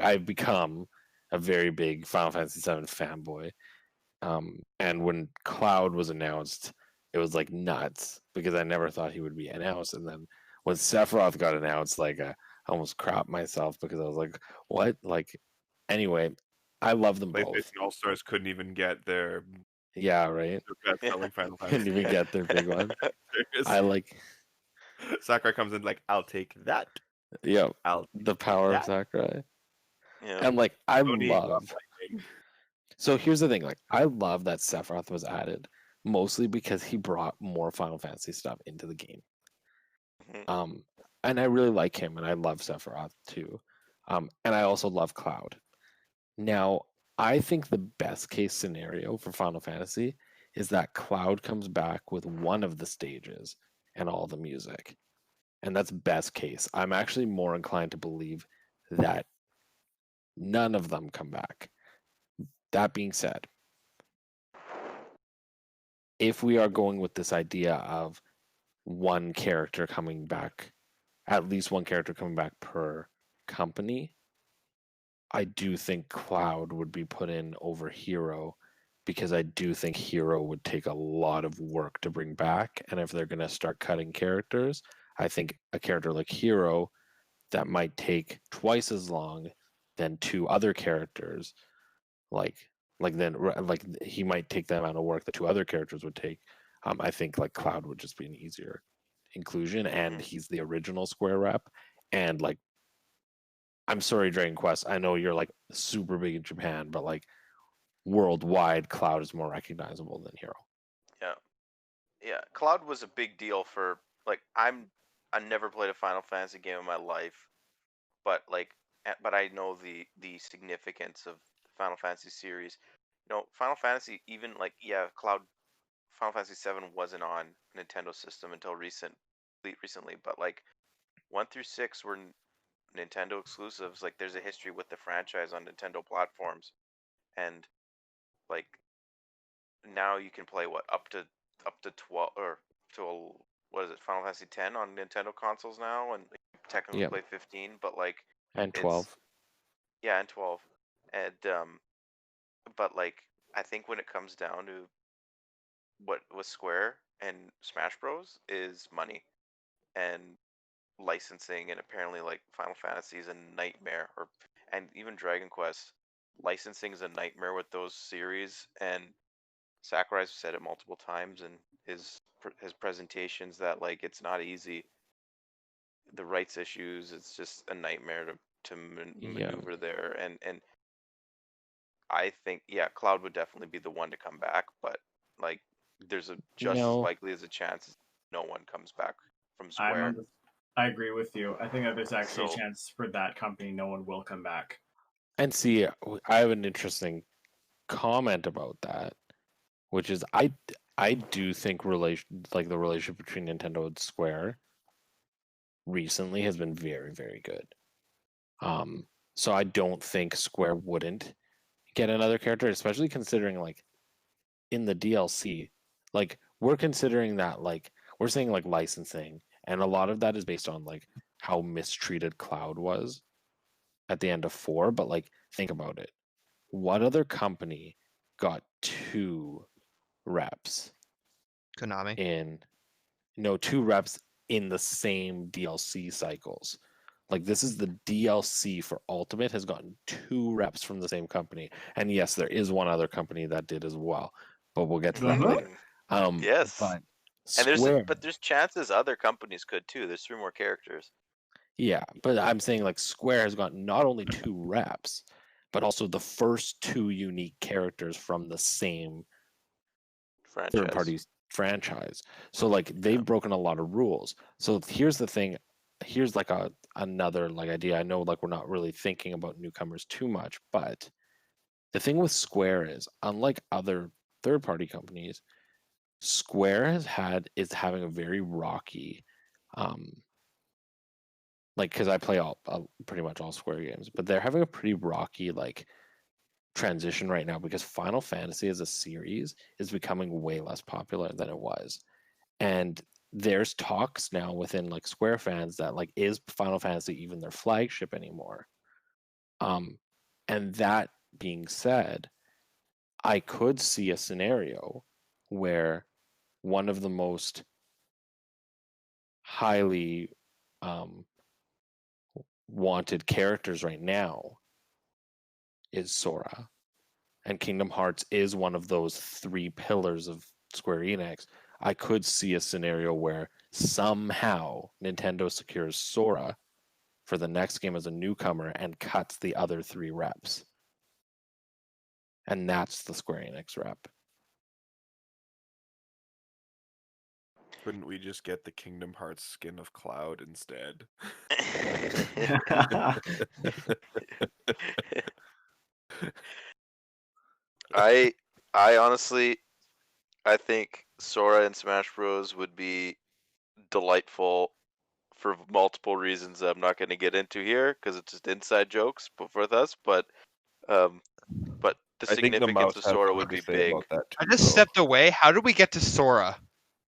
I've become a very big Final Fantasy 7 fanboy. And when Cloud was announced, it was like nuts because I never thought he would be announced. And then when Sephiroth got announced, like I almost crapped myself because I was like, what? Like, anyway, I love them both. PlayStation All Stars couldn't even get their Yeah, right. best-selling Final Couldn't Fantasy. even get their big one. Serious. I like, Sakurai comes in like, I'll take that. yeah, I'll the power of that. Sakurai. Yeah. And like, I Tony love. So here's the thing, like I love that Sephiroth was added mostly because he brought more Final Fantasy stuff into the game. Mhm. And I really like him, and I love Sephiroth too. And I also love Cloud. Now, I think the best case scenario for Final Fantasy is that Cloud comes back with one of the stages and all the music. And that's best case. I'm actually more inclined to believe that none of them come back. That being said, if we are going with this idea of one character coming back, at least one character coming back per company, I do think Cloud would be put in over Hero, because I do think Hero would take a lot of work to bring back. And if they're going to start cutting characters, I think a character like Hero that might take twice as long than two other characters, like he might take the amount of work that two other characters would take. I think like Cloud would just be an easier inclusion, and he's the original Square rep. And like, I'm sorry, Dragon Quest, I know you're like super big in Japan, but like worldwide, Cloud is more recognizable than Hero. Yeah, Cloud was a big deal for like I never played a Final Fantasy game in my life, but I know the significance of the Final Fantasy series. Final Fantasy, even Cloud, Final Fantasy 7 wasn't on Nintendo system until recently, but like 1 through 6 were Nintendo exclusives. Like there's a history with the franchise on Nintendo platforms, and like now you can play up to 12 or to what is it, Final Fantasy 10 on Nintendo consoles now, and technically Yep. play 15, but like And 12. Yeah, and 12. And but like I think when it comes down to what was Square and Smash Bros is money and licensing, and apparently like Final Fantasy is a nightmare, and even Dragon Quest licensing is a nightmare with those series. And Sakurai's said it multiple times in his presentations that like it's not easy. The rights issues, it's just a nightmare to maneuver there. And I think Cloud would definitely be the one to come back, but like there's a just as likely as a chance no one comes back from Square. I agree with you. I think that there's actually a chance for that company no one will come back. And see, I have an interesting comment about that, which is I do think the relationship between Nintendo and Square recently has been very, very good. So I don't think Square wouldn't get another character, especially considering like in the DLC, like we're considering that like we're saying like licensing, and a lot of that is based on like how mistreated Cloud was at the end of 4. But like think about it, what other company got 2 reps Konami. two reps in the same DLC cycles? Like this is the DLC for Ultimate has gotten 2 reps from the same company. And yes, there is one other company that did as well, but we'll get to that later. Yes. But and there's chances other companies could too. There's 3 more characters. Yeah, but I'm saying like Square has gotten not only 2 reps, but also the first 2 unique characters from the same third-party franchise. So like they've broken a lot of rules. So here's the thing. Here's like another like idea. I know like we're not really thinking about newcomers too much, but the thing with Square is, unlike other third-party companies, Square is having a very rocky, like because I play pretty much all Square games, but they're having a pretty rocky like transition right now because Final Fantasy as a series is becoming way less popular than it was. And there's talks now within like Square fans that like, is Final Fantasy even their flagship anymore? And that being said, I could see a scenario where one of the most highly wanted characters right now is Sora, and Kingdom Hearts is one of those 3 pillars of Square Enix. I could see a scenario where somehow Nintendo secures Sora for the next game as a newcomer and cuts the other 3 reps. And that's the Square Enix rep. Couldn't we just get the Kingdom Hearts skin of Cloud instead? I honestly I think Sora in Smash Bros would be delightful for multiple reasons that I'm not going to get into here because it's just inside jokes with us. But the I think the significance mouse of has Sora something would to be say big. about that I too, just though. stepped away. How did we get to Sora?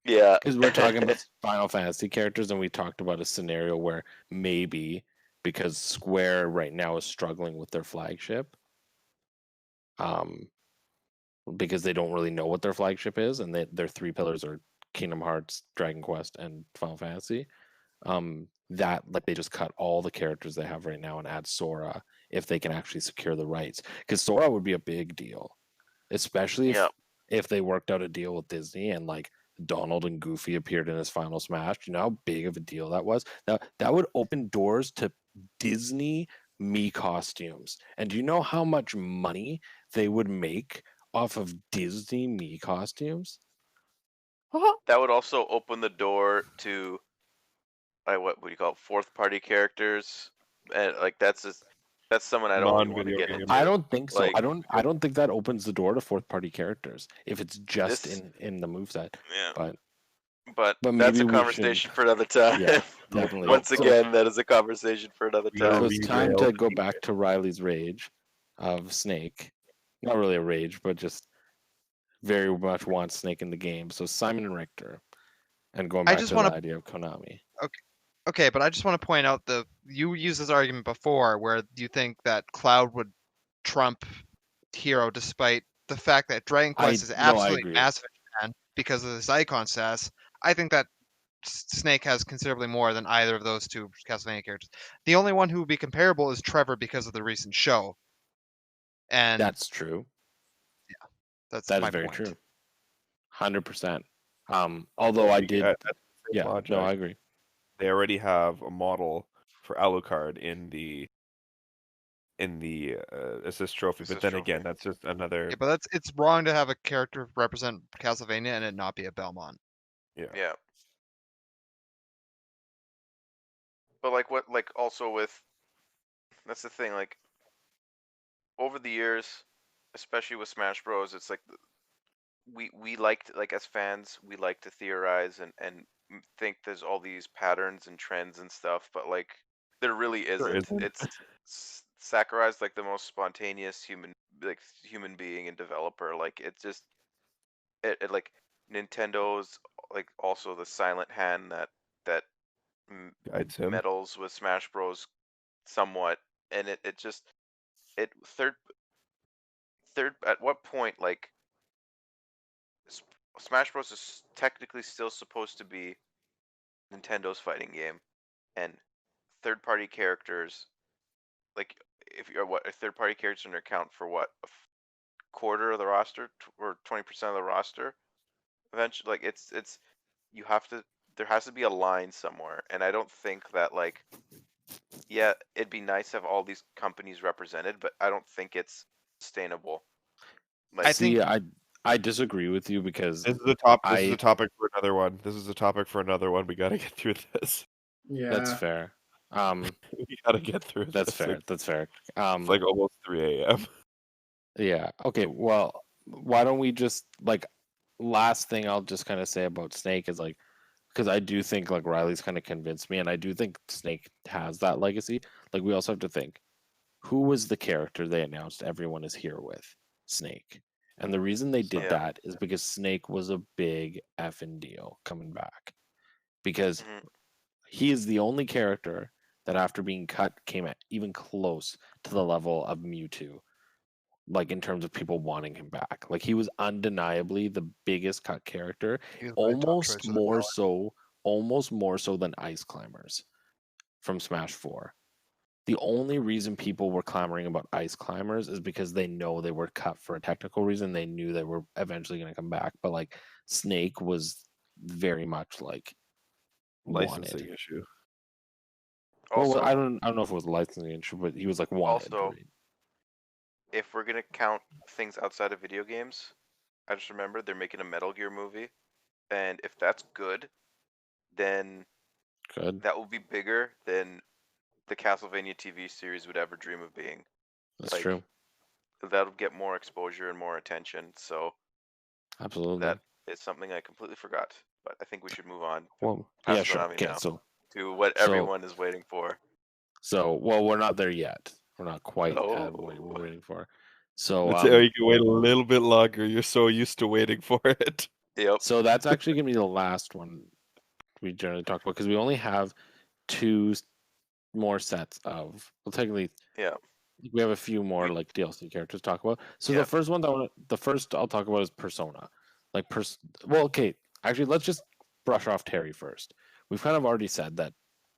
Yeah, Because we're talking about Final Fantasy characters, and we talked about a scenario where maybe because Square right now is struggling with their flagship, because they don't really know what their flagship is, and their three pillars are Kingdom Hearts, Dragon Quest, and Final Fantasy. That like they just cut all the characters they have right now and add Sora if they can actually secure the rights, because Sora would be a big deal, especially yeah. if they worked out a deal with Disney and like Donald and Goofy appeared in his final Smash. You know how big of a deal that was? That would open doors to Disney me costumes. And do you know how much money they would make off of Disney me costumes? That would also open the door to what would you call it, fourth party characters, and like that's someone I don't really want to Non-video get game. into. I don't think so. Like, I don't think that opens the door to fourth party characters if it's just This- in the moveset. Yeah, But but but that's maybe a we conversation for another time. Yeah, definitely. Once So- again, that is a conversation for another We gotta So time. it's time Derailed to the go game. back to Riley's rage of Snake. Not really a rage, but just very much wants Snake in the game. So Simon and Richter, and going I back just to wanna- the idea of Konami. Okay, but I just want to point out you used this argument before where you think that Cloud would trump Hero despite the fact that Dragon Quest is I absolutely agree. massive in Japan because of this icon status. I think that Snake has considerably more than either of those two Castlevania characters. The only one who would be comparable is Trevor because of the recent show. And That's true. that's That my is very point. true. 100%. Although I did, That's the same yeah, logic. no, I agree. They already have a model for Alucard in the assist trophy, but Assist then trophy. again, that's just another. Yeah, but it's wrong to have a character represent Castlevania and it not be a Belmont. Yeah. But like also with, that's the thing, like over the years, especially with Smash Bros, it's like we like to, like as fans, we like to theorize and think there's all these patterns and trends and stuff, but like there really isn't. isn't. It's Sakurai's like the most spontaneous human being and developer. Like it's just it like Nintendo's like also the silent hand that Guides him. meddles with Smash Bros somewhat, and it just it third at what point like Smash Bros is technically still supposed to be Nintendo's fighting game, and third party characters, like if you're if third party characters are account for what quarter of the roster or 20% of the roster eventually, like it's you have to, there has to be a line somewhere, and I don't think that like, yeah, it'd be nice to have all these companies represented, but I don't think it's sustainable. Like, I think- I disagree with you because This is a topic for another one. This is a topic for another one. We gotta get through this. Yeah, that's fair. We gotta get through That's this. fair. Like, That's fair. it's like almost 3 a.m. Yeah. Okay. Well, why don't we just like last thing I'll just kind of say about Snake is like, because I do think like Riley's kind of convinced me, and I do think Snake has that legacy. Like we also have to think, who was the character they announced everyone is here with? Snake. And the reason they did Yeah. that is because Snake was a big effing deal coming back. Because Mhm. he is the only character that after being cut came at even close to the level of Mewtwo, like in terms of people wanting him back. Like he was undeniably the biggest cut character, He was my top choice almost for the more so than Ice Climbers from Smash 4. The only reason people were clamoring about Ice Climbers is because they know they were cut for a technical reason. They knew they were eventually going to come back, but like Snake was very much like Licensing wanted. issue. Also, Well, I don't know if it was a licensing issue, but he was like wanted. Also- right? if we're gonna count things outside of video games, I just remembered they're making a Metal Gear movie, and if that's good, then Good. that will be bigger than the Castlevania TV series would ever dream of being. That's like, true. That'll get more exposure and more attention. So Absolutely. that is something I completely forgot. But I think we should move on. Well, Pass yeah, it sure. on to me Okay, now. so To what everyone is waiting for. well, we're not there yet. We're not quite at what Oh. we're waiting for. So You can wait a little bit longer. You're so used to waiting for it. Yep. so that's actually gonna be the last one we generally talk about because we only have 2 more sets of. Well, technically, Yeah. we have a few more like DLC characters to talk about. So Yeah. the first I'll talk about is Persona. Well, okay, actually, let's just brush off Terry first. We've kind of already said that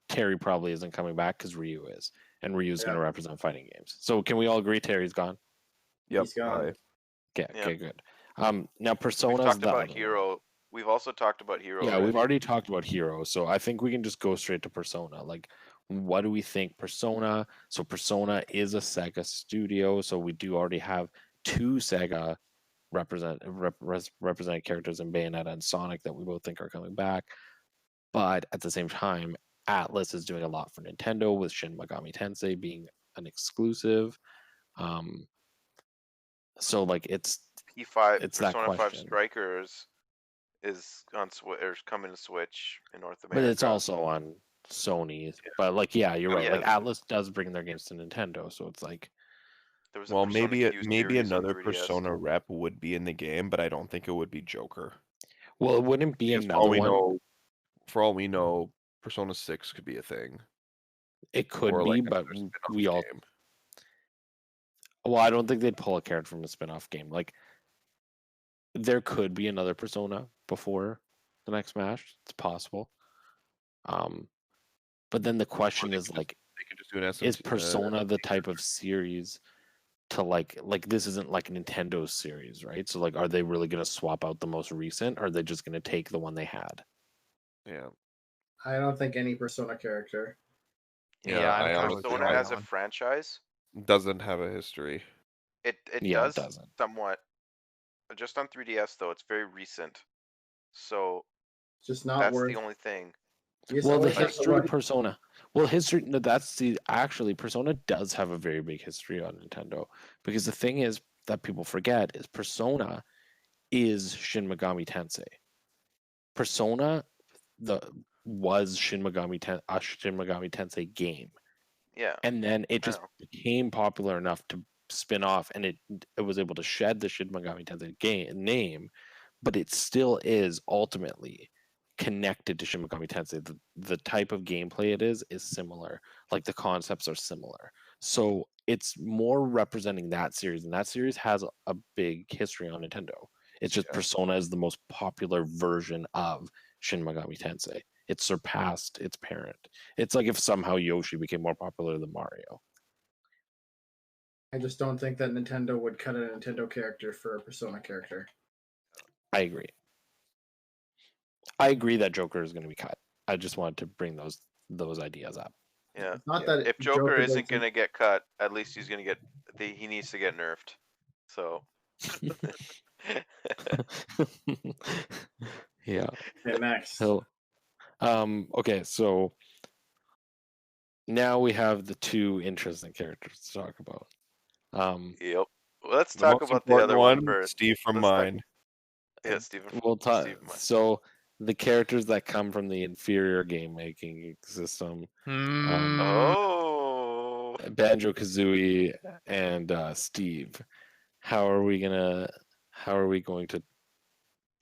Terry probably isn't coming back because Ryu is, and Ryu's going to represent fighting games. So can we all agree Terry's gone? Yep. He's gone. Okay, Yeah. okay, good. Now Persona. We've talked about Hero. We've also talked about Hero. Yeah, already. we've already talked about Hero, so I think we can just go straight to Persona. Like, what do we think Persona? So Persona is a Sega studio, so we do already have 2 Sega represented characters in Bayonetta and Sonic that we both think are coming back. But at the same time, Atlas is doing a lot for Nintendo with Shin Megami Tensei being an exclusive. So like it's P5. it's that Persona 5 question. Strikers is on coming to Switch in North America. But it's also on Sony. But like, yeah, you're right. Yeah. Like Atlas does bring their games to Nintendo, so it's like, There was a Well, Persona maybe Q maybe series on another 3DS. Persona rep would be in the game, but I don't think it would be Joker. well, it wouldn't be Because another one. For all we know, Persona 6 could be a thing. It could Or, be, like, but another spin-off we all. game. Well, I don't think they'd pull a character from a spin-off game. Like, there could be another Persona before the next Smash. It's possible. But then the question is like, They could just do an is SMT, Persona the type of series to like this isn't like Nintendo's series, right? So like, are they really going to swap out the most recent, or are they just going to take the one they had? Yeah. I don't think any Persona character. Yeah, I'm kind of with you Persona on as that a one. franchise, Doesn't have a history. it Yeah, does it doesn't. somewhat. Just on 3DS though, it's very recent. So It's just not that's worth. the only thing. Well, the always have to history run- of Persona. Well, history. No, that's the actually Persona does have a very big history on Nintendo because the thing is that people forget is Persona is Shin Megami Tensei. Persona was Shin Megami Tensei game, Yeah. and then it just know. became popular enough to spin off, and it was able to shed the Shin Megami Tensei game name, but it still is ultimately connected to Shin Megami Tensei. The type of gameplay it is similar. Like the concepts are similar. So it's more representing that series, and that series has a big history on Nintendo. It's just Persona is the most popular version of Shin Megami Tensei. It surpassed its parent. It's like if somehow Yoshi became more popular than Mario. I just don't think that Nintendo would cut a Nintendo character for a Persona character. I agree. I agree that Joker is going to be cut. I just wanted to bring those ideas up. Yeah. It's not that If Joker isn't doesn't- going to get cut, at least he's going to get. He needs to get nerfed. So. Yeah. Okay, next. So, okay, so now we have the 2 interesting characters to talk about. Yep. Well, let's The talk most about the important other one first. Steve from Let's talk- mine. Yeah, Steven. We'll talk. Steve Mine. So the characters that come from the inferior game making system, Oh. Banjo Kazooie and Steve. How are we going to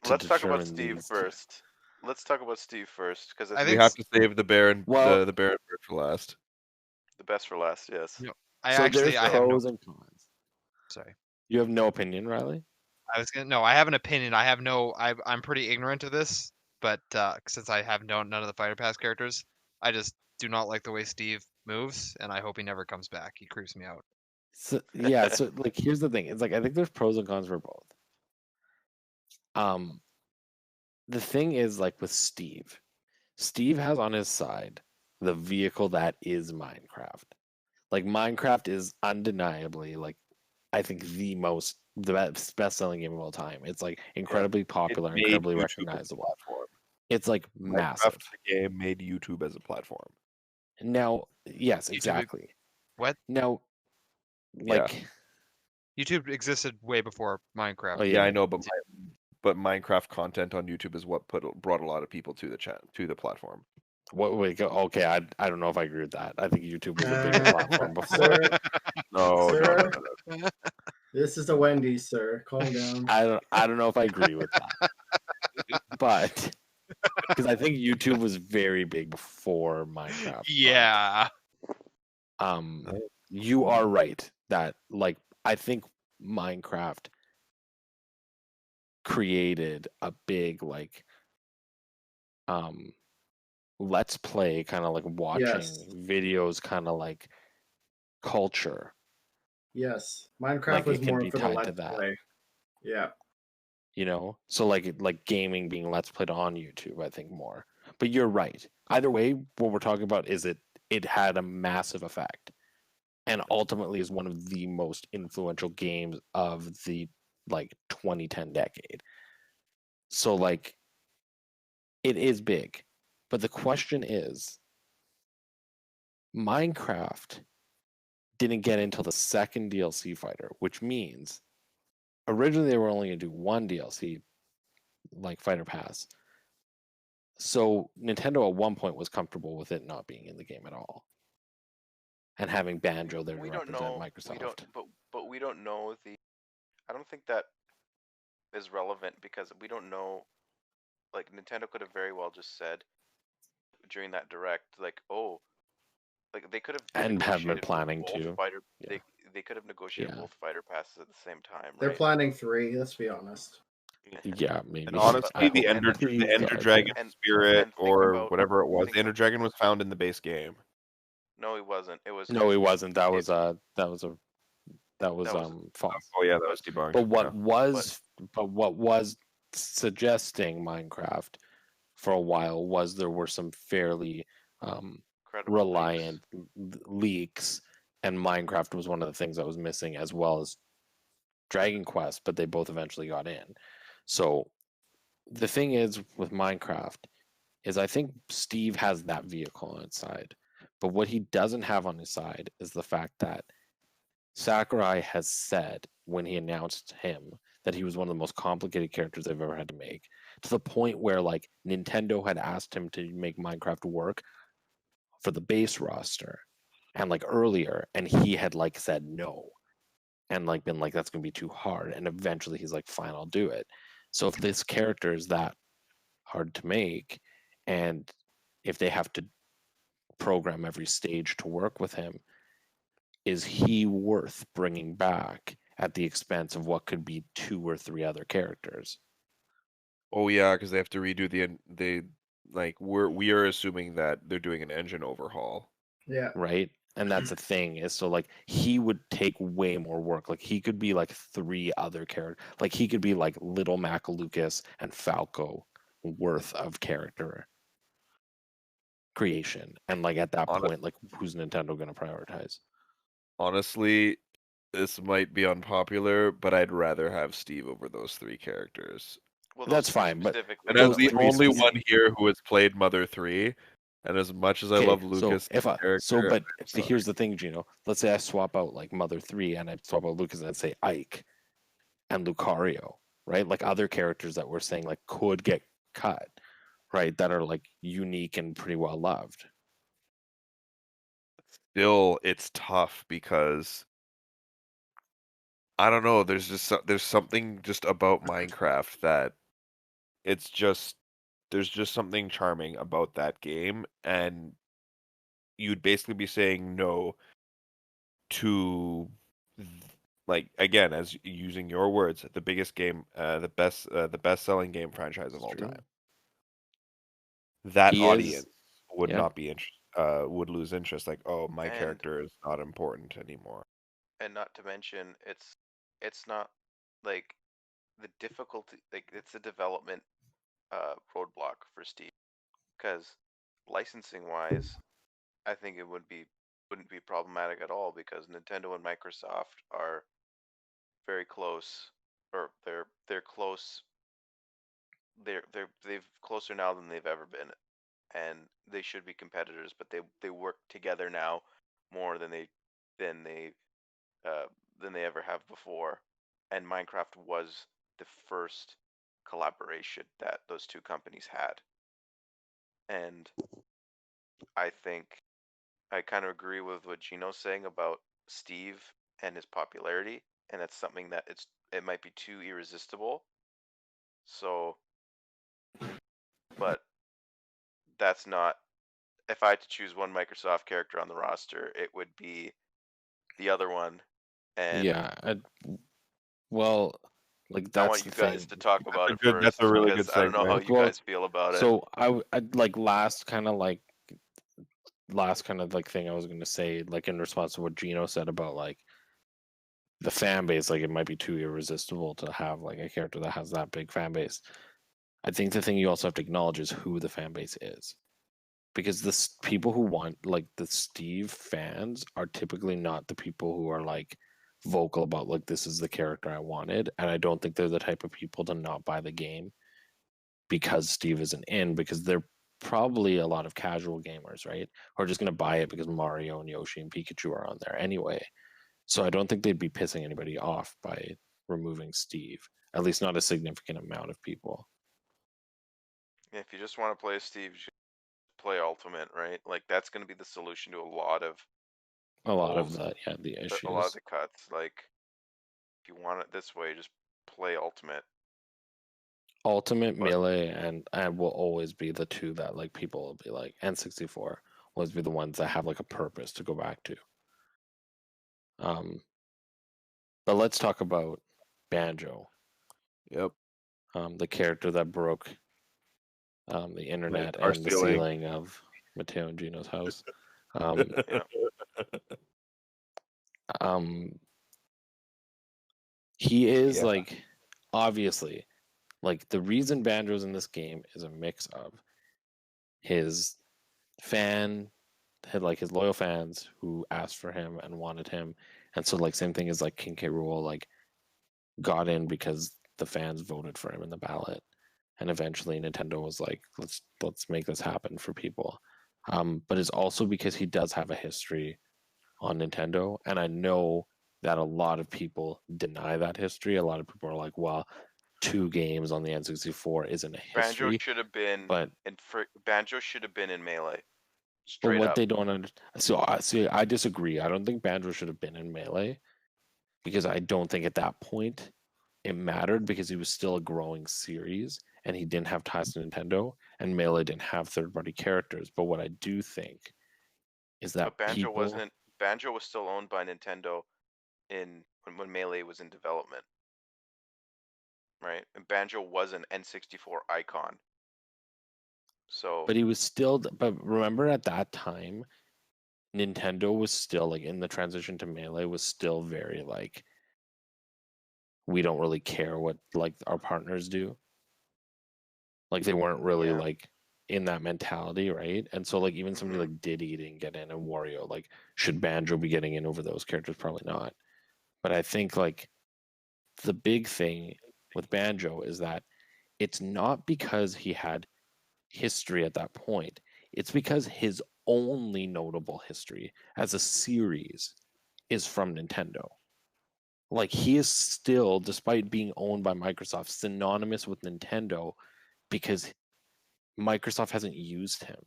Let's talk about determine Steve these first. Let's talk about Steve first because I We think have to save the Baron Well- the Baron bird for last. the best for last. Yes. No. So I there's have pros and cons. sorry. You have no opinion, Riley? I have an opinion. I'm pretty ignorant to this, but since I have none of the Fighter Pass characters, I just do not like the way Steve moves, and I hope he never comes back. He creeps me out. So yeah, so like here's the thing. It's like I think there's pros and cons for both. The thing is like with Steve has on his side the vehicle that is Minecraft. Like Minecraft is undeniably like I think the best selling game of all time. It's like incredibly popular, It made incredibly YouTube a recognizable. platform. It's like massive. Minecraft the game made YouTube as a platform. Now, yes, YouTube exactly. What? Now, Yeah. like, YouTube existed way before Minecraft. oh Yeah, I yeah, know, but Minecraft content on YouTube is what brought a lot of people to the platform. what? Wait, okay, I don't know if I agree with that. I think YouTube was a bigger platform before. Sir, No, Sir? no. this is a Wendy's, sir. Calm down. I don't know if I agree with that, but because I think YouTube was very big before Minecraft. but, Yeah. you are right that like I think Minecraft created a big like let's play kind of like watching Yes. videos kind of like culture. Yes. Minecraft Like, was it can more be for the tied to let's that. play. Yeah. So like gaming being let's played on YouTube, I think more. But you're right. Either way, what we're talking about is it had a massive effect and ultimately is one of the most influential games of the like 2010 decade. So like it is big. But the question is Minecraft didn't get until the second DLC fighter, which means originally they were only going to do one DLC like Fighter Pass. So Nintendo at one point was comfortable with it not being in the game at all, and having Banjo there to We don't represent know. Microsoft. We don't. But we don't know the. I don't think that is relevant because we don't know. Like Nintendo could have very well just said during that direct, like, oh, like they could have And have been negotiated planning both to. fighter. Yeah. They could have negotiated Yeah. both fighter passes at the same time, They're right? planning 3, let's be honest. Yeah, maybe. And honestly, I the hope. Ender Please, God, Dragon and- spirit and think or about- whatever it was, think the Ender of- Dragon was found in the base game. No, he wasn't. It was. No, he wasn't. That was was- false. Oh yeah, that was debunked. But what yeah. was suggesting Minecraft for a while was there were some fairly Credible reliant leaks, and Minecraft was one of the things that was missing, as well as Dragon Quest, but they both eventually got in. So the thing is with Minecraft is I think Steve has that vehicle on his side, but what he doesn't have on his side is the fact that Sakurai has said when he announced him that he was one of the most complicated characters they've ever had to make, to the point where like Nintendo had asked him to make Minecraft work for the base roster and like earlier, and he had like said no and like been like that's gonna be too hard, and eventually he's like fine, I'll do it. So if this character is that hard to make, and if they have to program every stage to work with him, is he worth bringing back at the expense of what could be 2 or 3 other characters? Oh yeah, because they have to redo the like we are assuming that they're doing an engine overhaul. Yeah. Right? And that's the thing is, so like he would take way more work. Like he could be like 3 other characters. Like he could be like Little Mac Lucas and Falco worth of character creation. And like at that point, like who's Nintendo going to prioritize? Honestly, this might be unpopular, but I'd rather have Steve over those 3 characters. Well, That's fine, but And those as the 3 only specific- one here who has played Mother 3, and as much as I love Lucas, but here's the thing, Gino. Let's say I swap out like Mother 3 and I swap out Lucas and I'd say Ike and Lucario, right? Like other characters that we're saying like could get cut, right? That are like unique and pretty well loved. Still, it's tough because I don't know. There's something just about Minecraft that there's just something charming about that game, and you'd basically be saying no to like again, as using your words, the biggest game, the best-selling game franchise of all time. That audience would not be would lose interest. Like, oh, my character is not important anymore. And not to mention, it's not like the difficulty. Like it's a development roadblock for Steve, because licensing wise, I think it wouldn't be problematic at all, because Nintendo and Microsoft are very close, or they're close they've closer now than they've ever been, and they should be competitors. But they work together now more than they than they than they ever have before. And Minecraft was the first collaboration that those two companies had. And I think I kind of agree with what Gino's saying about Steve and his popularity, and that's something that it might be too irresistible. So, but that's not. If I had to choose one Microsoft character on the roster, it would be the other one. And Yeah. Well, like I that's want the you guys thing. to talk about it That's first, a really good because I don't know how segue. you Well, guys feel about it. So I'd like last kind of like thing I was gonna say, like in response to what Gino said about like the fan base, like it might be too irresistible to have like a character that has that big fan base. I think the thing you also have to acknowledge is who the fan base is. Because the people who want like the Steve fans are typically not the people who are like vocal about like this is the character I wanted, and I don't think they're the type of people to not buy the game because Steve isn't in, because they're probably a lot of casual gamers, right? Who are just going to buy it because Mario and Yoshi and Pikachu are on there anyway. So I don't think they'd be pissing anybody off by removing Steve, at least not a significant amount of people. If you just want to play Steve, you should play Ultimate, right? Like that's going to be the solution to a lot of A lot of holes, the issues. a lot of the cuts. Like if you want it this way, just play Ultimate. Ultimate, Melee, and will always be the two that like people will be like, N64 will always be the ones that have like a purpose to go back to. But let's talk about Banjo. Yep. The character that broke the internet our and the ceiling. ceiling of Matteo and Gino's house. Yeah. He is Yeah. like obviously like the reason Banjo's in this game is a mix of his his loyal fans who asked for him and wanted him, and so like same thing as like King K. Rool like got in because the fans voted for him in the ballot, and eventually Nintendo was like, let's make this happen for people. But it's also because he does have a history on Nintendo, and I know that a lot of people deny that history. A lot of people are like, well, 2 games on the N64 isn't a history. Banjo should have been, but Banjo should have been in Melee. But Straight what up. they don't understand. So I disagree. I don't think Banjo should have been in Melee because I don't think at that point it mattered because he was still a growing series and he didn't have ties to Nintendo and Melee didn't have third-party characters. But what I do think is that But Banjo people Banjo was still owned by Nintendo when Melee was in development. Right? And Banjo was an N64 icon. So But he was still. But remember, at that time, Nintendo was still like in the transition to Melee was still very like we don't really care what like our partners do. Like they weren't really Yeah. like in that mentality, right? And so like even somebody like Diddy didn't get in, and Wario, like should Banjo be getting in over those characters? Probably not. But I think like the big thing with Banjo is that it's not because he had history at that point. It's because his only notable history as a series is from Nintendo. Like he is still, despite being owned by Microsoft, synonymous with Nintendo because Microsoft hasn't used him.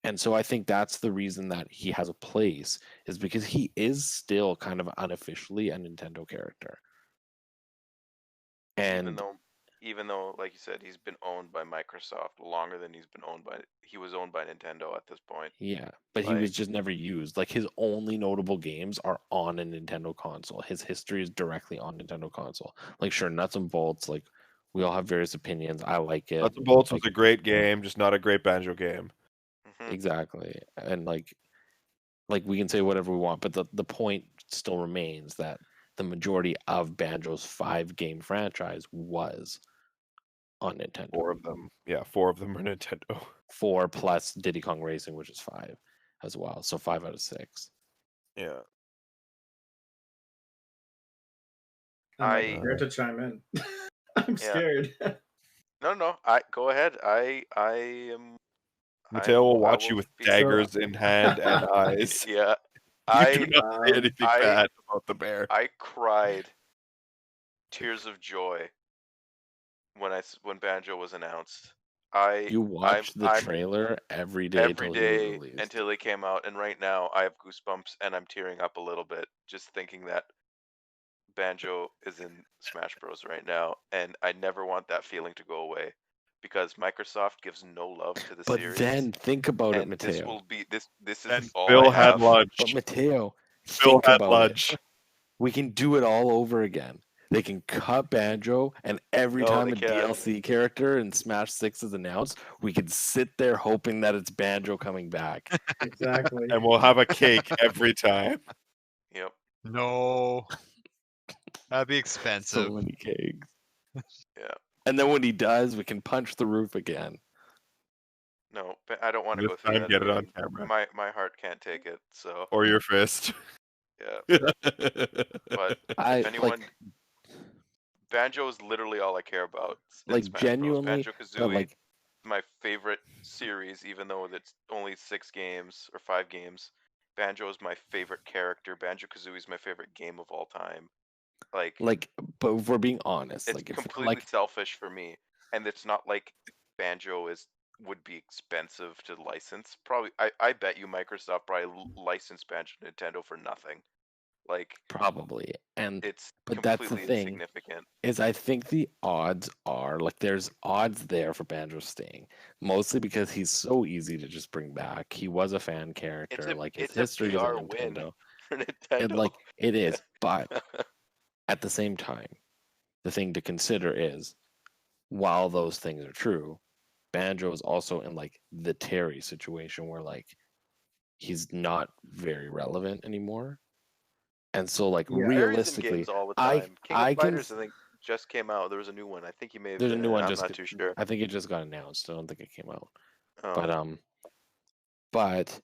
And so I think that's the reason that he has a place, is because he is still kind of unofficially a Nintendo character. And even though, like you said, he's been owned by Microsoft longer than he was owned by Nintendo at this point. yeah, but he was just never used. Like his only notable games are on a Nintendo console. His history is directly on Nintendo console. Like sure, Nuts and Bolts, like we all have various opinions. I like it. Nuts and Bolts like, was a great game, just not a great Banjo game. Exactly. And like we can say whatever we want, but the point still remains that the majority of Banjo's 5-game franchise was on Nintendo. 4 of them. Yeah, 4 of them are Nintendo. 4 plus Diddy Kong Racing, which is 5 as well. So 5 out of 6. Yeah. I'm scared to chime in. I'm scared. No. I go ahead. I am. Matteo will I watch you will with be. daggers in hand and eyes. Yeah. You do I not say anything I bad about the bear. I cried tears of joy when Banjo was announced. You watch the I'm trailer every day every till he was day released. until he came out, and right now I have goosebumps and I'm tearing up a little bit just thinking that Banjo is in Smash Bros right now, and I never want that feeling to go away because Microsoft gives no love to the But series. then think about it, And this Mateo. will be this And is all Bill I had have. lunch. But Mateo, Bill think had about lunch. it. We can do it all over again. They can cut Banjo, and every No, time they a can't. DLC character in Smash 6 is announced, we could sit there hoping that it's Banjo coming back. Exactly. And we'll have a cake every time. Yep. No, that'd be So expensive. many cakes. Yeah. And then when he does, we can punch the roof again. No, but I don't want to This go through time, that get it on again. camera. My heart can't take it. So Or your fist. yeah. But I if anyone, Banjo is literally all I care about in like Smash Bros. genuinely, Banjo but Kazooie, like my favorite series, even though it's only 6 games or 5 games. Banjo is my favorite character. Banjo Kazooie is my favorite game of all time. Like but if we're being honest, it's like if we're completely selfish for me, and it's not like Banjo would be expensive to license. Probably, I bet you Microsoft probably licensed Banjo to Nintendo for nothing. Like probably, and it's but that's the completely thing insignificant. is I think the odds are like there's odds there for Banjo staying, mostly because he's so easy to just bring back. He was a fan character, like his It's a history is on PR win Nintendo, for and Nintendo. like it is. But at the same time, the thing to consider is while those things are true, Banjo is also in like the Terry situation where like he's not very relevant anymore. And so like Yeah. Terry's in realistically, games all the I time. King of I can Fighters, I think, just came out. There was a new one. I think he may have there's a been new in it. one I'm just not too sure. I think it just got announced. I don't think it came out. Oh, But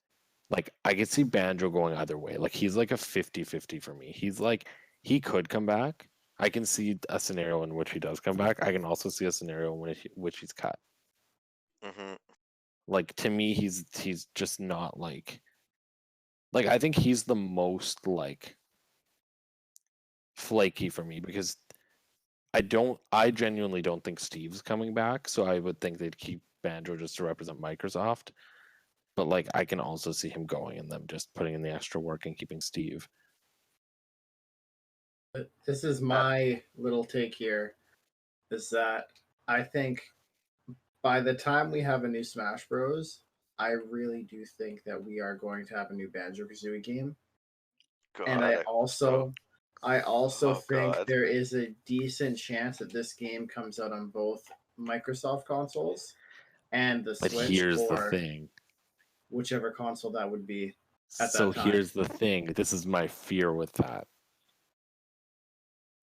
like I could see Banjo going either way. Like he's like a 50-50 for me. He's like he could come back. I can see a scenario in which he does come back. I can also see a scenario in which he's cut. hmm Like to me he's just not like I think he's the most like flaky for me because I genuinely don't think Steve's coming back, so I would think they'd keep Banjo just to represent Microsoft. But like I can also see him going and them just putting in the extra work and keeping Steve. This is my little take here, is that I think by the time we have a new Smash Bros, I really do think that we are going to have a new Banjo Kazooie game. God, And I also Oh, think God. there is a decent chance that this game comes out on both Microsoft consoles and the But Switch, here's the or thing. whichever console that would be at So that time. here's the thing. This is my fear with that.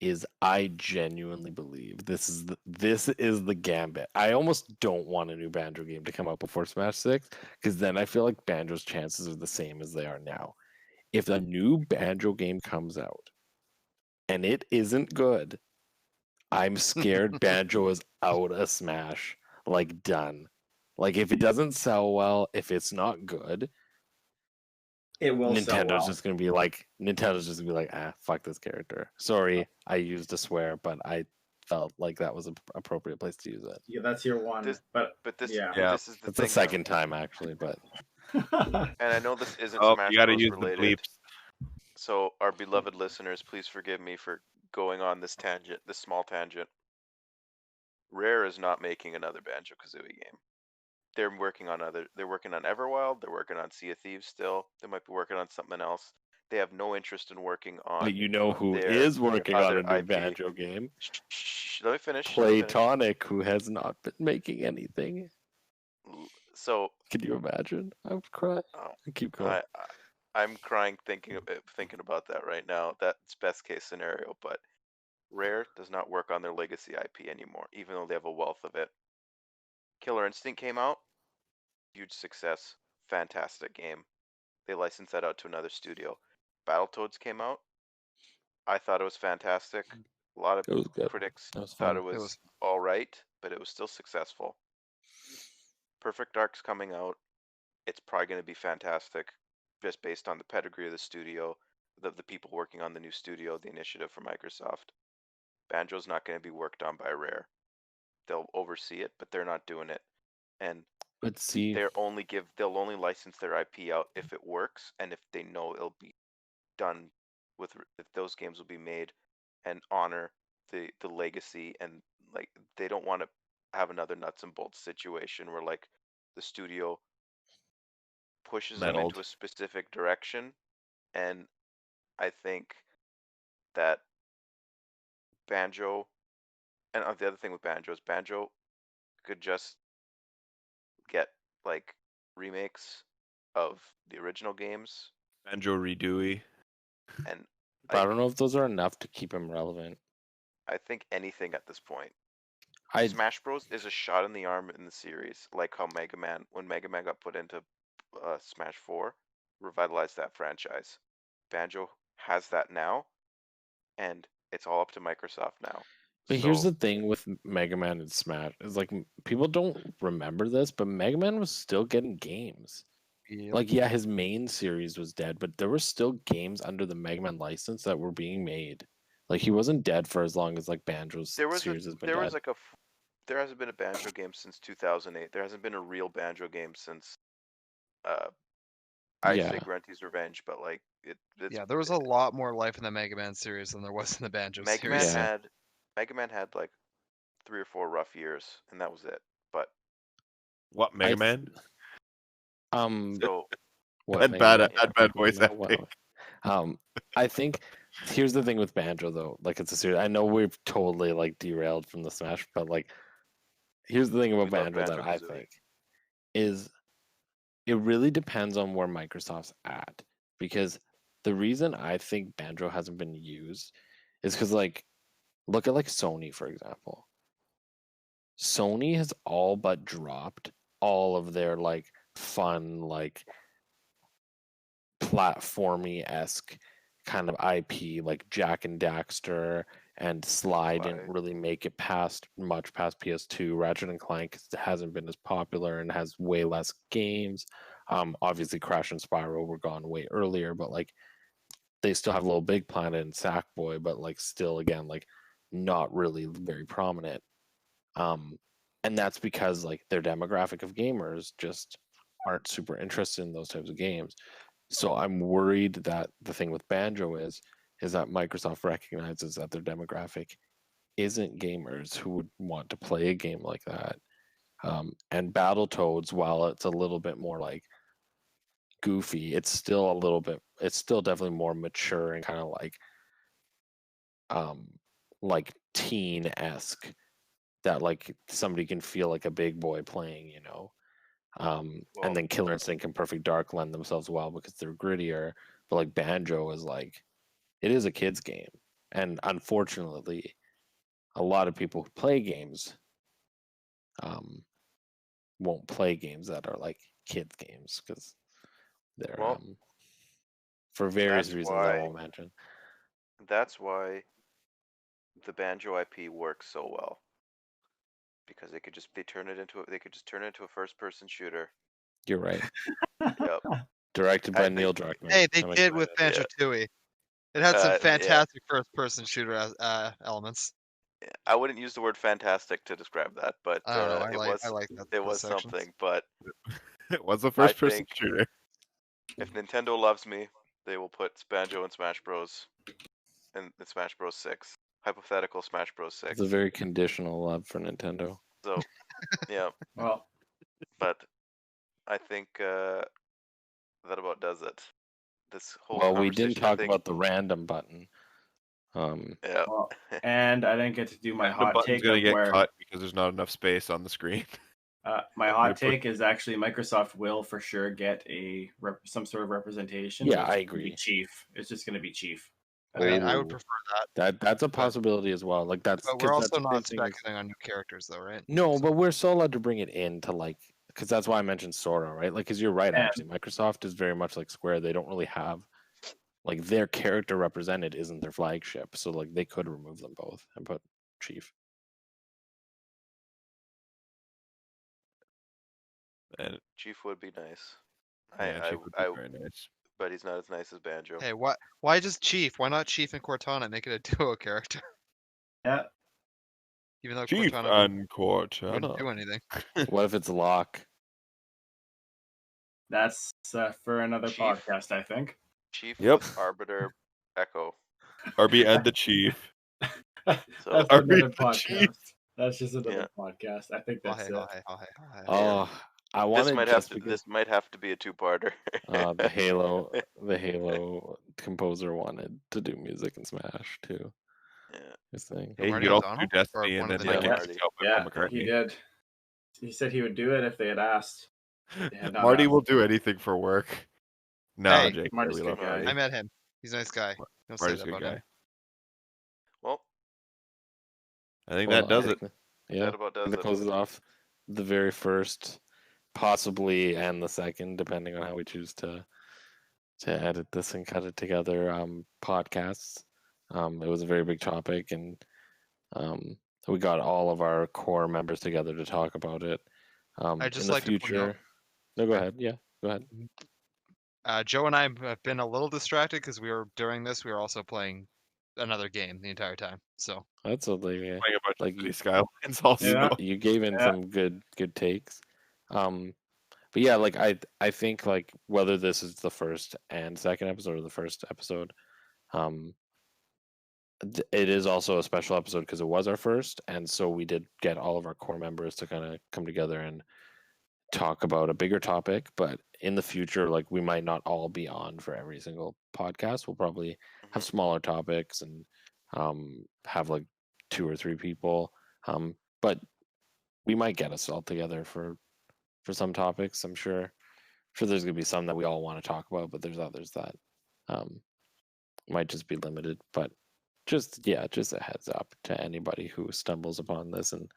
Is I genuinely believe this is the gambit. I almost don't want a new Banjo game to come out before Smash 6 because then I feel like Banjo's chances are the same as they are now. If a new Banjo game comes out and it isn't good, I'm scared Banjo is out of Smash, like done. Like if it doesn't sell well, if it's not good, It will sell Nintendo's well. just gonna be like, fuck this character. Sorry, I used a swear, but I felt like that was an appropriate place to use it. Yeah, that's your one. This- but But yeah. this is the It's thing. the second time actually, but And I know this isn't Oh, Smash you gotta Bros. use the related. bleeps. So our beloved listeners, please forgive me for going on this tangent, this small tangent. Rare is not making another Banjo Kazooie game. They're working on Everwild, they're working on Sea of Thieves still. They might be working on something else. They have no interest in working on you know who their is working on other a new IP. Banjo game? Let me finish. let me finish. Playtonic, who has not been making anything. So Can you imagine? I would cry. oh, Keep going. I'm crying thinking about that right now. That's best case scenario, but Rare does not work on their legacy IP anymore, even though they have a wealth of it. Killer Instinct came out, huge success, fantastic game. They licensed that out to another studio. Battletoads came out. I thought it was fantastic. A lot of It was good. critics That was thought fun. it was, was- all right, but it was still successful. Perfect Dark's coming out. It's probably going to be fantastic, just based on the pedigree of the studio, the people working on the new studio, the initiative from Microsoft. Banjo's not going to be worked on by Rare. They'll oversee it, but they're not doing it. And But see, they'll only license their IP out if it works, and if they know it'll be done with, if those games will be made and honor the legacy, and like they don't want to have another nuts and bolts situation where like the studio pushes them into Meddled. a specific direction. And I think that Banjo, and the other thing with Banjo is Banjo could just get like remakes of the original games, Banjo Redewey. and but I don't know if those are enough to keep him relevant. I think anything at this point. I Smash Bros is a shot in the arm in the series, like how Mega Man, when Mega Man got put into Smash 4, revitalized that franchise. Banjo has that now, and it's all up to Microsoft now. But here's the thing with Mega Man and Smash is like people don't remember this, but Mega Man was still getting games. Yep. Like, yeah, his main series was dead, but there were still games under the Mega Man license that were being made. Like, he wasn't dead for as long as like Banjo's series has been dead. There hasn't been a Banjo game since 2008. There hasn't been a real Banjo game since I Yeah. say Grunty's Revenge, but like it's Yeah, there was a lot more life in the Mega Man series than there was in the Banjo Mega Man series. Yeah. Mega Man had like 3 or 4 rough years, and that was it. But What, Mega Man? so What Had Mega bad, Man? had bad voice No, acting. well, I think here's the thing with Banjo though. Like, it's a series. I know we've totally like derailed from the Smash, but like, here's the thing about We love Banjo that I Banjo-Kazooie. think is it really depends on where Microsoft's at, because the reason I think Banjo hasn't been used is because like look at like Sony, for example. Sony has all but dropped all of their like fun, like platformy-esque kind of IP, like Jack and Daxter and Sly didn't Sly. really make it much past PS2. Ratchet and Clank hasn't been as popular and has way less games. Obviously Crash and Spyro were gone way earlier, but like they still have Little Big Planet and Sackboy, but like still again like not really very prominent. And that's because like their demographic of gamers just aren't super interested in those types of games. So I'm worried that the thing with Banjo is that Microsoft recognizes that their demographic isn't gamers who would want to play a game like that. And Battletoads, while it's a little bit more like goofy, it's still definitely more mature and kind of like teen-esque, that like somebody can feel like a big boy playing, you know. And then Killer Instinct and Perfect Dark lend themselves well because they're grittier. But like Banjo is like, it is a kid's game, and unfortunately, a lot of people who play games won't play games that are like kids games because they're for various reasons I won't mention. That's why the Banjo IP works so well, because they could just turn it into a first-person shooter. You're right. Yep. Directed by Neil Druckmann. Hey, they did with Banjo-Tooie. It had some fantastic first-person shooter elements. I wouldn't use the word fantastic to describe that, but I don't know. I like that. it was sections. something. But It was a first-person think shooter. if Nintendo loves me, they will put Banjo and Smash Bros. In Smash Bros. 6. Hypothetical Smash Bros. 6. It's a very conditional love for Nintendo. So, yeah. Well, But I think that about does it. This whole Well, we didn't conversation, talk about the random button. Yeah. well, and I didn't get to do my The hot button's take gonna of get where cut because there's not enough space on the screen. my hot take is actually Microsoft will for sure get some sort of representation. Yeah, but it's I just gonna be agree. Chief. It's just going to be Chief. I mean, I Ooh. would prefer that. That's a possibility as well. Like that's. But 'cause we're that's also the not thing is- speculating on new characters, though, right? No, but we're still allowed to bring it into like, because that's why I mentioned Sora, right? Like, because you're right, Yeah. actually, Microsoft is very much like Square. They don't really have like their character represented isn't their flagship, so like they could remove them both and put Chief. And Chief would be nice. yeah, Chief would be very nice. But he's not as nice as Banjo. Hey, why just Chief? Why not Chief and Cortana? Make it a duo character. Yeah. Even though Chief Cortana and Cortana. wouldn't do anything. What if it's Locke? That's for another Chief. podcast, I think. Chief Yep. with Arbiter Echo. RB and the Chief. So That's Are we another the Chief? podcast. That's just another podcast. I think that's it. Oh, I wanted this might have to be a two-parter. the Halo composer wanted to do music in Smash too. Yeah. His thing. Hey, you Marty could also O'Donnell? do Destiny Or and one then of the like Marty. help with Yeah, Paul McCartney. he did. He said he would do it if they had asked. They had not Marty asked. will do anything for work. No, Hey, Jake, Marty's we a good love guy. Marty. I met him. He's a nice guy. Don't say Marty's that a good about guy. him. Well, I think Well, that does I it. think Yeah, that about does that it. closes off the very first, possibly, and the second, depending on how we choose to edit this and cut it together. Podcasts. It was a very big topic, and we got all of our core members together to talk about it. I'd just in the like to point future. out- No, go ahead. Yeah, go ahead. Joe and I have been a little distracted because during this we were also playing another game the entire time. So That's a Playing a bunch like of City Skylines also. Yeah. you gave in Yeah. some good takes. But yeah, like I think like whether this is the first and second episode or the first episode, it is also a special episode because it was our first, and so we did get all of our core members to kind of come together and talk about a bigger topic. But in the future, like we might not all be on for every single podcast. We'll probably have smaller topics and have like 2 or 3 people. But we might get us all together for some topics. I'm sure there's gonna be some that we all want to talk about, but there's others that might just be limited. But just a heads up to anybody who stumbles upon this and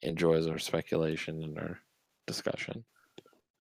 enjoys our speculation and our discussion.